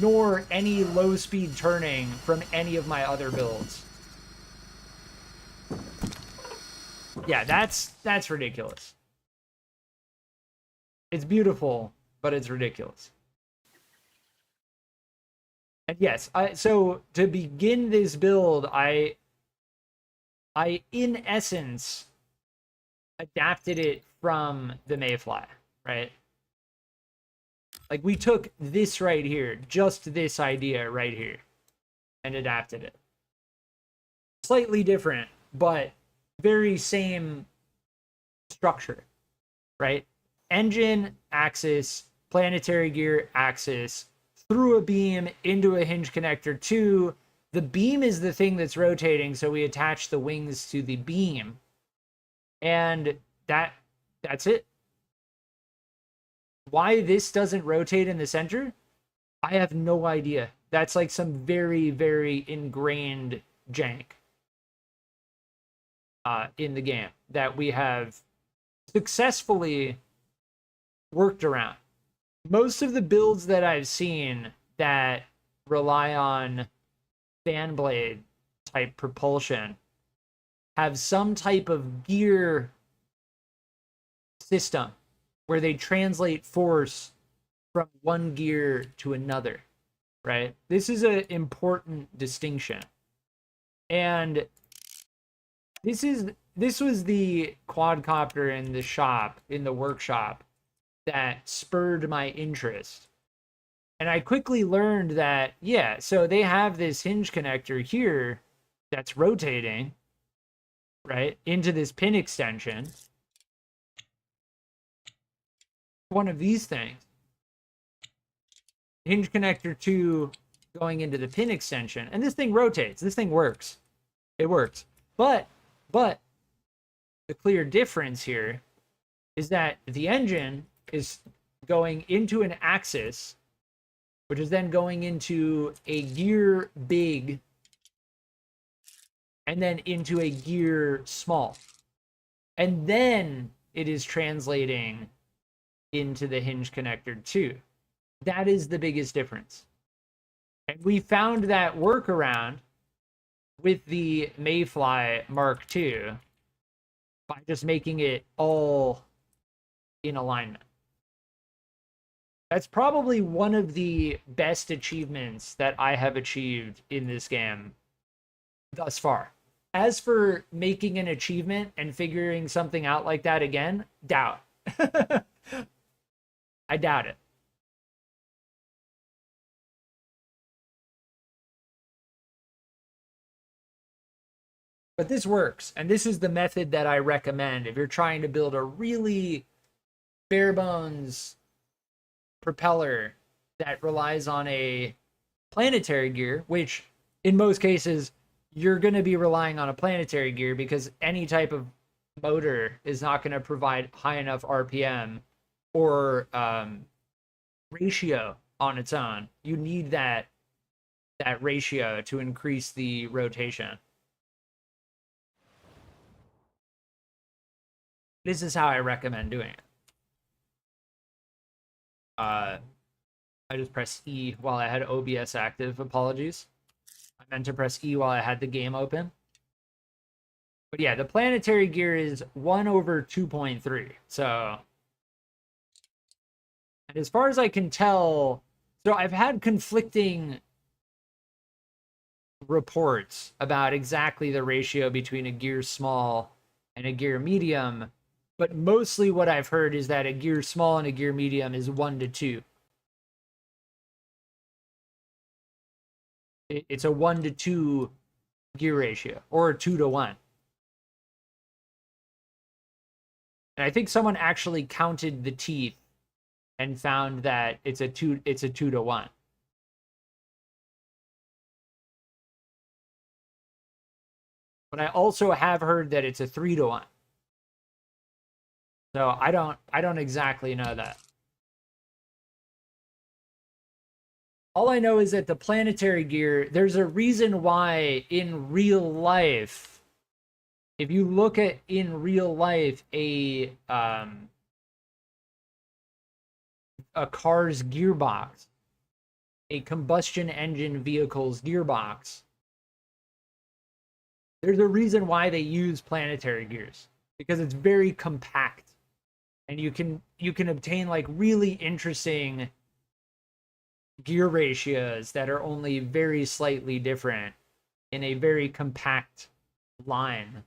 nor any low speed turning from any of my other builds. Yeah, that's ridiculous. It's beautiful, but it's ridiculous. And yes, so to begin this build, I in essence adapted it from the Mayfly, right? Like, we took this right here, just this idea right here, and adapted it. Slightly different, but very same structure, right? Engine, axis, planetary gear, axis, through a beam, into a hinge connector 2. The beam is the thing that's rotating, so we attach the wings to the beam. And that's it. Why this doesn't rotate in the center, I have no idea. That's like some very, very ingrained jank in the game that we have successfully worked around. Most of the builds that I've seen that rely on fan blade type propulsion have some type of gear system where they translate force from one gear to another, right? This is an important distinction. And this was the quadcopter in the shop, in the workshop, that spurred my interest. And I quickly learned that, yeah, so they have this hinge connector here that's rotating, right, into this pin extension. One of these things. Hinge connector 2 going into the pin extension. And this thing rotates. This thing works. It works. But the clear difference here is that the engine is going into an axis, which is then going into a gear big, and then into a gear small. And then it is translating into the hinge connector 2. That is the biggest difference. And we found that workaround with the Mayfly Mark II by just making it all in alignment. That's probably one of the best achievements that I have achieved in this game thus far. As for making an achievement and figuring something out like that again, doubt. I doubt it. But this works, and this is the method that I recommend if you're trying to build a really bare bones propeller that relies on a planetary gear, which in most cases you're going to be relying on a planetary gear because any type of motor is not going to provide high enough RPM or ratio on its own. You need that ratio to increase the rotation. This is how I recommend doing it. I just pressed E while I had OBS active. Apologies. I meant to press E while I had the game open. But yeah, the planetary gear is 1/2.3. So, and as far as I can tell, so I've had conflicting reports about exactly the ratio between a gear small and a gear medium. But mostly what I've heard is that a gear small and a gear medium is 1:2. It's a 1-to-2 gear ratio, or a 2-to-1. And I think someone actually counted the teeth and found that it's a 2-to-1. But I also have heard that it's a 3-to-1. So I don't exactly know that. All I know is that the planetary gear, there's a reason why in real life, if you look at in real life a car's gearbox, a combustion engine vehicle's gearbox, there's a reason why they use planetary gears, because it's very compact, and you can obtain like really interesting gear ratios that are only very slightly different in a very compact line.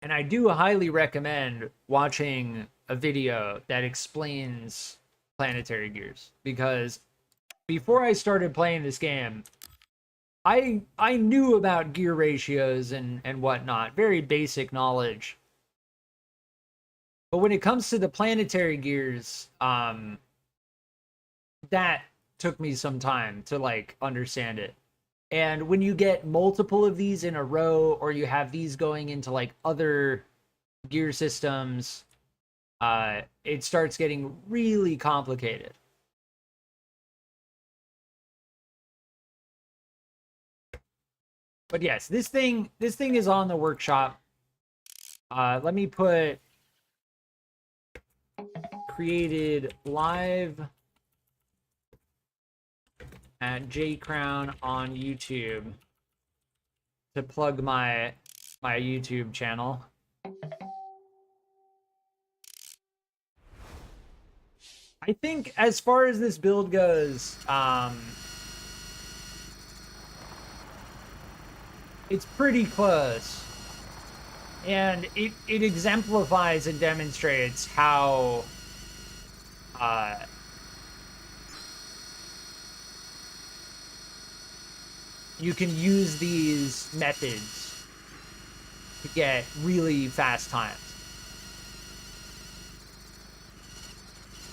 And I do highly recommend watching a video that explains planetary gears, because before I started playing this game, I knew about gear ratios and whatnot, very basic knowledge. But when it comes to the planetary gears, that took me some time to like understand it. And when you get multiple of these in a row, or you have these going into like other gear systems, it starts getting really complicated. But yes, this thing is on the workshop. Let me put created live at JCrown on YouTube to plug my YouTube channel. I think as far as this build goes, it's pretty close. And it exemplifies and demonstrates how you can use these methods to get really fast times.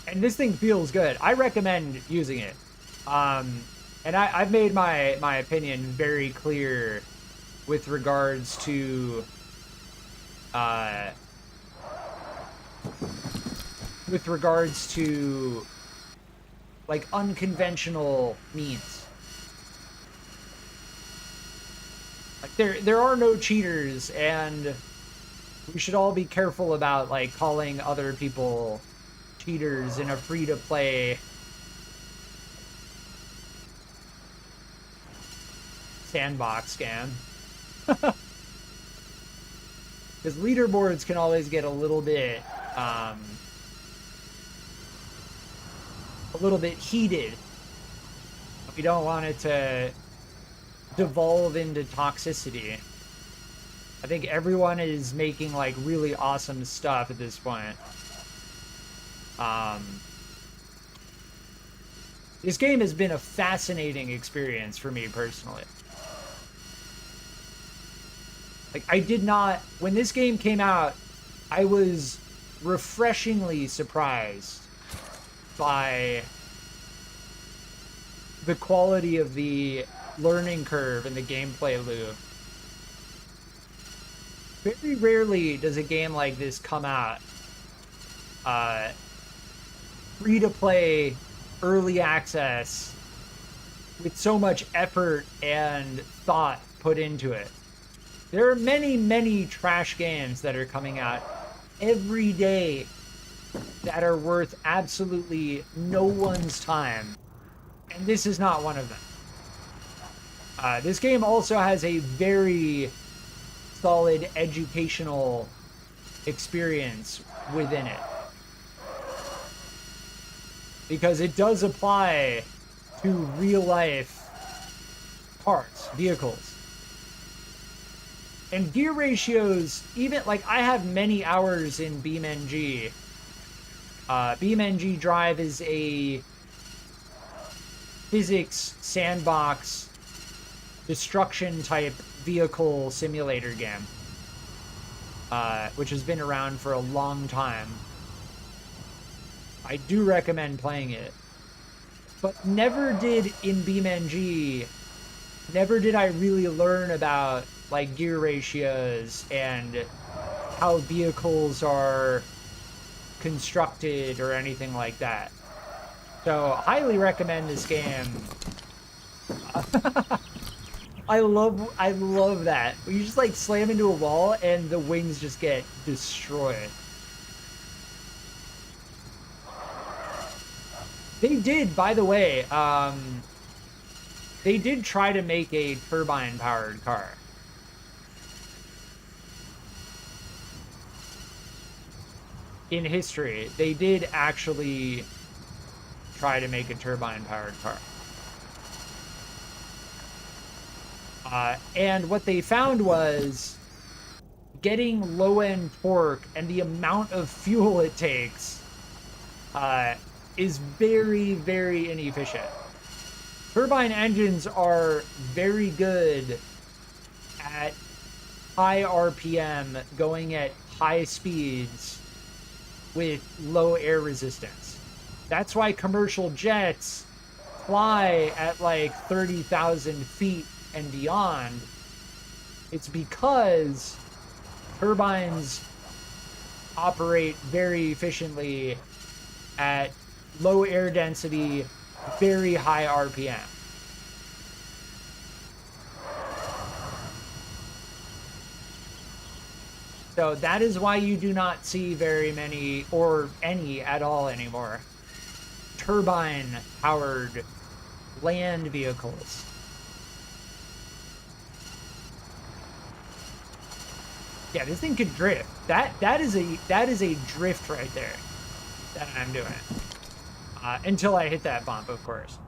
And this thing feels good. I recommend using it. And I've made my opinion very clear with regards to like unconventional means. Like there are no cheaters, and we should all be careful about like calling other people cheaters in a free-to-play sandbox game. Because leaderboards can always get a little bit heated. We don't want it to devolve into toxicity. I think everyone is making like really awesome stuff at this point. This game has been a fascinating experience for me personally. Like, I did not, when this game came out, I was refreshingly surprised by the quality of the learning curve and the gameplay loop. Very rarely does a game like this come out free-to-play, early access, with so much effort and thought put into it. There are many, many trash games that are coming out every day that are worth absolutely no one's time, and this is not one of them. This game also has a very solid educational experience within it, because it does apply to real-life parts, vehicles. And gear ratios, even, like, I have many hours in BeamNG, BeamNG Drive is a physics sandbox destruction type vehicle simulator game, which has been around for a long time. I do recommend playing it, but never did in BeamNG, never did I really learn about like gear ratios and how vehicles are constructed or anything like that. So highly recommend this game. I love that. You just like slam into a wall and the wings just get destroyed. They did, by the way, they did try to make a turbine-powered car. In history, they did actually try to make a turbine-powered car. And what they found was getting low-end torque and the amount of fuel it takes is very, very inefficient. Turbine engines are very good at high RPM, going at high speeds with low air resistance. That's why commercial jets fly at like 30,000 feet and beyond. It's because turbines operate very efficiently at low air density, very high RPM. So that is why you do not see very many, or any at all anymore, turbine-powered land vehicles. Yeah, this thing could drift. That is a drift right there that I'm doing. Until I hit that bump, of course.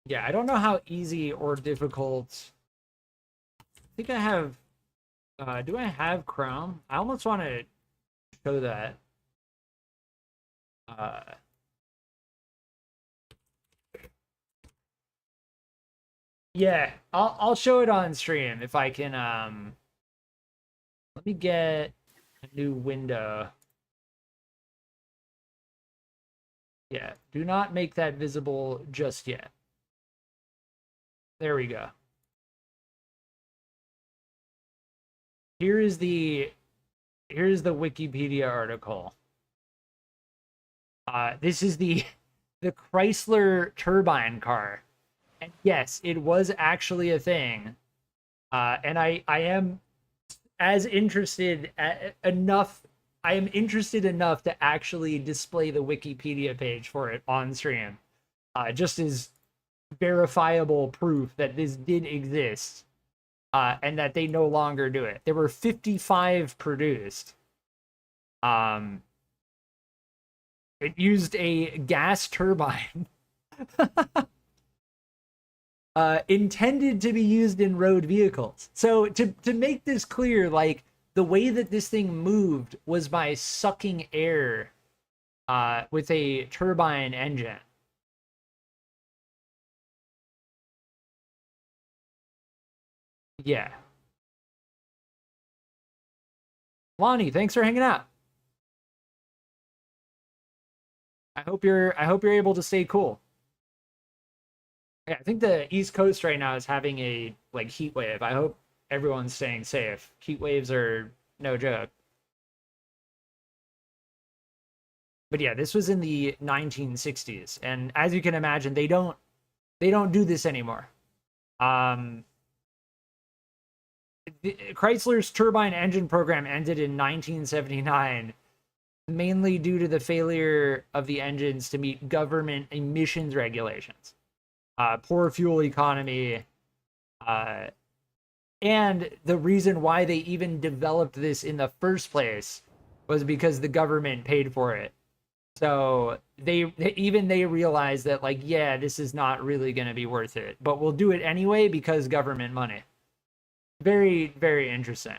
Yeah, I don't know how easy or difficult. I think I have. Do I have Chrome? I almost want to show that. Yeah, I'll show it on stream if I can. Let me get a new window. Yeah, do not make that visible just yet. There we go. Here's the Wikipedia article. This is the Chrysler turbine car. And yes, it was actually a thing. And I am as interested enough. I am interested enough to actually display the Wikipedia page for it on stream, just as verifiable proof that this did exist, and that they no longer do it. There were 55 produced. It used a gas turbine. Intended to be used in road vehicles. So to make this clear, like the way that this thing moved was by sucking air with a turbine engine. Yeah. Lonnie, thanks for hanging out. I hope you're able to stay cool. Yeah, I think the East Coast right now is having a like heat wave. I hope everyone's staying safe. Heat waves are no joke. But yeah, this was in the 1960s, and as you can imagine, they don't do this anymore. Chrysler's turbine engine program ended in 1979, mainly due to the failure of the engines to meet government emissions regulations. Poor fuel economy, and the reason why they even developed this in the first place was because the government paid for it. So they realized that, like, yeah, this is not really going to be worth it, but we'll do it anyway because government money. Very, very interesting.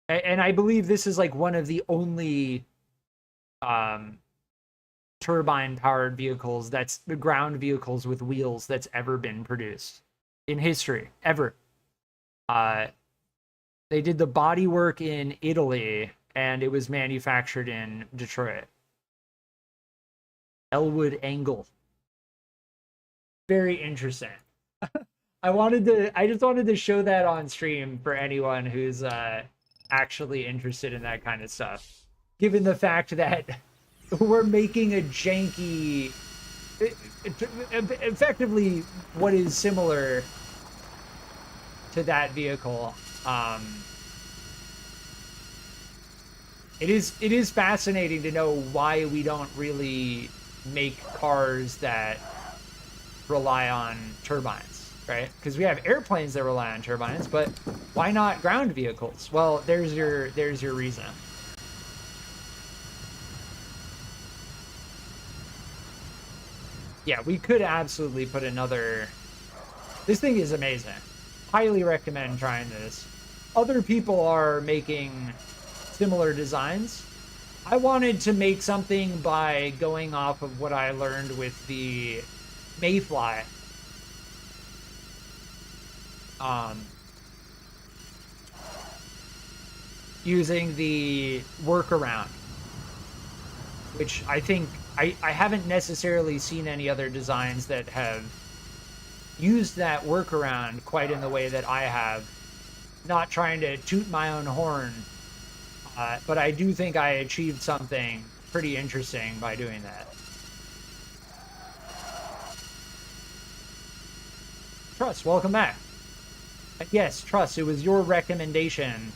And I believe this is like one of the only turbine powered vehicles, that's the ground vehicles with wheels, that's ever been produced in history, ever. They did the body work in Italy, and it was manufactured in Detroit. Elwood Angle. Very interesting. I just wanted to show that on stream for anyone who's actually interested in that kind of stuff. Given the fact that we're making a janky, effectively what is similar to that vehicle. It is fascinating to know why we don't really make cars that rely on turbines, right? Because we have airplanes that rely on turbines, but why not ground vehicles? Well, there's your reason. Yeah, we could absolutely put another. This thing is amazing. Highly recommend trying this. Other people are making similar designs. I wanted to make something by going off of what I learned with the Mayfly. Using the workaround, which I think I haven't necessarily seen any other designs that have used that workaround quite in the way that I have. Not trying to toot my own horn, but I do think I achieved something pretty interesting by doing that. Trust, welcome back. Yes, Trust, it was your recommendation.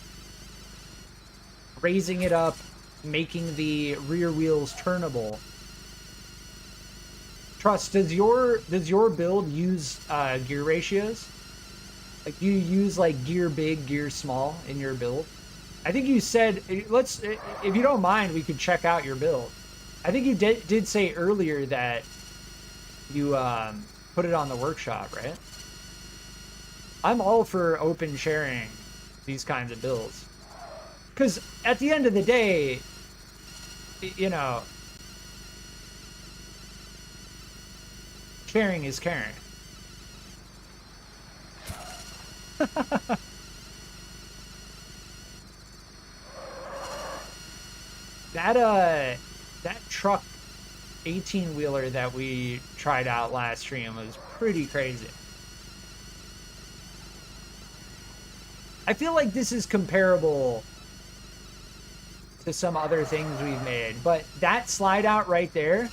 Raising it up, making the rear wheels turnable. Trust, does your build use gear ratios? Like, do you use like gear big, gear small in your build? I think you said, let's, if you don't mind, we could check out your build. I think you did say earlier that you put it on the workshop, right? I'm all for open sharing these kinds of builds. Because at the end of the day, you know, sharing is caring. That truck 18-wheeler that we tried out last stream was pretty crazy. I feel like this is comparable to some other things we've made, but that slide out right there,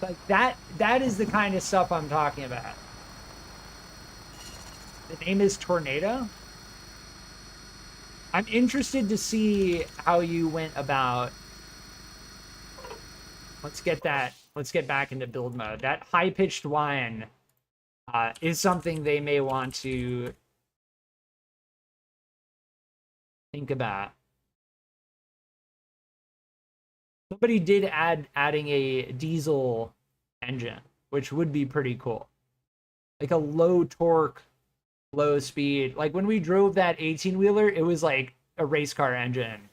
like that is the kind of stuff I'm talking about. The name is Tornado. I'm interested to see how you went about. Let's get back into build mode. That high-pitched whine is something they may want to think about. Somebody did adding a diesel engine, which would be pretty cool. Like a low torque, low speed. Like when we drove that 18-wheeler, it was like a race car engine.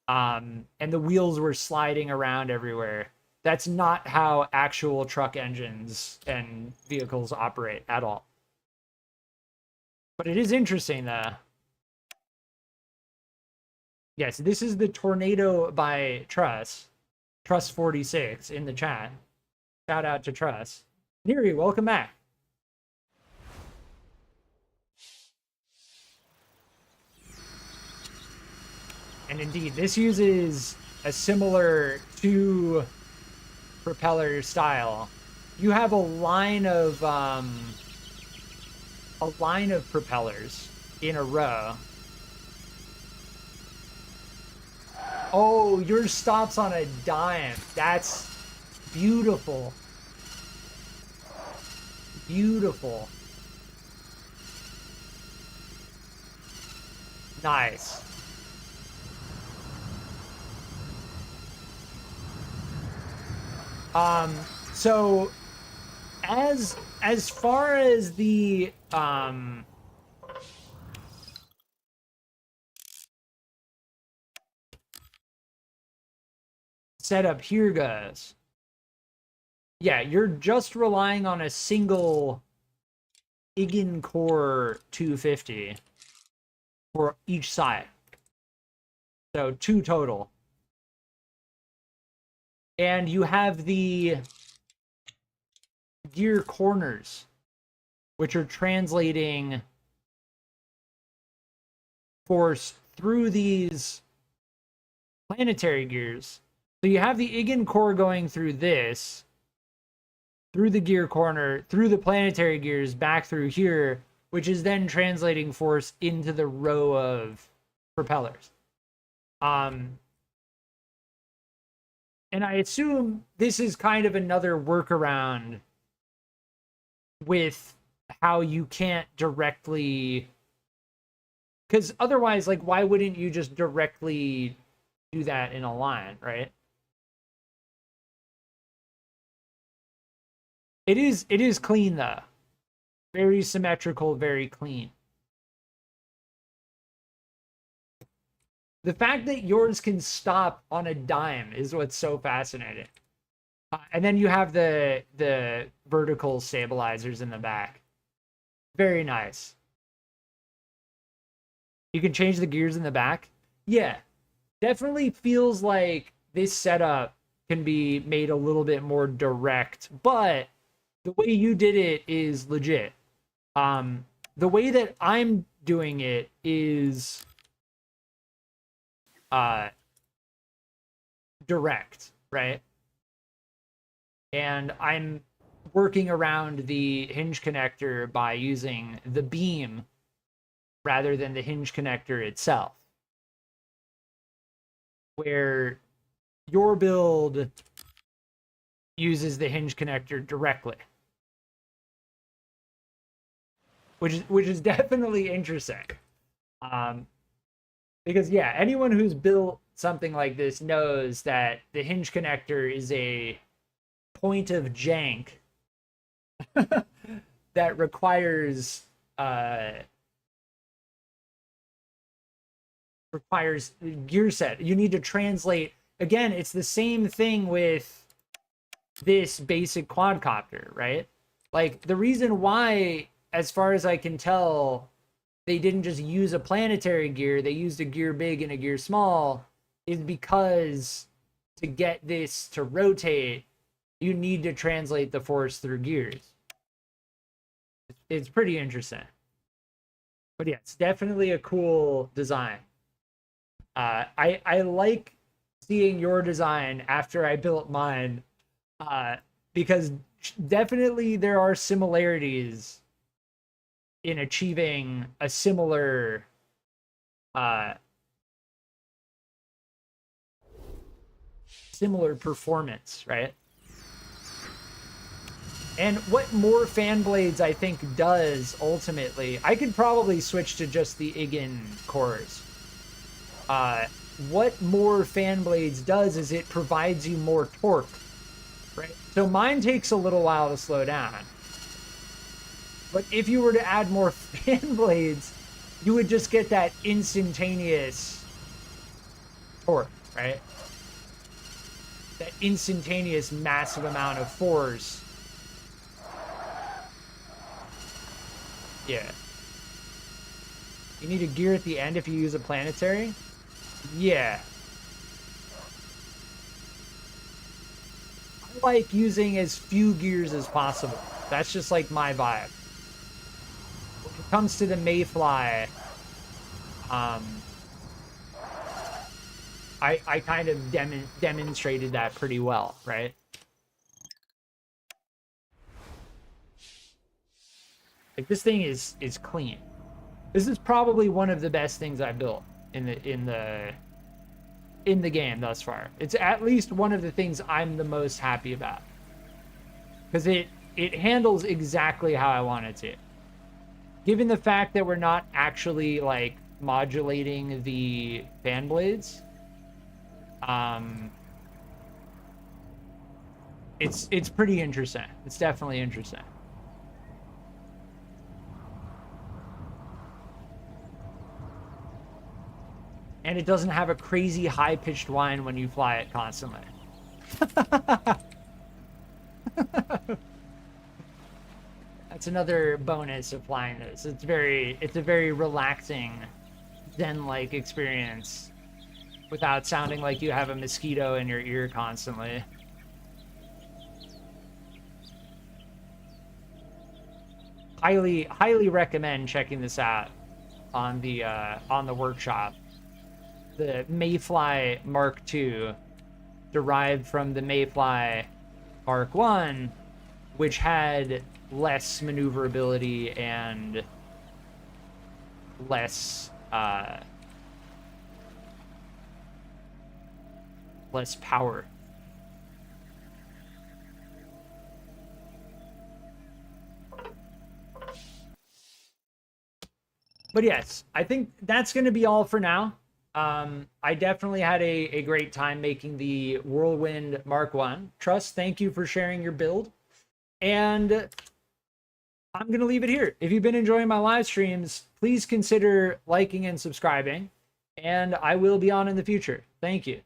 And the wheels were sliding around everywhere. That's not how actual truck engines and vehicles operate at all. But it is interesting, though. Yes, this is the Tornado by Truss46 in the chat. Shout out to Truss. Neri, welcome back. And indeed, this uses a similar two propeller style. You have a line of propellers in a row. Oh, yours stops on a dime. That's beautiful. Beautiful. Nice. So as far as the setup here goes, yeah, you're just relying on a single Igen Core 250 for each side. So 2 total. And you have the gear corners, which are translating force through these planetary gears. So you have the Igen core going through this, through the gear corner, through the planetary gears, back through here, which is then translating force into the row of propellers. And I assume this is kind of another workaround with how you can't directly, because otherwise, like, why wouldn't you just directly do that in a line, right? It is clean though. Very symmetrical, very clean. The fact that yours can stop on a dime is what's so fascinating. And then you have the vertical stabilizers in the back. Very nice. You can change the gears in the back. Yeah, definitely feels like this setup can be made a little bit more direct, but the way you did it is legit. The way that I'm doing it is direct, right? And I'm working around the hinge connector by using the beam rather than the hinge connector itself. Where your build uses the hinge connector directly. Which is definitely interesting. Because yeah, anyone who's built something like this knows that the hinge connector is a point of jank that requires gear set. You need to translate. Again, it's the same thing with this basic quadcopter, right? Like, the reason why, as far as I can tell, they didn't just use a planetary gear, they used a gear big and a gear small, is because to get this to rotate, you need to translate the force through gears. It's pretty interesting. But yeah, it's definitely a cool design. I like seeing your design after I built mine, because definitely there are similarities in achieving a similar performance, right? And what more fan blades I think does ultimately, I could probably switch to just the Igen cores. What more fan blades does is it provides you more torque, right? So mine takes a little while to slow down. But if you were to add more fan blades, you would just get that instantaneous torque, right? That instantaneous massive amount of force. Yeah. You need a gear at the end if you use a planetary? Yeah. I like using as few gears as possible. That's just like my vibe. When it comes to the Mayfly, I kind of demonstrated that pretty well, right? Like, this thing is clean. This is probably one of the best things I built in the game thus far. It's at least one of the things I'm the most happy about, because it handles exactly how I want it to. Given the fact that we're not actually like modulating the fan blades, it's pretty interesting. It's definitely interesting. And it doesn't have a crazy high-pitched whine when you fly it constantly. That's another bonus of flying this. It's a very relaxing, zen-like experience without sounding like you have a mosquito in your ear constantly. Highly recommend checking this out on the workshop. The Mayfly Mark II, derived from the Mayfly Mark I, which had less maneuverability and less power. But yes, I think that's going to be all for now. I definitely had a great time making the Whirlwind Mark I. Trust, thank you for sharing your build. And I'm going to leave it here. If you've been enjoying my live streams, please consider liking and subscribing. And I will be on in the future. Thank you.